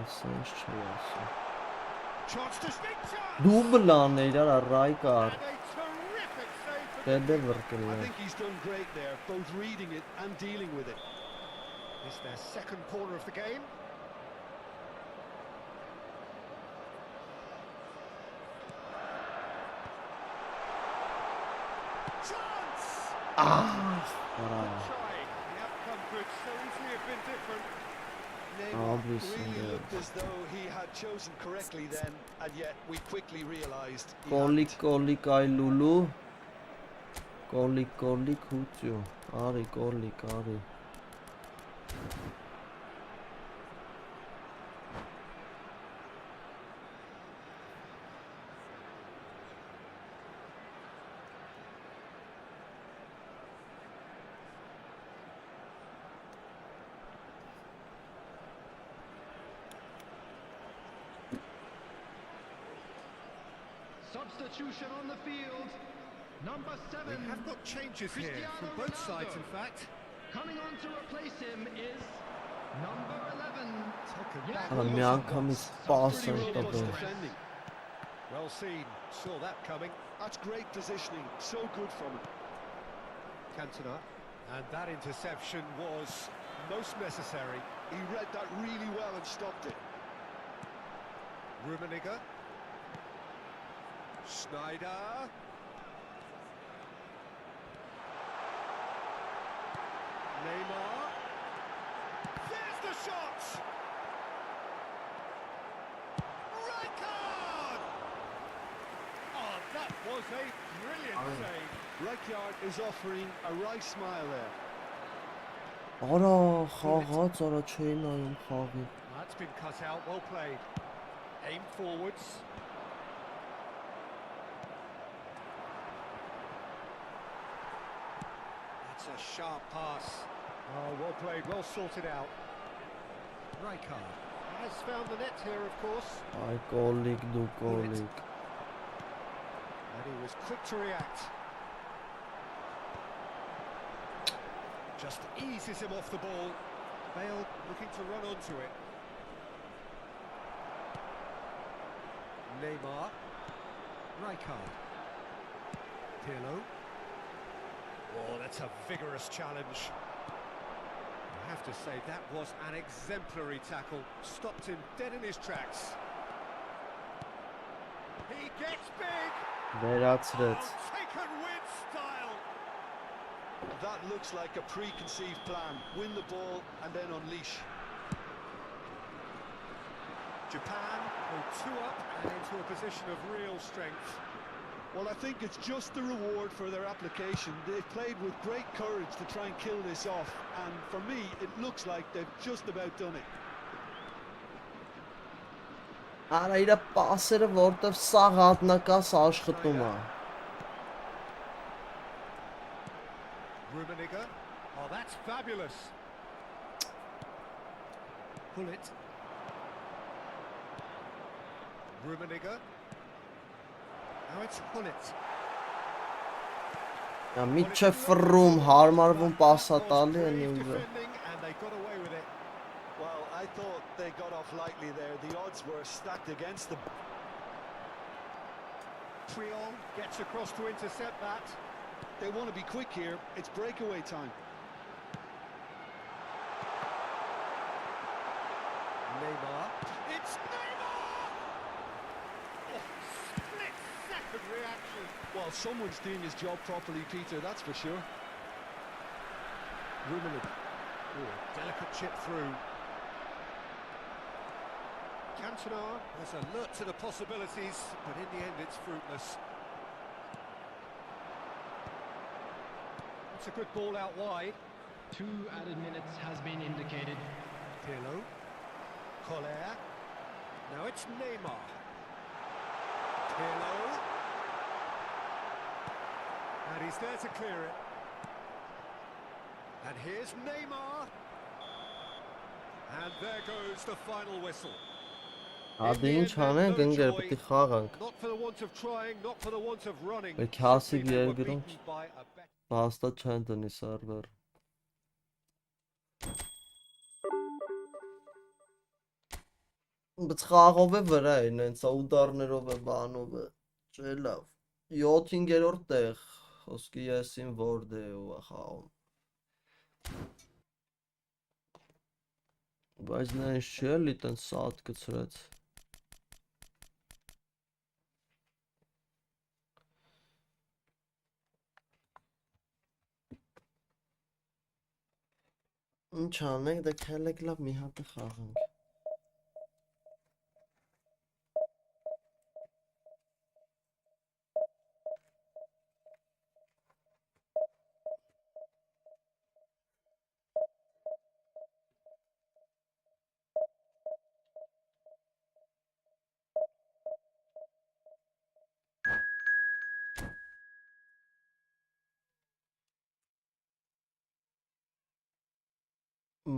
Ասեն չես։ Chance to stick shot. Դուբլան էր արա Rijkaard։ And a terrific save for Դե վրկել I է։ think he's done great there, both reading it and dealing with it. It's their second corner of the game. Chance! Try. The outcome could so easily have been different. Neymar Obviously, really yeah. looked as though he had chosen correctly then, and yet we quickly realised he Կոլիկ hadn't. կոլիկ այ լուլու։ Կոլիկ կոլիկ հուծյու։ Արի կոլիկ արի։ Substitution on the field. Number 7. We have got changes here from Cristiano both sides, Ronaldo. in fact. Coming on to replace him is number 11. Taken Yeah. back. Արա մի անգամից պաս են տվել։ Defending. Well seen. Saw that coming. That's great positioning, so good from him. Cantona. And that interception was most necessary. He read that really well and stopped it. Rummenigge. Snyder. Neymar. There's the shot! Rijkaard! Oh, that was a brilliant save. Rijkaard is offering a wry smile there. Արա խաղաց, արա չէի նայում խաղին։ That's been cut out, well played. Aim forwards. That's a sharp pass. Oh, well played, well sorted out. Rijkaard has found the net here, of course. Այ կոլիկ դու կոլիկ։ And he was quick to react. Just eases him off the ball. Bale looking to run onto it. Neymar. Rijkaard. Pirlo. Oh, that's a vigorous challenge. I have to say, that was an exemplary tackle. Stopped him dead in his tracks. Gets big. Վերացրեց։ Taken with style. That looks like a preconceived plan. Win the ball and then unleash. Japan go 2 up and into a position of real strength. Well, I think it's just the reward for their application. They've played with great courage to try and kill this off, and for me, it looks like they've just about done it. Արա իրա պասերը որտեվ սաղ հատնակաս աշխատում է։ Rummenigge. Oh, that's fabulous. Pull it. Rummenigge. Now it's Hullet. Միչե ֆռում հարմարվում պասատալի են ինձ։ And they got away with it. Well, I thought they got off lightly there. The odds were stacked against them. Triol gets across to intercept that. They want to be quick here. It's breakaway time. Neymar. It's Neymar! Oh, split-second reaction. Well, someone's doing his job properly, Peter, that's for sure. Rummenigge. Oh, delicate chip through. Cantona has alert to the possibilities, but in the end it's fruitless. It's a good ball out wide. 2 added minutes has been indicated. Pirlo. Collier. Now it's Neymar. Pirlo. And he's there to clear it. And here's Neymar. And there goes the final whistle. Հադի ինչ անենք, ընկեր, պետք է խաղանք։ Not for the want of trying, not for the want of running. Պետք է հասիկ Simply they were երկրում beaten by a better. հաստատ չեն տնի սարվեր։ Բայց խաղով է վրա են, հենց ուդարներով է, բանով է, չէ լավ։ 7-րդ տեղ, խոսքի եսին որ դեու է խաղում։ Բայց նա ինձ չի էլի տեն սատ կցրեց։ Ինչ անենք, դե քելեք լավ մի հատ խաղանք։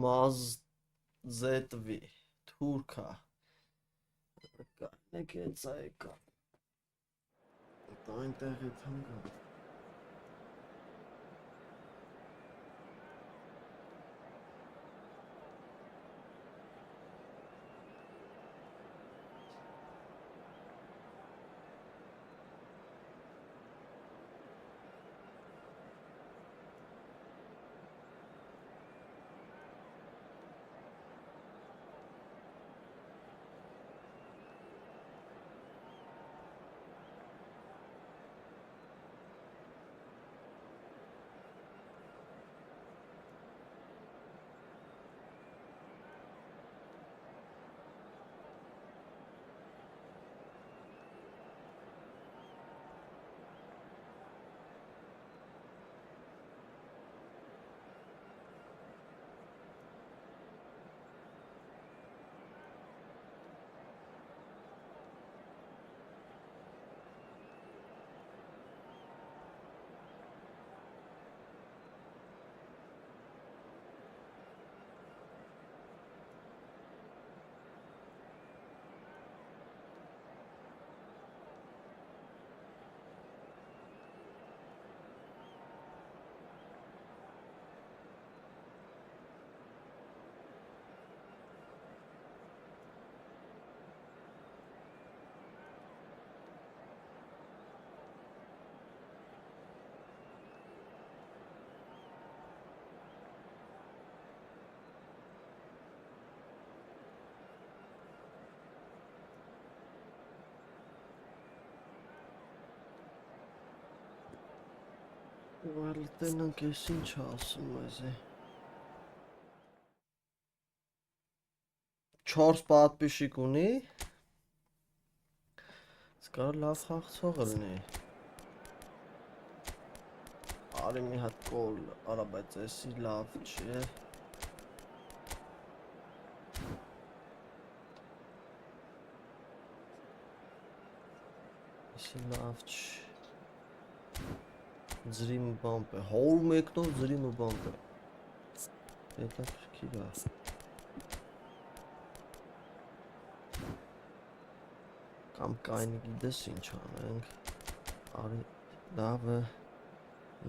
Մազզետվի, թուրքա, կանեք էց այկա, այնտեղ էտ հնգա։ Well, տենանք ես ինչ ասում էզի 4 պատպիշիկ ունի Սկար լավ խաղցող լինի Արի մի հատ գոլ արա բայց էսի լավ չի Էսի լավ չի Zrim bumper. Hole meknov zrim bumper. Eta kira. Կամ կայնի գիտես ինչ անենք Արի լավ է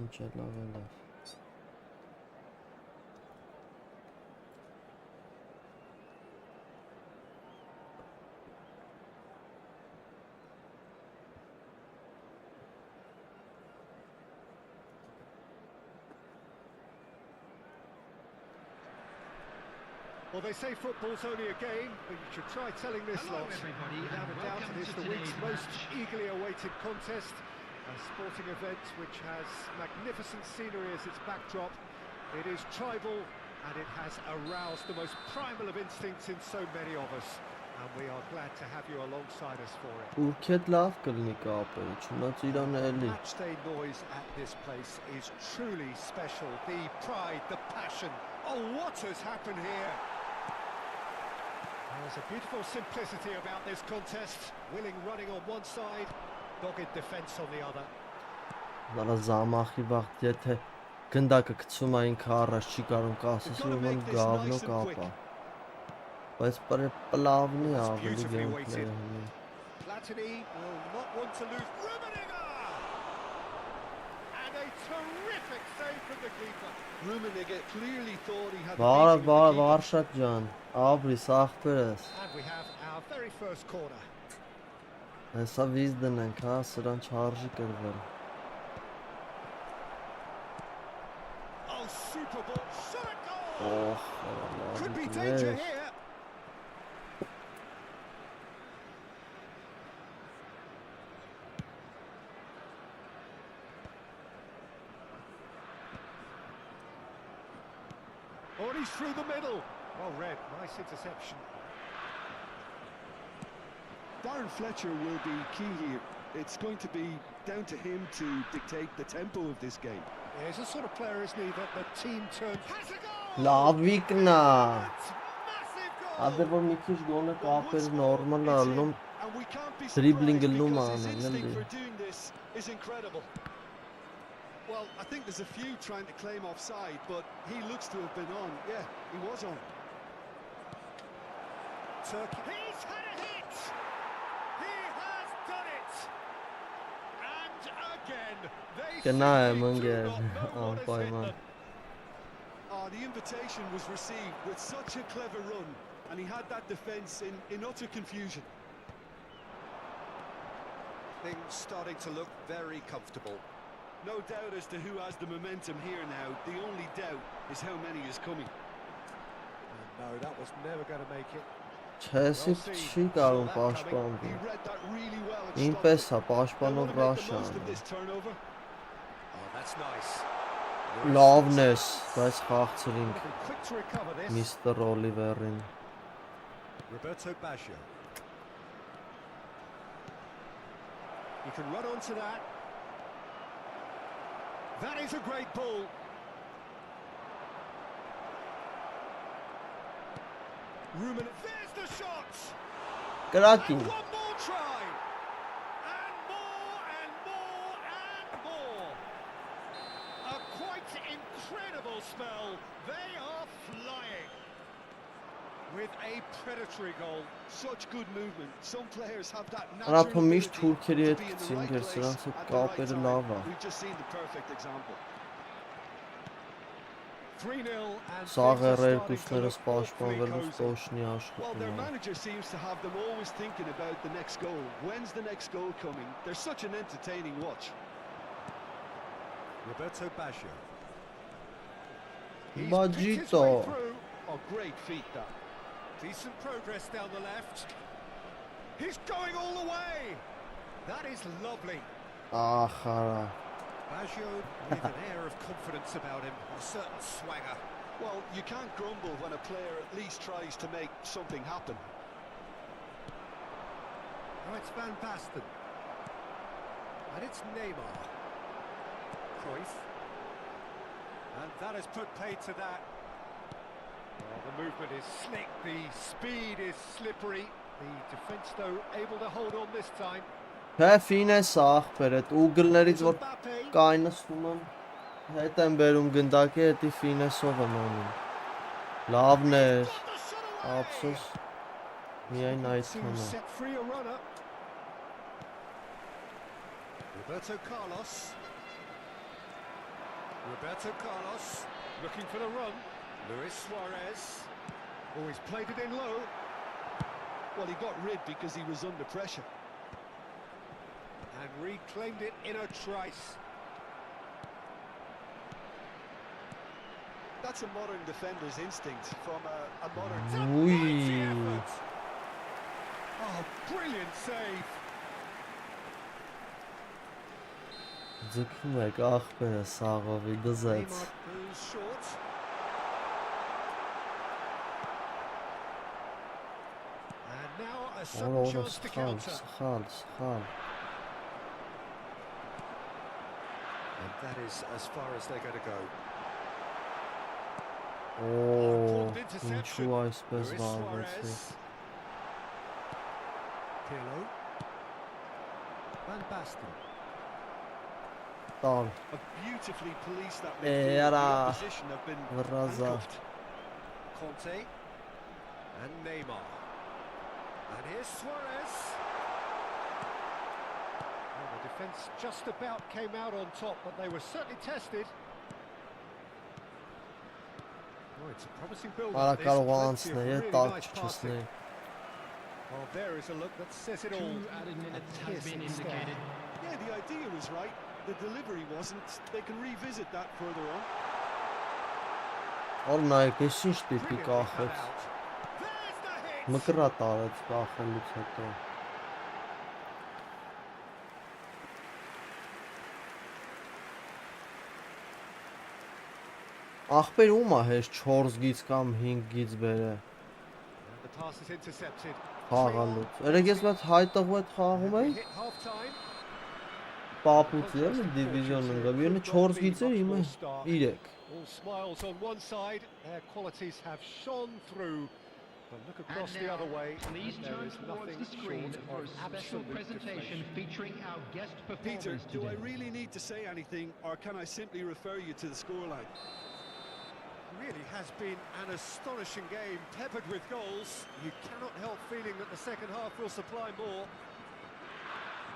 Ինչ է լավ է լավ Well, they say football's only a game, but you should try telling this Hello, lot. everybody, Without and a doubt, welcome it is to the week's today's most match. eagerly awaited contest. A sporting event which has magnificent scenery as its backdrop. It is tribal, and it has aroused the most primal of instincts in so many of us. And we are glad to have you alongside us for it. Ուրքետ լավ կլինի կապը, չունած իրան էլի Matchday noise at this place is truly special. The pride, the passion. Oh, what has happened here? There's a beautiful simplicity about this contest. Willing running on one side, dogged defence on the other. Դարա զամախի վաղտ եթե գնդակը գցում է ինքը առաջ չի կարում կասես ուրեմն գավնո կապա Բայց պլավնի ավելի գեմպլեյ ունի Platini will not want to lose. Rummenigge! And a terrific save from the keeper. Rummenigge clearly thought he had the Բարը beating of the keeper. Վարշակ ջան Աբրիս ախպերս And we have our very first corner. Հեսա վիզ դնենք հա սրան չարժի կրվել Oh, super ball. Shot a goal! Օհ Could be լավ danger here. Oh, he's through the middle. Well read. Nice interception. Darren Fletcher will be key here. It's going to be down to him to dictate the tempo of this game. Yeah, he's the sort of player, isn't he, that the team turns. Has a goal! Լավիկնա That's massive goal! Ադեր որ մի քիչ գոնը կապեր նորմալ It's in, ալնում and we can't be Dribbling surprised alone, because his man, instinct really. for doing this is incredible. Well, I think there's a few trying to claim offside, but he looks to have been on. Yeah, he was on. Turkey. He's had a hit! He has done it! And again, they Կնա է simply do մնգեր not know what has hit անպայման them. The invitation was received with such a clever run, and he had that defence in utter confusion. Things starting to look very comfortable. No doubt as to who has the momentum here now. The only doubt is how many is coming. And no, that was never going to make it. Չեսի չի կարում He պաշտպանվի read that really well and Ինպես stopped է it. They պաշտպանով want to make the ռաշա most of this turnover. Oh, that's nice. Լավն ես բայց խաղցրինք Been quick to recover this. Միստր Օլիվերին Roberto Baggio. He can run onto that. That is a great ball. There's the shot. Կրակին And one more try. And more and more and more. A quite incredible spell. They are flying. With a predatory goal. Such good movement. Some players have that Արա natural միշտ ability թուրքերի to հետ be in the գցին right գեր place սրանց հետ at the right կապերը time. լավ է We've just seen the perfect example. 3-0 and Սաղերը things are երկուսներս starting to look պաշտպանվելուց awfully տոշնի Well, աշխատում their են manager seems to have them always thinking about the next goal. When's the next goal coming? They're such an entertaining watch. Roberto Baggio. He's Baggito. picked his way through. Oh, great feat that. Decent progress down the left. He's going all the way. That is lovely. Ախ արա Baggio with an air of confidence about him, a certain swagger. Well, you can't grumble when a player at least tries to make something happen. Now it's Van Basten. And it's Neymar. Cruyff. And that has put paid to that. Well, the movement is slick, the speed is slippery. The defence, though, able to hold on this time. Թե ֆինես ախպեր այդ ուգլներից որ Mbappe. կայնացնում եմ հետ եմ բերում գնդակի հետի ֆինեսով եմ անում լավն էր ափսոս միայն այդքան է Set free a runner. Roberto Carlos. Roberto Carlos looking for the run. Luis Suarez. Oh, he's played it in low. Well, he got rid because he was under pressure. And reclaimed it in a trice. That's a modern defender's instinct from a modern... Ui. Oh, brilliant save. Ձգում եք ախպերը սաղովի դզեց Neymar goes short. And now a sudden chance to counter. սխալ And that is as far as they're going to go. օ ինչու այսպես Luis վարվեցի Suarez. Pirlo. Van Basten. տալ A beautifully policed that Era. midfield. The opposition have been վրազա handcuffed. Conte. And Neymar. And here's Suarez. Well, the defence just about came out on top, but they were certainly tested. Oh, it's a promising build. արա կարող անցնե է տակ չչսնե Well, there is a look that says it all. 2 added minutes has been indicated. Yeah, the idea was right. The delivery wasn't. They can revisit that further on. օր նայեք ես ինչ տիպի Brilliantly կախեց cut out. There's the hit. մկրա տարեց կախելուց հետո ախպեր ում է հեշ 4 գից կամ 5 գից բերը And the pass is intercepted. խաղալուց երեք ես մոտ հայտղու հետ խաղում էի Hit half time. պապուծի էլի դիվիզիոն ընկավ յոնը 4 գից էր իմը 3 All smiles on one side. Their qualities have shone through. But look across the other way. Please and there turn is towards nothing the screen short for of a special absolute presentation perfection. featuring our guest Peter, performers do I today. really need to say anything, or can I simply refer you to the scoreline? Really has been an astonishing game, peppered with goals. You cannot help feeling that the second half will supply more.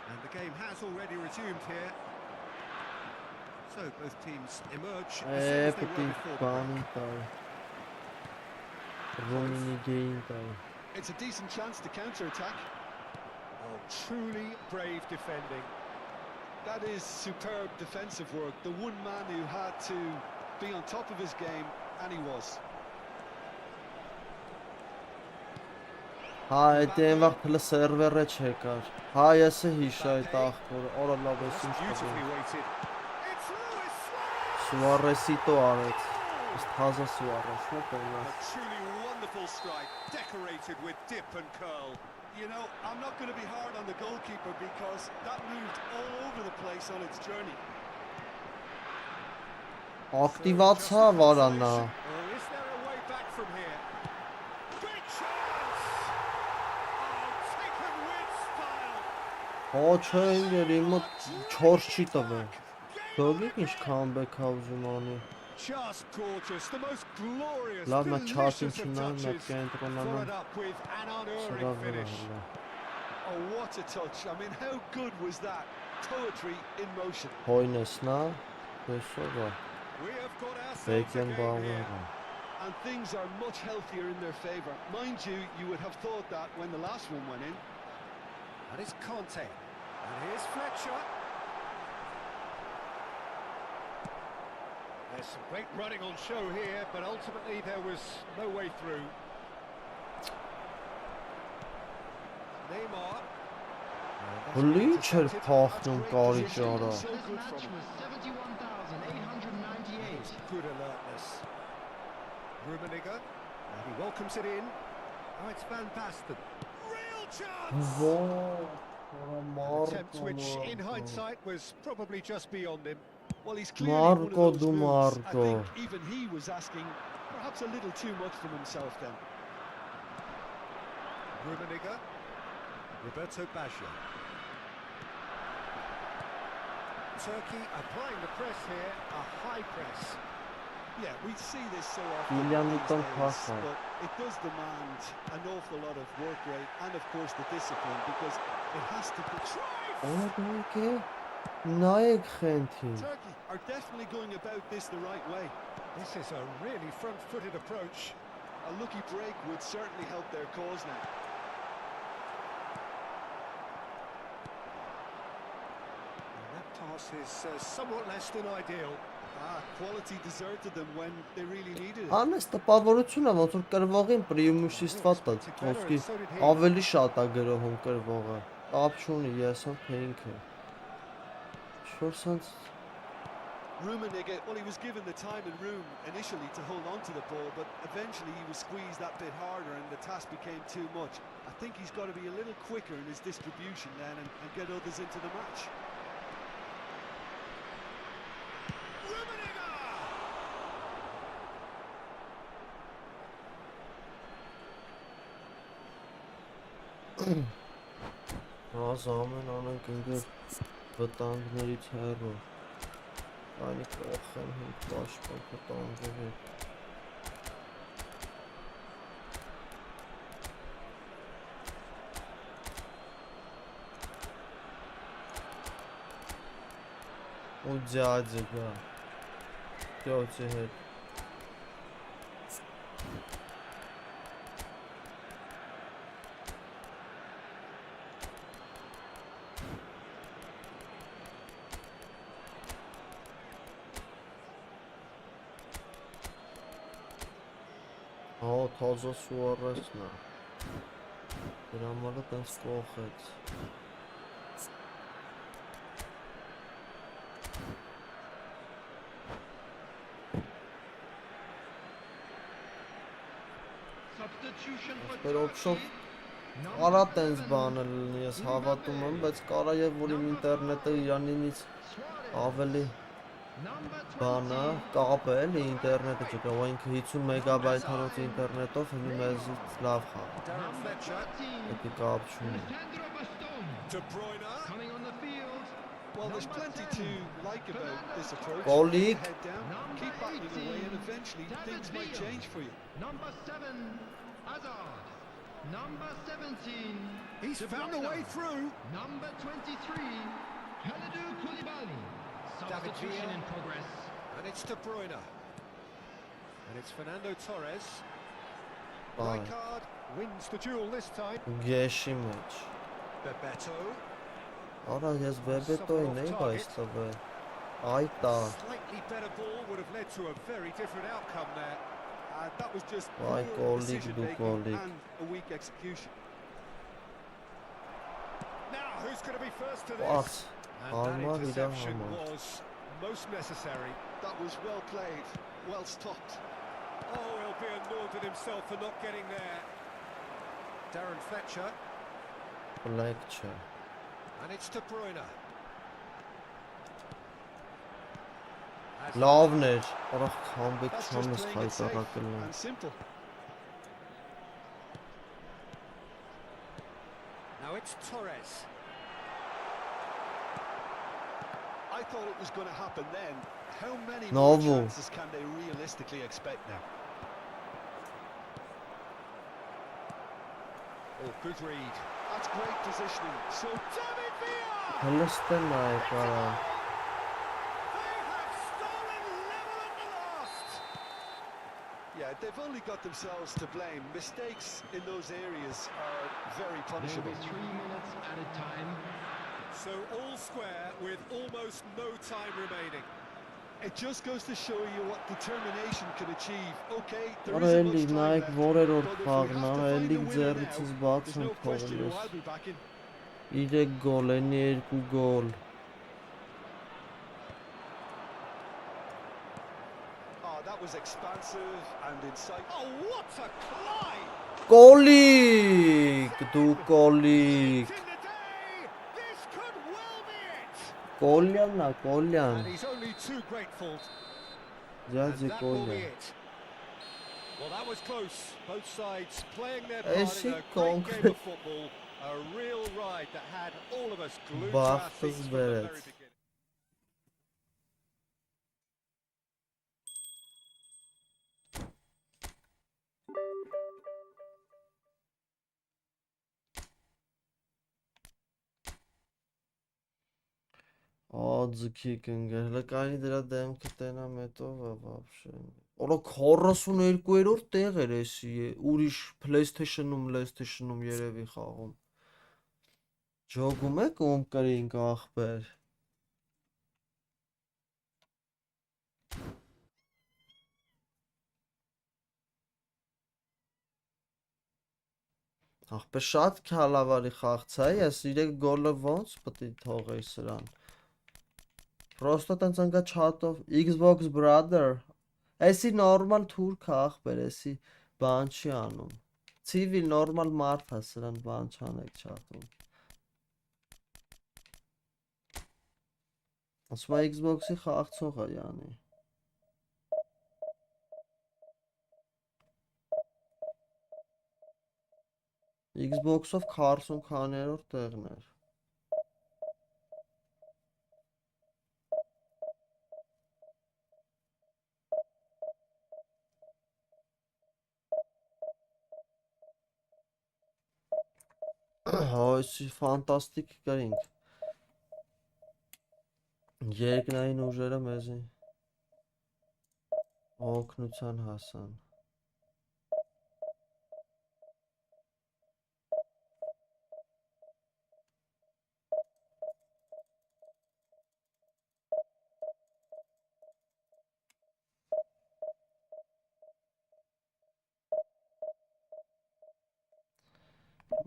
And the game has already resumed here. So both teams emerge the same as they պետք է were before the բանին break. տալ Ռոմինի գեին տալ It's a decent chance to counter-attack. Oh, truly brave defending. That is superb defensive work. The one man who had to be on top of his game, and he was. Հա այդ այն վաղ փլը սերվերը չեկար հա ես է հիշա այդ ախպորը օրա լավ ես ինչ Beautifully weighted. It's Luis Suarez! Սուարեսի տո արեց ըստ հազա Սուարես A truly wonderful strike, decorated with dip and curl. You know, I'm not going to be hard on the goalkeeper because that moved all over the place on its journey. ակտիվացա վարանա Or is there a way back from here? Big chance! Oh, taken with style! հո չէ ինգեր իմը 4 չի տվել Գոգիկ ինչ կամբեք ա ուզում անի Just gorgeous, the most glorious, Լավ նա չարտ delicious of ինչնա մեկ touches. կենտրոնանա Followed up with an unerring սրա վրա finish. հլա Oh, what a touch. I mean, how good was that? Poetry in motion. հոյնես նա տեսով է We have got ourselves a Բեկեն game here. բաղվերը And things are much healthier in their favour. Mind you, you would have thought that when the last one went in. That is Conte. And here's Fletcher. There's some great running on show here, but ultimately there was no way through. Neymar. Լիչ էր փախնում կարիճարա։ This match was 71,898. Good alertness. Rummenigge, he welcomes it in. Oh, it's Van Basten. Real chance! An attempt which, in hindsight, was probably just beyond him. Well, he's clearly one of Marco those do moves. I Marco. think even he was asking perhaps a little too much from himself then. Rummenigge, Roberto Baggio. Turkey applying the press here, a high press. Yeah, we see this so often William these Newton days, Passau. but it does demand an awful lot of work rate and, of course, the discipline because it has to be. Օդոյկե նայեք խենթին։ Turkey are definitely going about this the right way. This is a really front-footed approach. A lucky break would certainly help their cause now. And that pass is somewhat less than ideal. Quality deserted them when they really needed it. Անես տպավորությունը ոնց որ կրվողին պրիմուշիստված է, ոսկի ավելի շատ է գրոհում կրվողը։ Կապ չունի, ես եմ թե ինքը։ Շոր սենց Rummenigge, well, he was given the time and room initially to hold on to the ball, but eventually he was squeezed that bit harder and the task became too much. I think he's got to be a little quicker in his distribution then and get others into the match. Ռազ ամեն անենք ինգր վտանգներից հեռու։ Այնի կողխեն հին պաշպան վտանգերի։ Ու ձյաձը գա։ Ձյոցի հետ։ Հո, թազա Սուարեսն է։ Դրա համար է տենց կողեց։ Substitution for Բեր օպշով արա տենց բանը լինի, ես հավատում եմ, բայց կարա եւ որ իմ ինտերնետը իրանինից ավելի բանը կապ է էլի ինտերնետը չկա, ու ինքը 50 մեգաբայթ հեռուց ինտերնետով հնի մեզից լավ խաղ։ Darren Fletcher. Դա կապ չունի։ De Bruyne. Coming on the field. Well, there's plenty to like about this approach. Goalie. Head down, keep battling away, and eventually things might change for you. Number 7, Hazard. Number 17, He's found a way through. Number 23, Kalidou Koulibaly. David Substitution Villa. in progress. And it's De Bruyne. And it's Fernando Torres. Այ, Right card wins the duel this time. գեշի մեջ։ Bebeto. Արա ես Բեբետոին էի բայց տվել։ Այ տա։ Slightly better ball would have led to a very different outcome there. That was just Vay, poor goalie, decision du making goalie. and a weak execution. Now, who's going to be first to What? this? And Harma, that interception Harma. was most necessary. That was well played, well stopped. Oh, he'll be annoyed with himself for not getting there. Darren Fletcher. Lecture։ And it's De Bruyne. Լավն էր, արա խամբեք That's just չանես playing it safe հայտարակել եմ։ and simple. Now it's Torres. I thought it was going to happen then. How many No, more no. chances can they realistically expect now? Oh, good read. That's great positioning. So David Villa! Հլստեն է կարա։ They have stolen level at the last. Yeah, they've only got themselves to blame. Mistakes in those areas are very There will punishable. be 3 minutes added time. So all square with almost no time remaining. It just goes to show you what determination can achieve. Okay, there Արա isn't էլի much time նայեք left, որերորդ but if we խաղն, have to արա find էլի a winner ձեռիցս now, բաց there's եմ no question who թողնես։ I'll be backing. 3 գոլ, այնի 2 գոլ։ Oh, that was expansive and insightful. Oh, what a climb! Կոլիկ, դու կոլիկ։ In the day, this could well be it. Կոլյանա, And կոլյան։ he's only too grateful. Ջազի And that will be կոլյան։ it. Well, that was close. Both sides playing their part Էսի in a great game կոնկրետ of football. A real ride that had all of us glued to our բախտս seats from the very բերեց։ beginning. Ածքի կնգեր, լկանի դրա դեմքը տենա մետով է վաբշե։ Օրա 42-րդ տեղ էր էսի, ուրիշ PlayStation-ում երևի խաղում։ Ջոգում եք ում կրինք ախպեր։ Ախպեր շատ քալավարի խաղցայի, ես 3 գոլը ոնց պետք է թողեի սրան։ Պրոստո տենց ընկա չաթով Xbox Brother։ Էսի նորմալ թուրք է ախպեր, էսի բան չի անում։ Civil նորմալ մարդ է, սրան բան չանեք չաթում։ Ասում է Xbox-ի խաղցող է յանի։ Xbox-ով 40 քաներորդ տեղն էր։ Այսի ֆանտաստիկ կրինք։ Երկնային ուժերը մեզի օգնության հասան։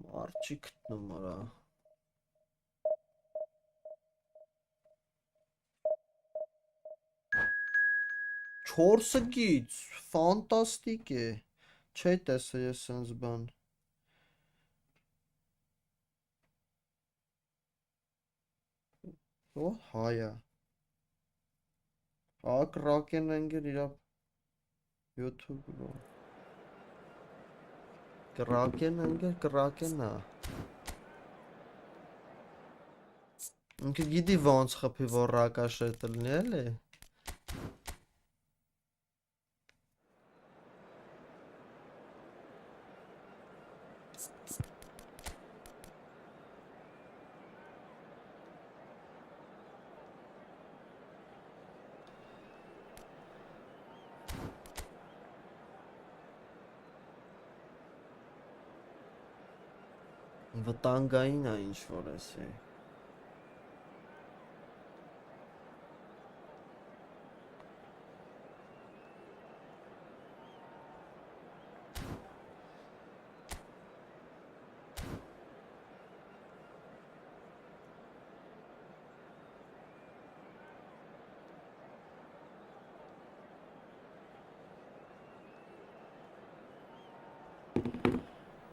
Մարդ չի գտնում արա։ Չորսը գից, ֆանտաստիկ է։ Չի տեսա ես սենց բան։ Ո հայա։ Ակ ռակեն ընգեր իրա YouTube-ում։ Կրակեն ընգեր, կրակենա։ Ինքը գիտի ոնց խփի, որ ռակաշետ լինի էլի։ Վտանգային է ինչ որ էսի։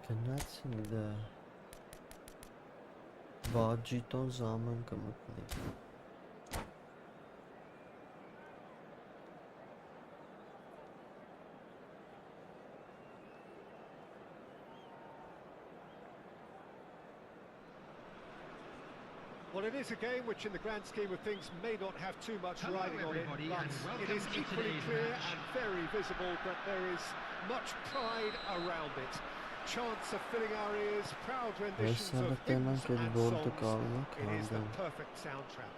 Գնացին դա։ Բաջիտոն զամեն կմտնի։ Well, it is a game which in the grand scheme of things may not have too much Hello, riding on it, everybody, but and it welcome is to equally today's clear match. and very visible that there is much pride around it. Chants are filling our ears, proud renditions of hymns and songs. It is the perfect soundtrack.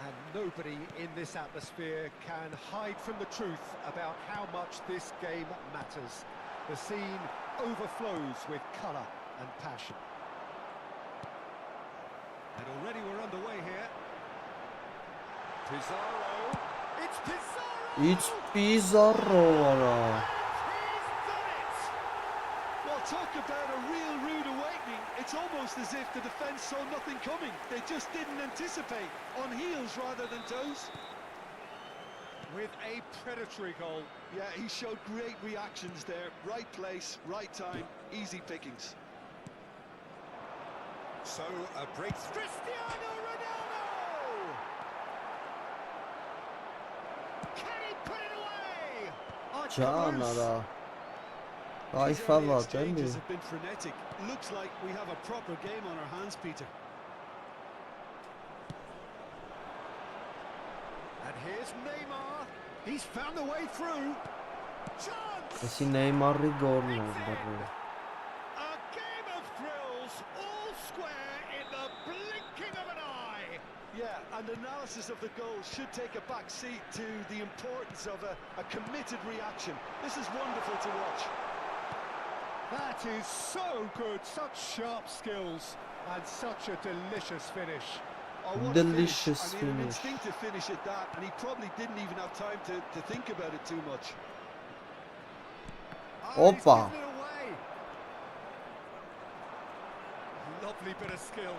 And nobody in this atmosphere can hide from the truth about how much this game matters. The scene overflows with colour and passion. And already we're underway here. Pizarro. It's Pizarro! It's Pizarro արա։ He's done it! Well, talk about a real rude awakening. It's almost as if the defence saw nothing coming. They just didn't anticipate. On heels rather than toes. With a predatory goal. Yeah, he showed great reactions there. Right place, right time, easy pickings. So a break. Cristiano Ronaldo! Can he put it away? Canada. These Kayfa early var değil exchanges mi? have been frenetic. Looks like we have a proper game on our hands, Peter. And here's Neymar. He's found the way through. Chance! Εσύ Neymar'ı golün oldu. A game of thrills, all square in the blinking of an eye. Yeah, and analysis of the goal should take a back seat to the importance of a committed reaction. This is wonderful to watch. That is so good, such sharp skills and such a delicious finish. Oh, what Delicious a finish. I mean, an finish. instinctive finish at that, and he probably didn't even have time to think about it too much. Oh, he's Opa. given it away. Lovely bit of skill.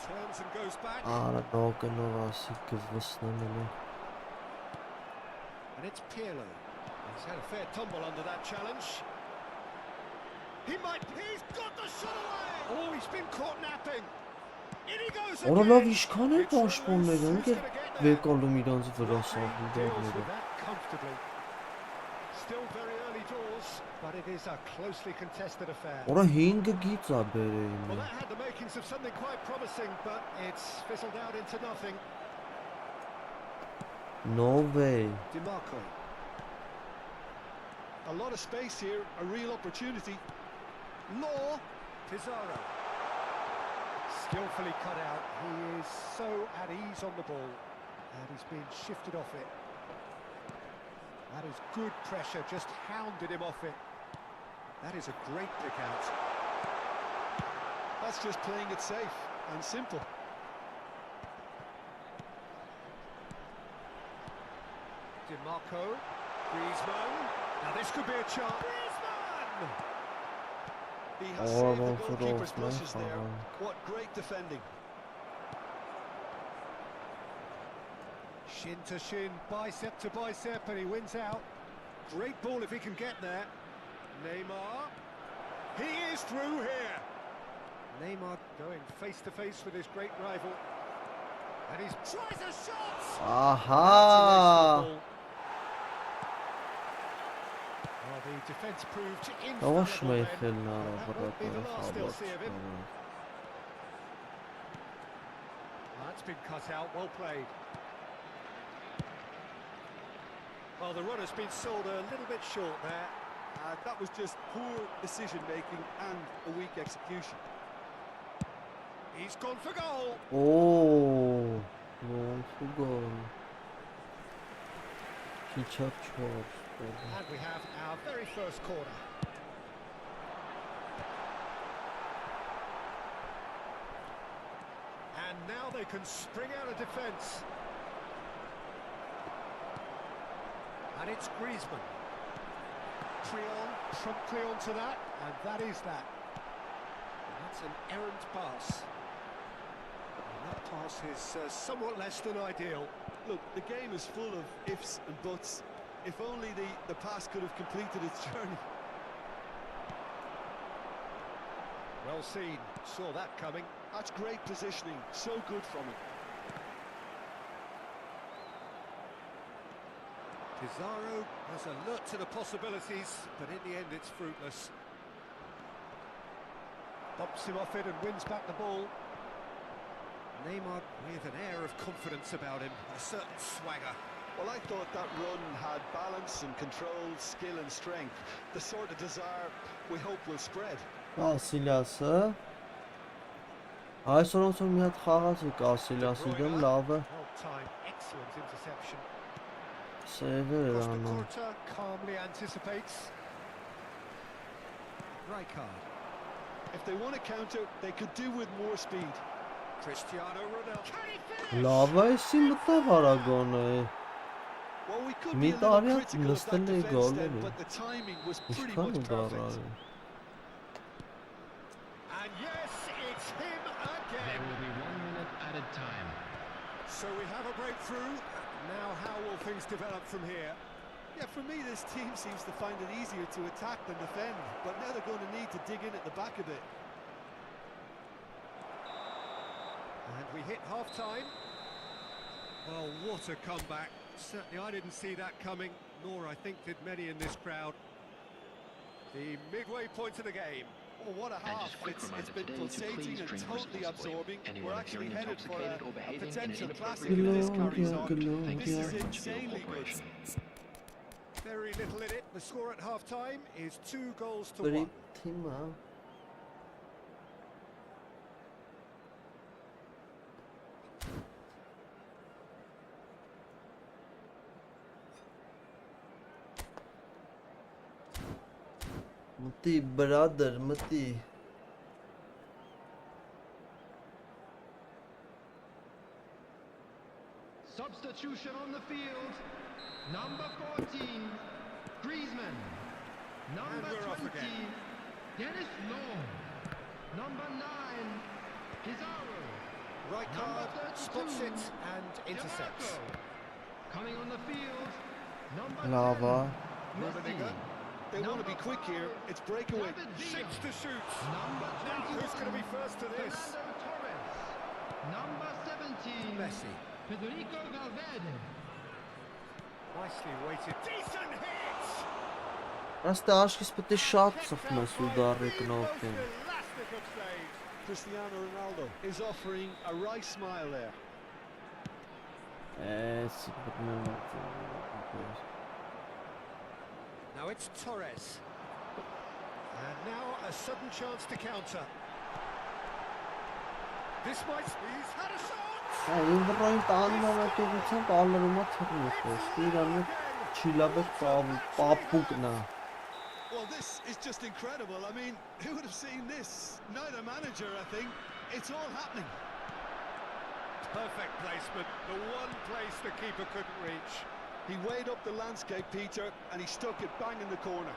Turns and goes back. Άρα το έκανα βασική βουσνέμενο. And it's Pirlo. He's had a fair tumble under that challenge. He's got the shot away! Oh, he's been caught napping. In he goes again. Ola լավ ինչքան է It's պաշտպաններ, Rose. Who's ընկեր gonna get there? վեկալում իրանց վրա Deals սաղուդարները։ with that comfortably. Still very early doors, but it is a closely contested affair. Ola 5 գիծ է բերեին։ Well, that had the makings of something quite promising, but it's fizzled out into nothing. No way. DiMarco. A lot of space here, a real opportunity. Law. Pizarro. Skillfully cut out. He is so at ease on the ball. And he's been shifted off it. That is good pressure, just hounded him off it. That is a great pick out. That's just playing it safe and simple. DiMarco. Griezmann. Now this could be a chance. Griezmann! He has Oh, saved the well, for goalkeeper's those, man. brushes there. What great defending. Shin to shin, bicep to bicep, and he wins out. Great ball if he can get there. Neymar. He is through here. Neymar going face to face with his great rival. And he tries a shot! Ահա։ Well, the defence proved Yavaş infallible then, meyxelin but that won't be the last they'll see of him. arabada. That's been cut out, well played. Well, the run has been sold a little bit short there. That was just poor decision-making and a weak execution. He's gone for goal. Oo. Gol for gol. Çiçek çok. And we have our very first corner. And now they can spring out of defence. And it's Griezmann. Creon promptly onto that, and that is that. And that's an errant pass. And that pass is somewhat less than ideal. Look, the game is full of ifs and buts. If only the pass could have completed its journey. Well seen, saw that coming. That's great positioning, so good from him. Pizarro was alert to the possibilities, but in the end it's fruitless. Bumps him off it and wins back the ball. Neymar with an air of confidence about him, a certain swagger. Well, I thought that run had balance and control, skill and strength. The sort of desire we hope will spread. Կասիլյասը այսօր ոնց որ մի հատ խաղացի Կասիլյասի դեմ լավ է Well timed, excellent interception. սևեր էր Costa անում Curta calmly anticipates. Rijkaard. If they want to counter, they could do with more speed. Cristiano Ronaldo. Can he finish? լավ է էսի մտավ արագոն է Well, we could be a Մի little տարի critical of that նստել էի defence then, գոլերը։ but the timing was pretty Ինչքան much ու perfect. դարար։ And yes, it's him There again. will be 1 minute added time. So we have a breakthrough. Now how will things develop from here? Yeah, for me, this team seems to find it easier to attack than defend, but now they're going to need to dig in at the back a bit. And we hit half-time. Well, what a comeback. Certainly I didn't see that coming, nor I think did many in this crowd. The midway point of the game. Oh, what a And half. just quick It's reminder been today to pulsating please and drink totally responsibly. absorbing. Anyone We're actually appearing headed for intoxicated or a behaving in an potential classic inappropriate if this manner carries will on. be removed. Thank This you is very much for your insanely good. cooperation. Very little in it. The score at half-time is 2 goals to Բարի 1. թիմը։ Մտի, brother, մտի։ Substitution on the field. Number 14, Griezmann. Number And we're off 20, again. Dennis Law. Number 9, Pizarro. Right Number card, 32, spots it and intercepts. Demarco. Coming on the field, number Լավա։ 10, Messi. They want to be quick here. It's breakaway. David Villa. Seeks to shoot. Number Now, 21, who's going to be first to this? Fernando Torres. Number 17, Messi. Federico Valverde. Nicely weighted. Decent hit! Rastը աշկիս պետք է շատ ծխմես ու դարի կնոքեն։ Most elastic of saves. Cristiano Ronaldo is offering a wry smile there. Էս Now it's Torres. And now a sudden chance to counter. This might... He's had a shot! Ինվրոյին տանում ամետողությամբ ալրումա թռնում է խոսքի, իրանը չիլաբեկ պապուկնա։ Well, this is just incredible. I mean, who would have seen this? Neither manager, I think. It's all happening. Perfect placement. The one place the keeper couldn't reach. He weighed up the landscape, Peter, and he stuck it bang in the corner.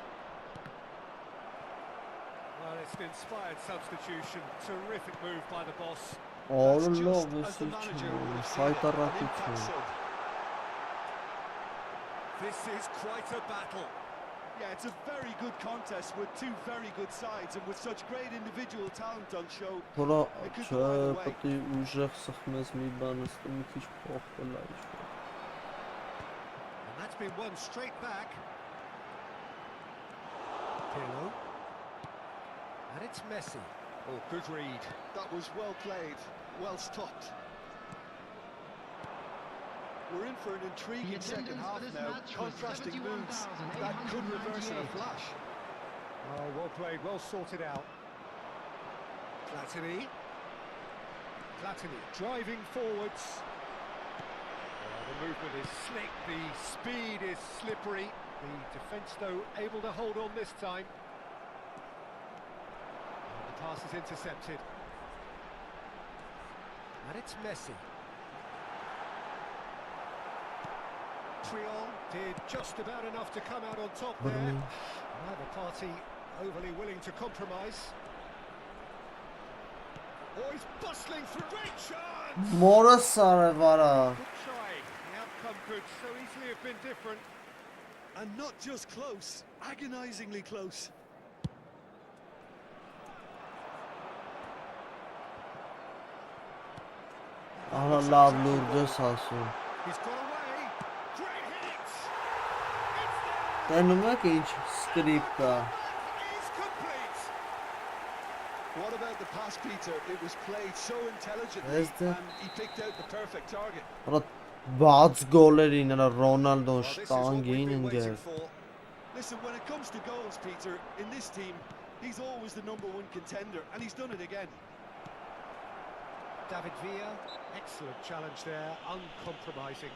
Well, it's an inspired substitution. Terrific move by the boss. That's Ալլով just էս as the ինչ manager would have seen it, an հայտարարություն։ impact sub. This is quite a battle. Yeah, it's a very good contest with two very good sides and with such great individual talent on show. Հորա չէ, պետք է ուժեղ սխմես մի բան ստում մի քիչ փոխվել է ինչ։ And that's been won straight back. Pirlo. And it's Messi. Oh, good read. That was well played, well stopped. We're in for an intriguing second half now. Contrasting moods that could reverse in a flash. Oh, well played, well sorted out. Platini. Platini driving forwards. Oh, the movement is slick, the speed is slippery. The defence, though, able to hold on this time. And the pass is intercepted. And it's Messi. Triol did just about enough to come out on top there. Neither party overly willing to compromise. Oh, he's bustling through. Great chance! Մորը սարևարա։ Good try. The outcome could so easily have been different. And not just close, agonisingly close. Ահա լավ լուրջ ես ասում։ He's got away. Great hit! It's there! Տենում եք ինչ սկրիպտ է։ It's complete! What about the pass, Peter? It was played so intelligently There's the- and he picked out the perfect target. Հորա բաց գոլերի նրա Ռոնալդոն Well, this is what շտանգ we've էին been waiting ընկել։ for. Listen, when it comes to goals, Peter, in this team, he's always the #1 contender, and he's done it again. David Villa, excellent challenge there, uncompromising.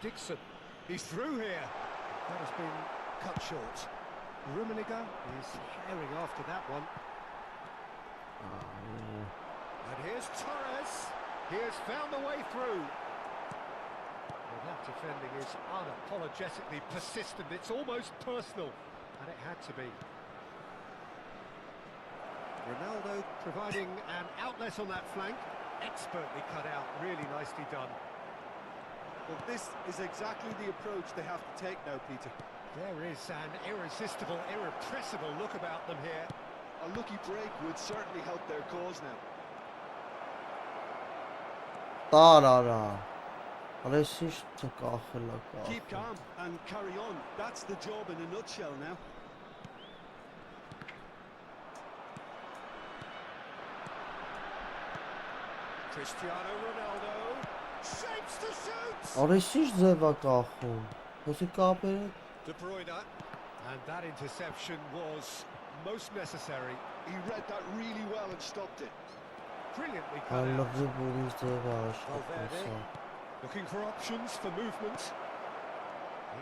Dixon, he's through here. That has been cut short. Rummenigge is herring after that one. And here's Torres. He has found the way through. Well, that defending is unapologetically persistent. It's almost personal, and it had to be. Ronaldo providing an outlet on that flank. Expertly cut out, really nicely done. Well, this is exactly the approach they have to take now, Peter. There is an irresistible, irrepressible look about them here. A lucky break would certainly help their cause now. Տարարա։ Արես ինչ կախելա կախ։ Keep calm and carry on. That's the job in a nutshell now. Cristiano Ronaldo shapes to shoot. Արես ինչ ձև է կախում։ Ոսի կապերը։ De Bruyne, and that interception was most necessary. He read that really well and stopped it. Brilliantly cut out. Ալլղի բուրից ձև է Valverde աշխատում։ looking for options for movement.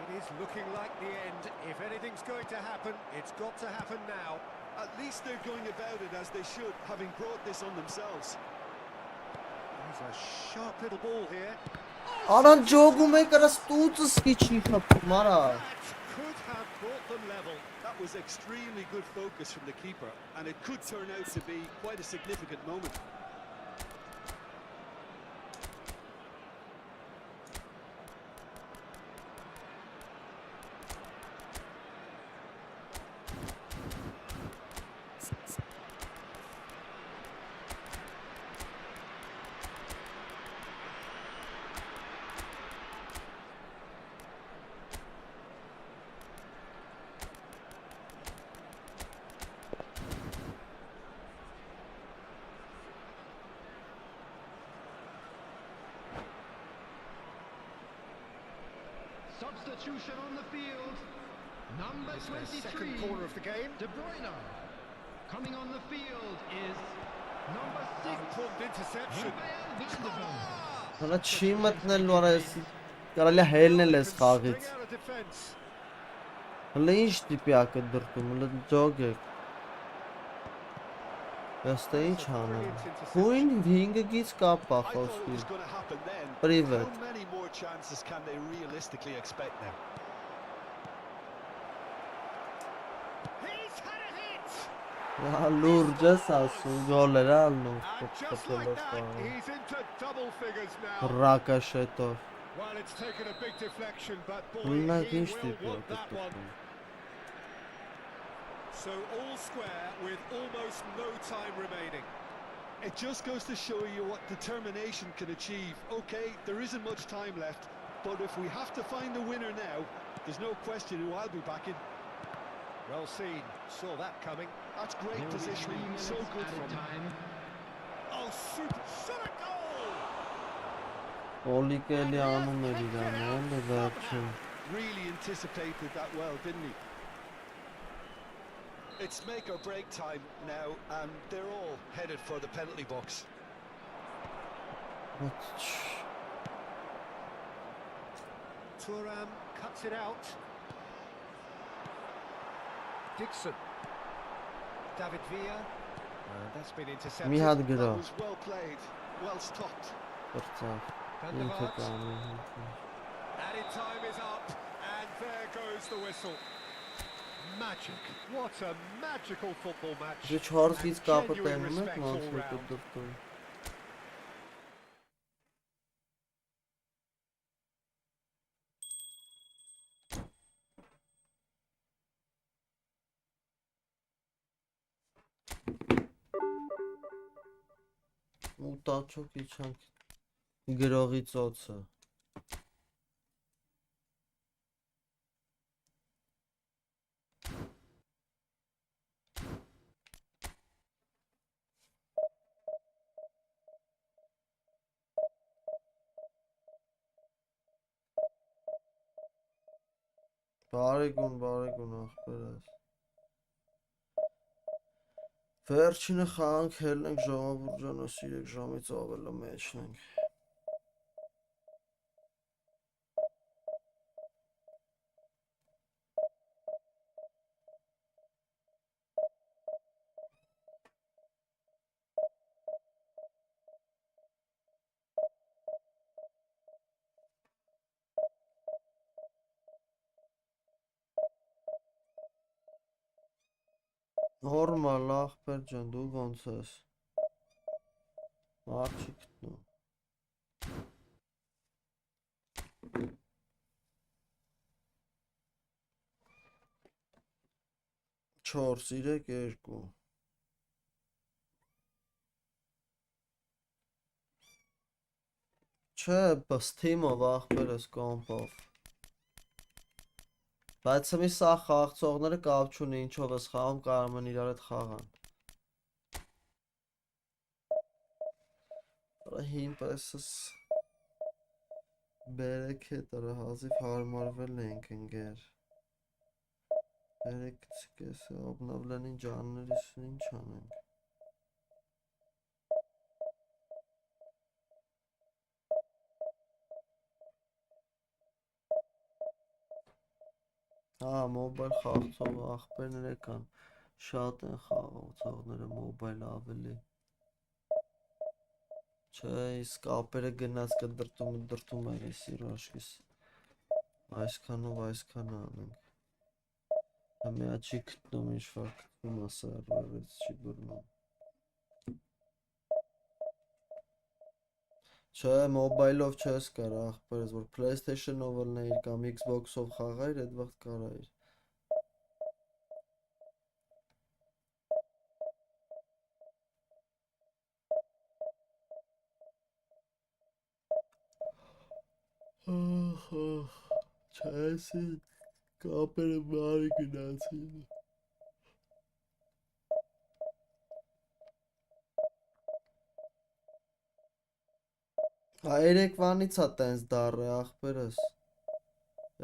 It is looking like the end. If anything's going to happen, it's got to happen now. At least they're going about it as they should, having brought this on themselves. There's a sharp little ball here. Արան ջոգում եք արա ստուծը սկիչի խփում արա։ That could have brought them level. That was extremely good focus from the keeper, and it could turn out to be quite a significant moment. Substitution on the field. Number It's the 23. second corner of the game. De Bruyne. Coming on the field is number 6. Important interception. Արա չի մտնելու արա էսի։ Կարելի է հելնել էս խաղից։ String out of defense. Հələ ինչ տիպի ա կդրտում, հələ ջոգեք։ Ըստ ինչ անեմ։ Հույն 5-ից կապ է I thought it խոսքի։ was going to happen then. Privet. How many more chances can they realistically expect now? He's had a hit. Հա լուրջ ես ասում, գոլեր ալնում And just like կպտելով that, կաղը։ he's into double figures now. Ռակաշետով։ Well, it's taken a big deflection, but boy, Հույնակ he ինչ will տիպի ա want that one. կդրտում։ So all square with almost no time remaining. It just goes to show you what determination can achieve. Okay, there isn't much time left, but if we have to find a winner now, there's no question who I'll be backing. Well seen, saw that coming. That's great positioning, so good from him. Time. Oh, super, shot a goal! Օլիկ էլի անում էր իրան, էլի վերջին։ Really anticipated that well, didn't he? It's make or break time now, and they're all headed for the penalty box. Thuram cuts it out. Dixon. David Villa. And that's been intercepted. Մի հատ That գրա։ was well played, well stopped. Կրծավ։ Van der Ինքը Vaart. կանում։ Added time is up, and there goes the whistle. Magic. What a magical football match. Դե 4-ից And կապը genuine տենում եք, respect ոնց all է round. կդրտում։ Ուտաչոք իջանք գրողի ծոցը։ Բարեգուն ախպերս։ Վերջինը խաղանք հելնենք ժողովուրդ ջան, սիրեք ժամից ավելը մեջն ենք։ Նորմալ ախպեր ջան, դու ոնց ես։ Մարդ չի գտնում։ 4 3 2 Չէ, բսթիմով ախպերս կոմպով։ Բայց մի սա խաղացողները կապ չունի ինչով ես խաղում, կարող են իրար հետ խաղան։ Արա հին պեսս բերեք է դրա հազիվ հարմարվել ենք ընկեր։ Բերեք ցկես obnovленին ջաններիս ինչ անենք։ Մոբայլ խաղացող ախպերները կան, շատ են խաղացողները մոբայլ ավելի։ Չէ, իսկ ապերը գնաց կդրտում են ես իրաշկիս։ Այսքանով այսքան անենք։ Համեա չի գտնում ինչ-որ գտնում է սերվերից չի բռնում։ Չէ, մոբայլով չես կար ախպերս, որ PlayStation-ով լներ կամ Xbox-ով խաղայր, այդ վաղտ կարայր։ Չեսի կապերը բարի գնացին։ Երեկվանից է տենց դառը ախպերս։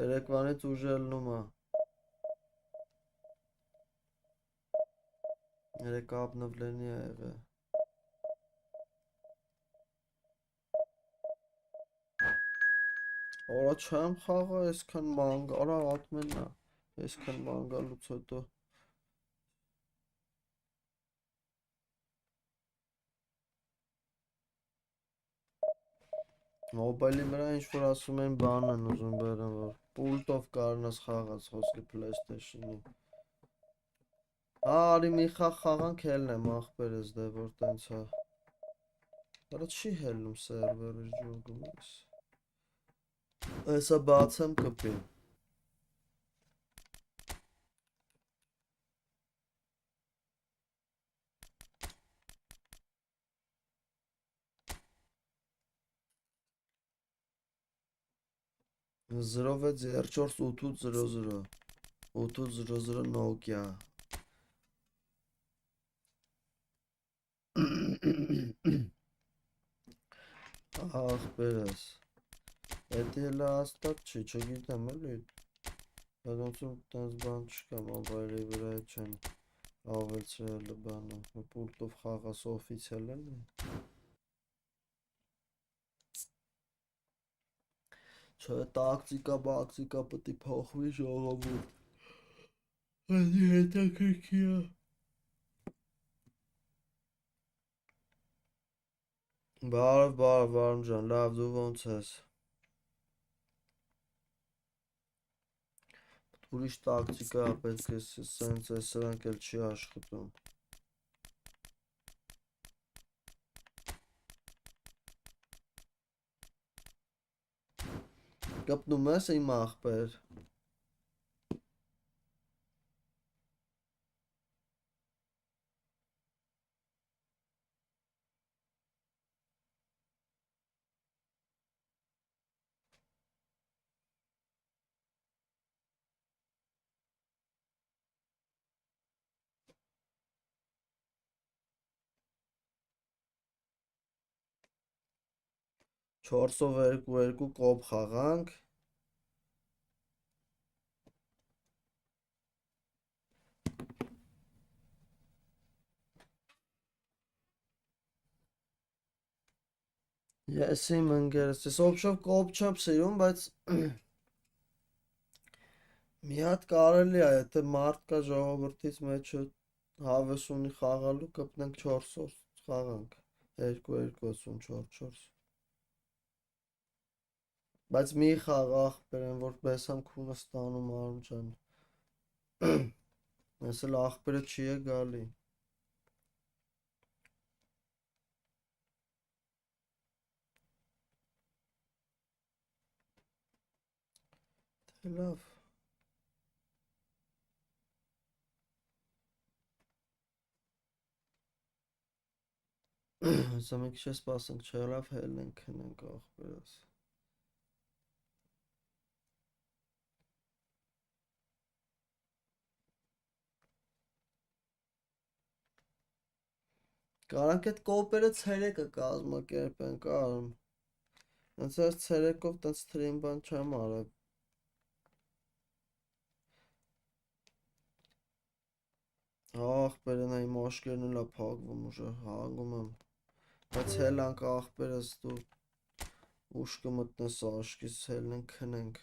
Երեկվանից ուժելնում է։ Երեք obnovleni է եղել։ Արա չեմ խաղա այսքան ման, արա ատմենն է, այսքան ման գալուց հետո։ Մոբայլի վրա ինչ-որ ասում են բան են ուզում բերեն, որ պուլտով կարնաս խաղաց խոսքի PlayStation-ի։ Արի մի խաղանք հելնեմ ախպերս դե որ տենց է։ Արա չի հելնում սերվերը ջոգում ես։ Այսա բացեմ կպի։ Զրովեց 04 8800 8800 Nokia ախպերս Էդի էլ հաստատ չի, չգիտեմ էլի Ոնց տենց բան չկա մոբայլի վրա չեն ավելցրել բանը պուլտով խաղաս օֆիցիալ էլի Չէ տակտիկա բակտիկա պետք է փոխվի ժողովուրդ Էդի հետաքրքիր է Բարև Վարմ ջան, լավ դու ոնց ես Ուրիշ տակտիկա պետք է սենց սրանք էլ չի աշխատում Կպնում ես իմ ախպեր Չորսով 2-2 կոպ խաղանք Ես իմ ընկերս, ես օբշով կոպ չեմ սիրում, բայց մի հատ կարելի է, եթե մարդ կա ժողովրդից մեջը հավես ունի խաղալու, կպնենք 4-ով խաղանք, 2-2 4-4 Բայց մի խաղ ախպեր են, որ պես եմ քունը ստանում արում չան Ես էլ աղբերը չի է գալի։ Թե լավ։ Հեսա մի քիչ սպասենք, չէ լավ հելնենք քնենք աղբերս։ Կարանք այդ կոպերը ցերեկը կազմակերպենք, արմ։ Հենց այս ցերեկով տենց սթրիմ բան չեմ արել։ Աղբերն այն մաշկերն էլա փակվում ուժը հանգում եմ։ Բայց հելանք աղբերս դու ուշ կմտնես աշկից հելնենք քնենք։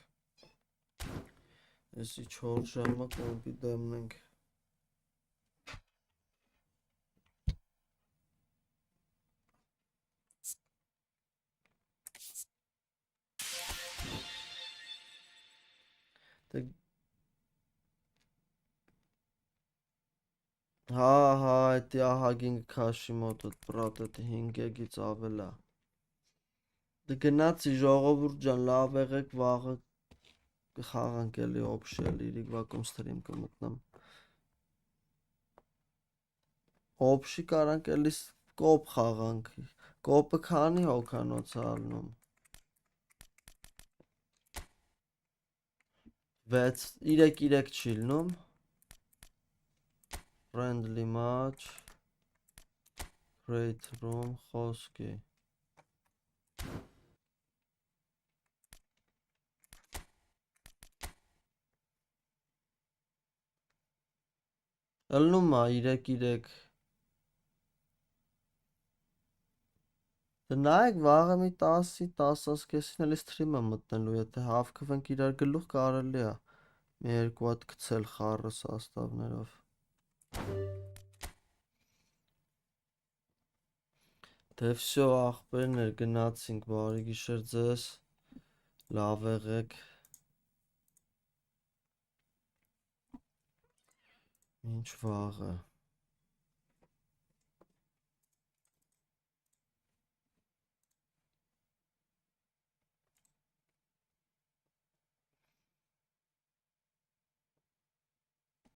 Եսի 4 ժամը կոմպի դեմնենք։ Հա, էդի ահագին քաշի մոտ էդ պրատ էդ 5-ից ավելա։ Դե գնացի ժողովուրդ ջան, լավ եղեք, վաղը կխաղանք էլի օփշել, իրիկ վակում սթրիմ կմտնեմ։ Օփշի կարանք էլի կոպ խաղանք։ Կոպը քանի հոգանոց է ալնում։ 6 3 չի լնում։ Friendly match, create room, խոսքի։ Ելնում է 3 Դե նայեք վաղը մի 10-ի 10-ից կեսին էլի սթրիմ եմ մտնելու, եթե հավքվենք իրար գլուխ կարելի է։ Մի երկու հատ գցել խառը սաստավներով։ Դե վсё աղբերներ գնացինք, բարի գիշեր ձեզ, լավ եղեք։ Ինչ վաղը։